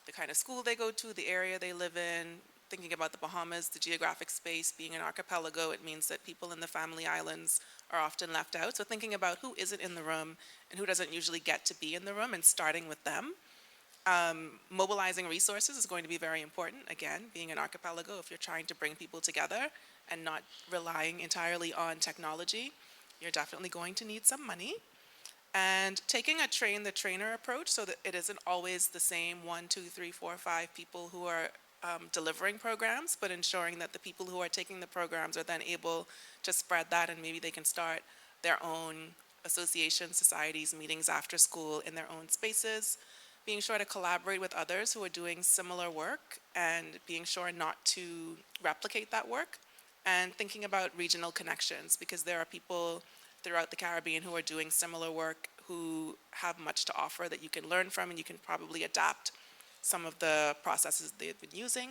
the kind of school they go to, the area they live in. Thinking about the Bahamas, the geographic space, being an archipelago, it means that people in the family islands are often left out. So thinking about who isn't in the room and who doesn't usually get to be in the room and starting with them. Mobilizing resources is going to be very important. Again, being an archipelago, if you're trying to bring people together and not relying entirely on technology, you're definitely going to need some money. And taking a train-the-trainer approach so that it isn't always the same 1, 2, 3, 4, 5 people who are delivering programs, but ensuring that the people who are taking the programs are then able to spread that, and maybe they can start their own associations, societies, meetings after school in their own spaces, being sure to collaborate with others who are doing similar work and being sure not to replicate that work, and thinking about regional connections, because there are people throughout the Caribbean who are doing similar work who have much to offer that you can learn from, and you can probably adapt some of the processes they've been using.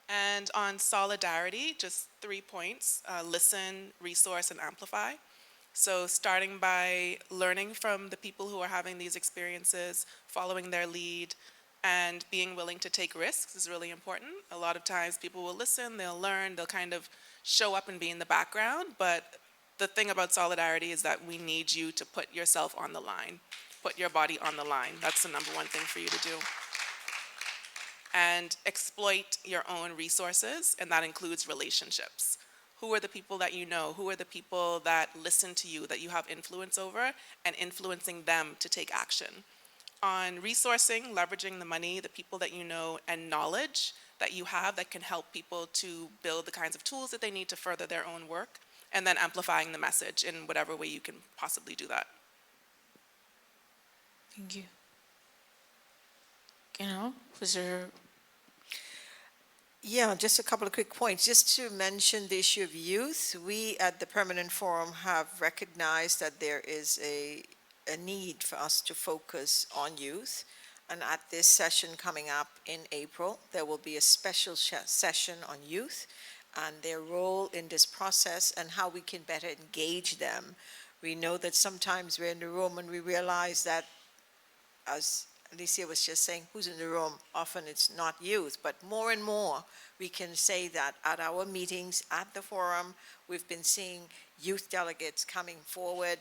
And on solidarity, just 3 points: listen, resource, and amplify. So starting by learning from the people who are having these experiences, following their lead, and being willing to take risks is really important. A lot of times people will listen, they'll learn, they'll kind of show up and be in the background, but the thing about solidarity is that we need you to put yourself on the line, put your body on the line. That's the number one thing for you to do. And exploit your own resources, and that includes relationships. Who are the people that you know? Who are the people that listen to you, that you have influence over, and influencing them to take action? On resourcing, leveraging the money, the people that you know, and knowledge that you have that can help people to build the kinds of tools that they need to further their own work, and then amplifying the message in whatever way you can possibly do that. Thank you. Was there? Yeah, just a couple of quick points. Just to mention the issue of youth, we at the Permanent Forum have recognized that there is a need for us to focus on youth. And at this session coming up in April, there will be a special session on youth and their role in this process and how we can better engage them. We know that sometimes we're in the room and we realize that, as Alicia was just saying, who's in the room? Often it's not youth, but more and more we can say that at our meetings, at the forum, we've been seeing youth delegates coming forward,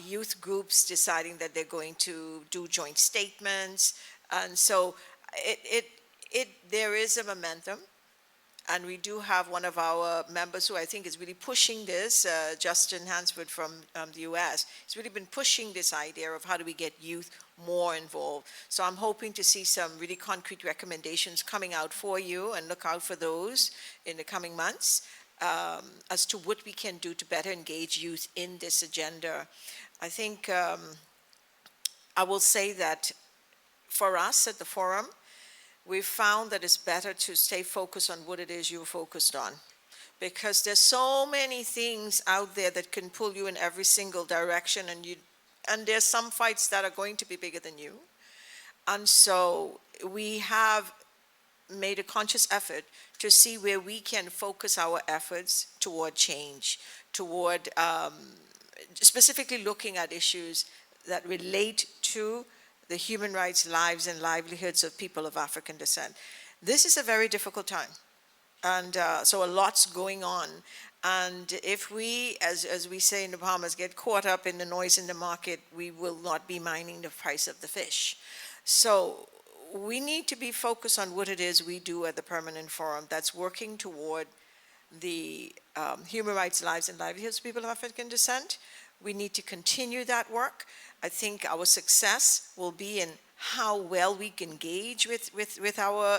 youth groups deciding that they're going to do joint statements. And so there is a momentum. And we do have one of our members who I think is really pushing this, Justin Hansford from the US. He's really been pushing this idea of how do we get youth more involved. So I'm hoping to see some really concrete recommendations coming out for you, and look out for those in the coming months as to what we can do to better engage youth in this agenda. I think I will say that for us at the forum, we've found that it's better to stay focused on what it is you're focused on, because there's so many things out there that can pull you in every single direction, and there's some fights that are going to be bigger than you. And so we have made a conscious effort to see where we can focus our efforts toward change, toward specifically looking at issues that relate to the human rights, lives, and livelihoods of people of African descent. This is a very difficult time, and so a lot's going on. And if we, as we say in the Bahamas, get caught up in the noise in the market, we will not be minding the price of the fish. So we need to be focused on what it is we do at the Permanent Forum that's working toward the human rights, lives, and livelihoods of people of African descent. We need to continue that work. I think our success will be in how well we can engage with our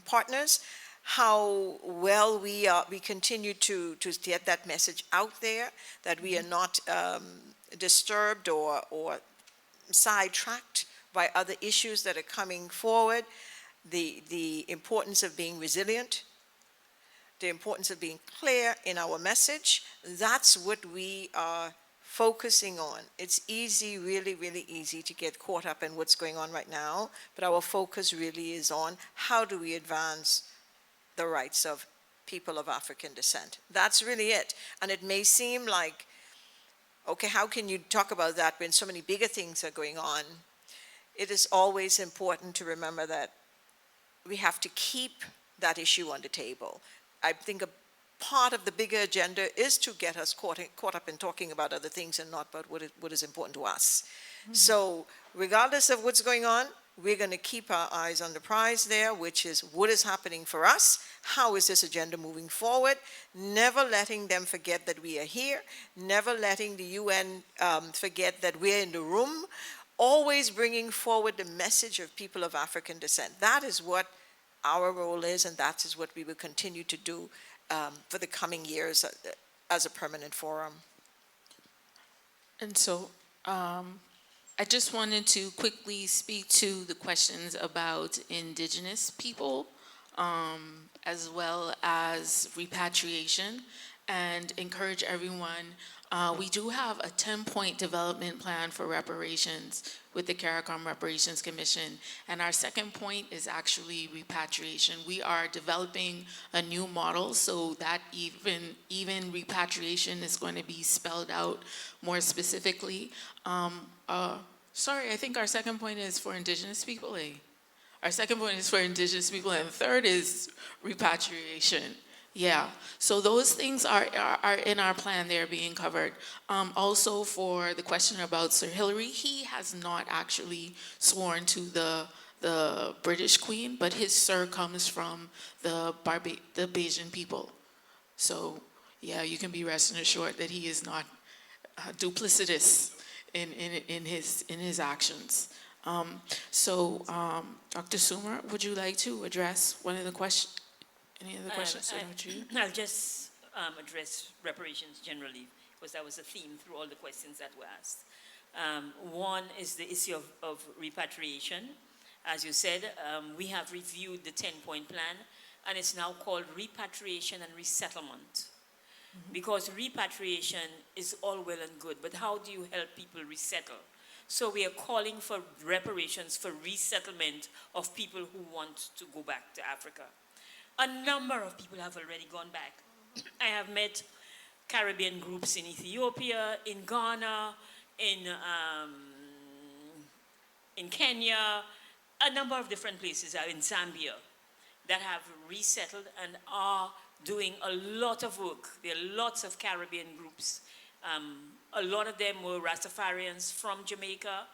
partners, how well we continue to get that message out there, that we are not disturbed or sidetracked by other issues that are coming forward, the importance of being resilient, the importance of being clear in our message. That's what we are focusing on. It's easy, really, really easy to get caught up in what's going on right now, but our focus really is on how do we advance the rights of people of African descent. That's really it. And it may seem like, okay, how can you talk about that when so many bigger things are going on? It is always important to remember that we have to keep that issue on the table. I think a part of the bigger agenda is to get us caught up in talking about other things and not about what is important to us. Mm-hmm. So regardless of what's going on, we're going to keep our eyes on the prize there, which is what is happening for us, how is this agenda moving forward, never letting them forget that we are here, never letting the UN forget that we're in the room, always bringing forward the message of people of African descent. That is what our role is, and that is what we will continue to do for the coming years as a permanent forum. And so I just wanted to quickly speak to the questions about indigenous people, as well as repatriation, and encourage everyone. We do have a 10-point development plan for reparations with the CARICOM Reparations Commission, and our second point is actually repatriation. We are developing a new model so that even repatriation is going to be spelled out more specifically. Sorry, I think our second point is for indigenous people, eh? Our second point is for indigenous people, and third is repatriation. Yeah, so those things are in our plan. They're being covered. Also, for the question about Sir Hilary, he has not actually sworn to the British Queen, but his sir comes from the Bajan people. So yeah, you can be rest assured that he is not duplicitous in his actions. Dr. Sumer, would you like to address one of the questions? Any other questions? I'll just address reparations generally, because that was a theme through all the questions that were asked. One is the issue of repatriation. As you said, we have reviewed the 10-point plan, and it's now called repatriation and resettlement. Because repatriation is all well and good, but how do you help people resettle? So we are calling for reparations for resettlement of people who want to go back to Africa. A number of people have already gone back. I have met Caribbean groups in Ethiopia, in Ghana, in Kenya, a number of different places, in Zambia, that have resettled and are doing a lot of work. There are lots of Caribbean groups. A lot of them were Rastafarians from Jamaica,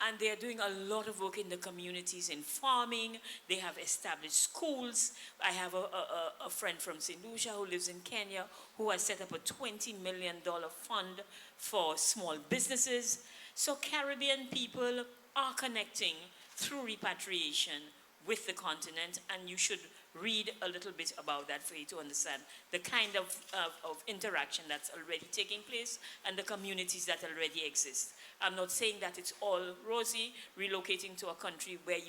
and they are doing a lot of work in the communities in farming. They have established schools. I have a friend from St. Lucia who lives in Kenya who has set up a $20 million fund for small businesses. So Caribbean people are connecting through repatriation with the continent, and you should read a little bit about that for you to understand the kind of interaction that's already taking place and the communities that already exist. I'm not saying that it's all rosy, relocating to a country where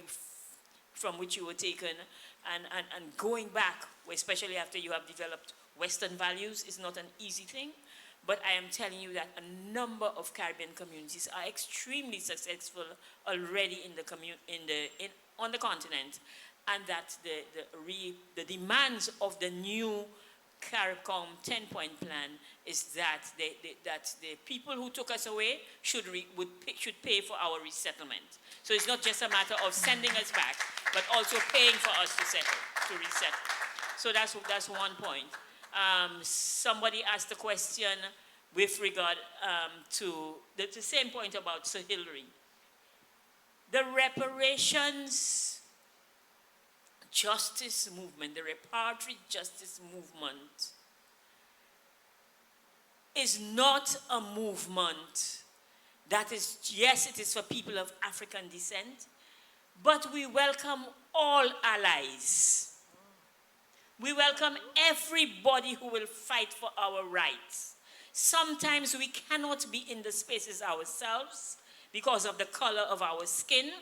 from which you were taken and going back, especially after you have developed Western values, is not an easy thing. But I am telling you that a number of Caribbean communities are extremely successful already on the continent, and that the demands of the new CARICOM 10-point plan is that the people who took us away should pay for our resettlement. So it's not just a matter of sending us back, but also paying for us to resettle. So that's one point. Somebody asked a question with regard to the same point about Sir Hilary. The reparations justice movement, the reparatory justice movement, is not a movement that is, yes, it is for people of African descent, but we welcome all allies. We welcome everybody who will fight for our rights. Sometimes we cannot be in the spaces ourselves because of the color of our skin,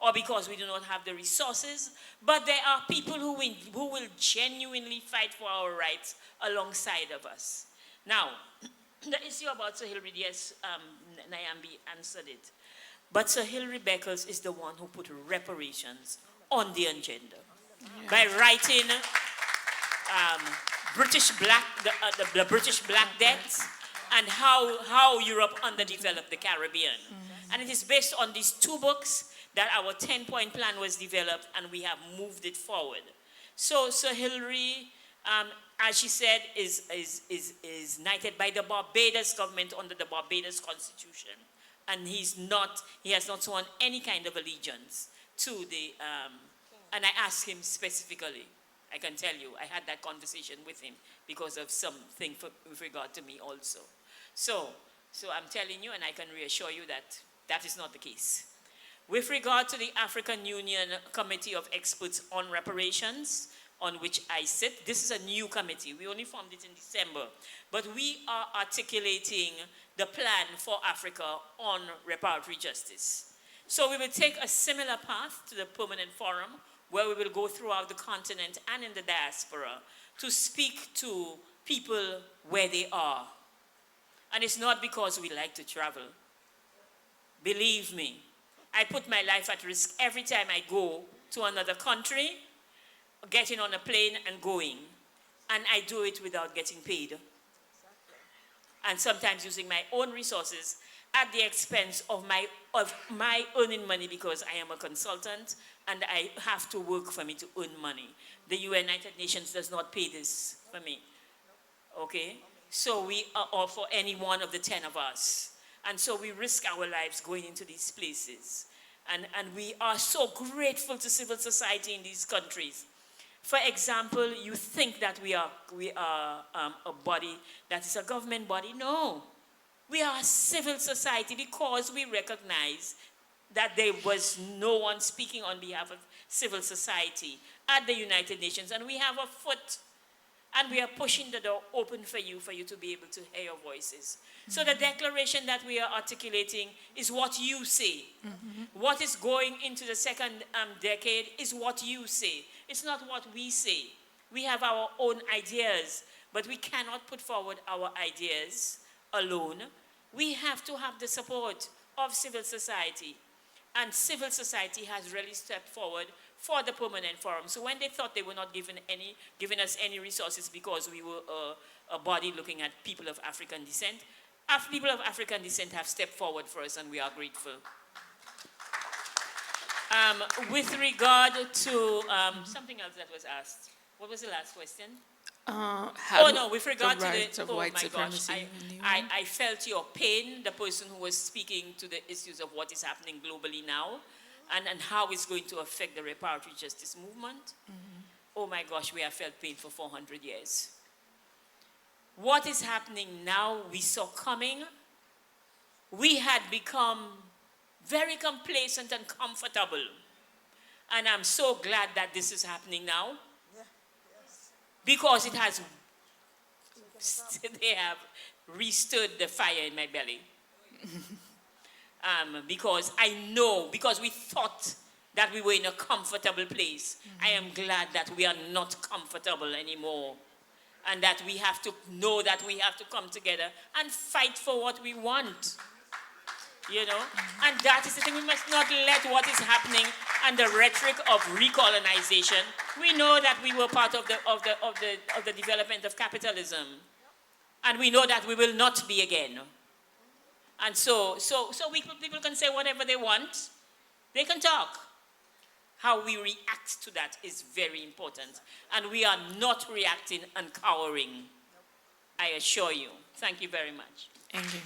or because we do not have the resources, but there are people who will genuinely fight for our rights alongside of us. Now, the issue about Sir Hilary, yes, Nyambi answered it, but Sir Hilary Beckles is the one who put reparations on the agenda by writing the British Black Debt and how Europe underdeveloped the Caribbean. And it is based on these two books that our 10-point plan was developed, and we have moved it forward. So Sir Hilary, as she said, is knighted by the Barbados government under the Barbados Constitution, and he has not sworn any kind of allegiance to the, and I asked him specifically, I can tell you, I had that conversation with him because of something with regard to me also. So I'm telling you, and I can reassure you that that is not the case. With regard to the African Union Committee of Experts on Reparations, on which I sit, this is a new committee. We only formed it in December. But we are articulating the plan for Africa on reparatory justice. So we will take a similar path to the Permanent Forum, where we will go throughout the continent and in the diaspora to speak to people where they are. And it's not because we like to travel. Believe me, I put my life at risk every time I go to another country, getting on a plane and going. And I do it without getting paid. And sometimes using my own resources at the expense of my earning money, because I am a consultant and I have to work for me to earn money. The United Nations does not pay this for me. Okay? So we are all for any one of the 10 of us. And so we risk our lives going into these places. And we are so grateful to civil society in these countries. For example, you think that we are a body that is a government body. No. We are a civil society because we recognize that there was no one speaking on behalf of civil society at the United Nations. And we have a foot. And we are pushing the door open for you to be able to hear your voices. Mm-hmm. So the declaration that we are articulating is what you say. Mm-hmm. What is going into the second decade is what you say. It's not what we say. We have our own ideas, but we cannot put forward our ideas alone. We have to have the support of civil society. And civil society has really stepped forward for the Permanent Forum. So when they thought they were not giving us any resources because we were a body looking at people of African descent, people of African descent have stepped forward for us, and we are grateful. With regard to something else that was asked, what was the last question? With regard to the, oh my gosh, I felt your pain, the person who was speaking to the issues of what is happening globally now, and how it's going to affect the reparatory justice movement. Mm-hmm. Oh my gosh, we have felt pain for 400 years. What is happening now, we saw coming. We had become very complacent and comfortable. And I'm so glad that this is happening now. Yeah. Yes. Because it has, they have restirred the fire in my belly. Because I know, because we thought that we were in a comfortable place. Mm-hmm. I am glad that we are not comfortable anymore. And that we have to know that we have to come together and fight for what we want. You know? Mm-hmm. And that is the thing. We must not let what is happening and the rhetoric of recolonization. We know that we were part of the development of capitalism. And we know that we will not be again. And so people can say whatever they want. They can talk. How we react to that is very important. And we are not reacting and cowering. I assure you. Thank you very much. Thank you.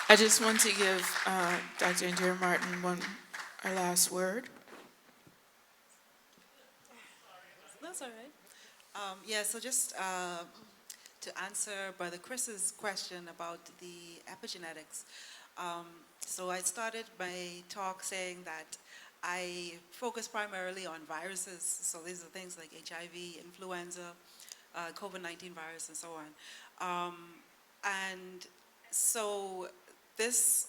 I just want to give Dr. Indira Martin our last word. That's all right. So just to answer Brother Chris's question about the epigenetics. So I started my talk saying that I focus primarily on viruses. So these are things like HIV, influenza, COVID-19 virus, and so on. And so this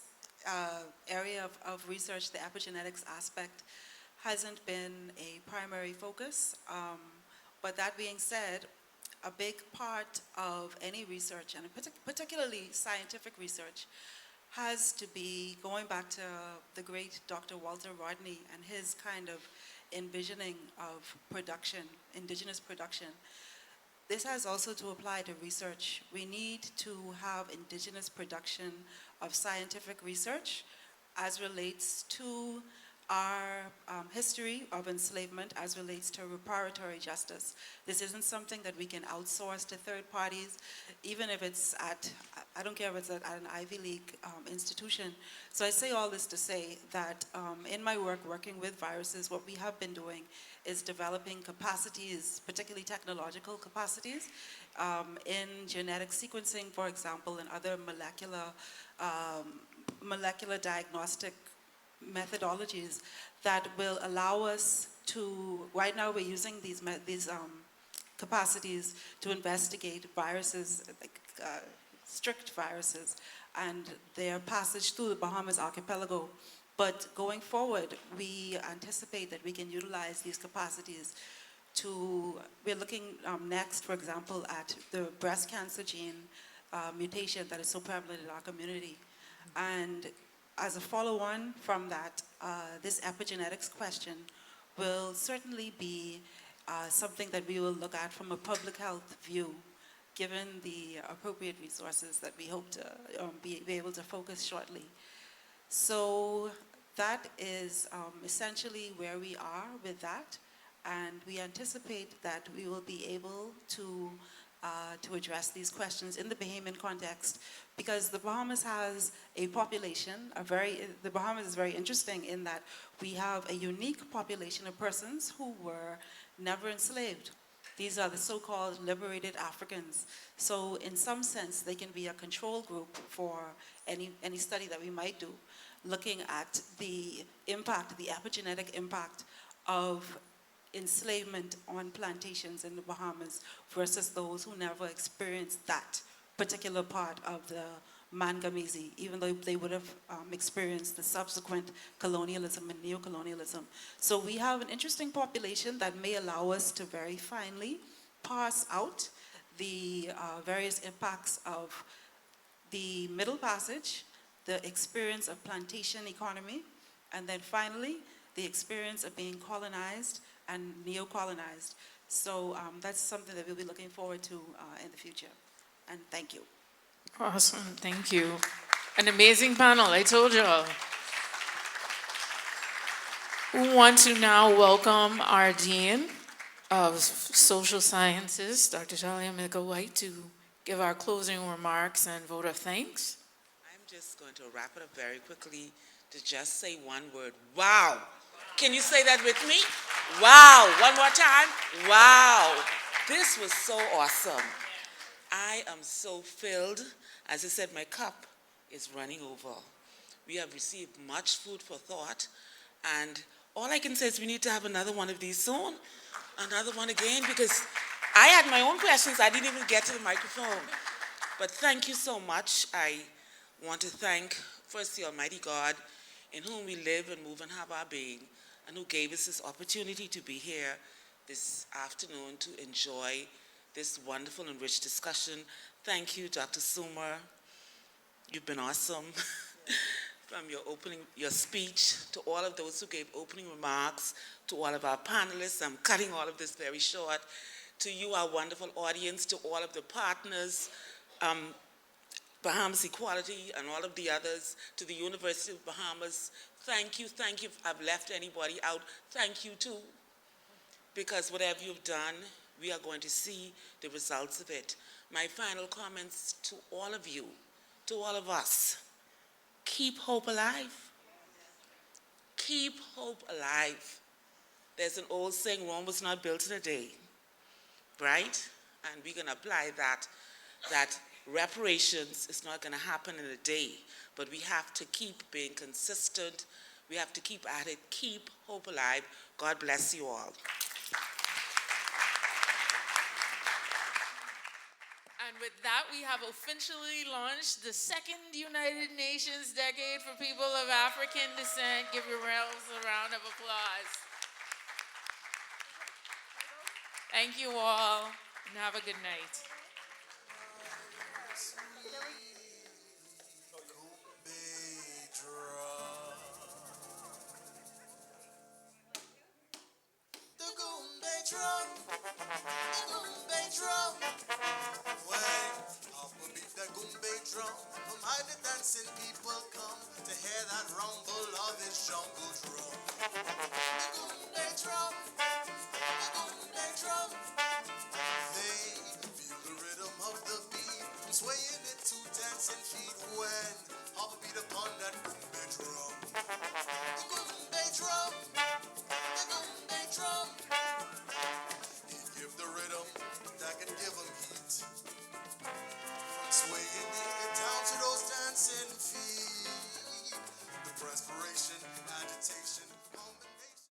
area of research, the epigenetics aspect, hasn't been a primary focus. But that being said, a big part of any research, and particularly scientific research, has to be going back to the great Dr. Walter Rodney and his kind of envisioning of production, indigenous production. This has also to apply to research. We need to have indigenous production of scientific research as relates to our history of enslavement, as relates to reparatory justice. This isn't something that we can outsource to third parties, even if it's at, I don't care if it's at an Ivy League institution. So I say all this to say that in my work working with viruses, what we have been doing is developing capacities, particularly technological capacities, in genetic sequencing, for example, and other molecular molecular diagnostic methodologies that will allow us to, right now we're using these capacities to investigate viruses, like strict viruses, and their passage through the Bahamas archipelago. But going forward, we anticipate that we can utilize these capacities we're looking next, for example, at the breast cancer gene mutation that is so prevalent in our community. And as a follow-on from that, this epigenetics question will certainly be something that we will look at from a public health view, given the appropriate resources that we hope to be able to focus shortly. So that is essentially where we are with that, and we anticipate that we will be able to address these questions in the Bahamian context, because the Bahamas has a population, the Bahamas is very interesting in that we have a unique population of persons who were never enslaved. These are the so-called liberated Africans. So in some sense, they can be a control group for any study that we might do, looking at the impact, the epigenetic impact of enslavement on plantations in the Bahamas versus those who never experienced that particular part of the Mangamizi, even though they would have experienced the subsequent colonialism and neocolonialism. So we have an interesting population that may allow us to very finely parse out the various impacts of the Middle Passage, the experience of plantation economy, and then finally, the experience of being colonized and neo-colonized. So that's something that we'll be looking forward to in the future. And thank you. Awesome, thank you. An amazing panel, I told you all. We want to now welcome our Dean of Social Sciences, Dr. Talia Mika-White, to give our closing remarks and vote of thanks. I'm just going to wrap it up very quickly to just say one word, wow. Can you say that with me? Wow, one more time. Wow, this was so awesome. I am so filled. As I said, my cup is running over. We have received much food for thought, and all I can say is we need to have another one of these soon, another one again, because I had my own questions. I didn't even get to the microphone. But thank you so much. I want to thank first the Almighty God, in whom we live and move and have our being, and who gave us this opportunity to be here this afternoon to enjoy this wonderful and rich discussion. Thank you, Dr. Sumer. You've been awesome. From your speech, to all of those who gave opening remarks, to all of our panelists. I'm cutting all of this very short. To you, our wonderful audience, to all of the partners, Bahamas Equality and all of the others, to the University of Bahamas. Thank you, thank you. If I've left anybody out, thank you too. Because whatever you've done, we are going to see the results of it. My final comments to all of you, to all of us, keep hope alive. Keep hope alive. There's an old saying, Rome was not built in a day, right? And we can apply that reparations is not going to happen in a day, but we have to keep being consistent. We have to keep at it, keep hope alive. God bless you all. And with that, we have officially launched the second United Nations Decade for People of African Descent. Give yourselves a round of applause. Thank you all, and have a good night. Dancing people come to hear that rumble of his jungle drum. The Goombay drum, the Goombay drum. They feel the rhythm of the beat, swaying it to dancing feet when Hopper beat upon that Goombay drum. The Goombay drum.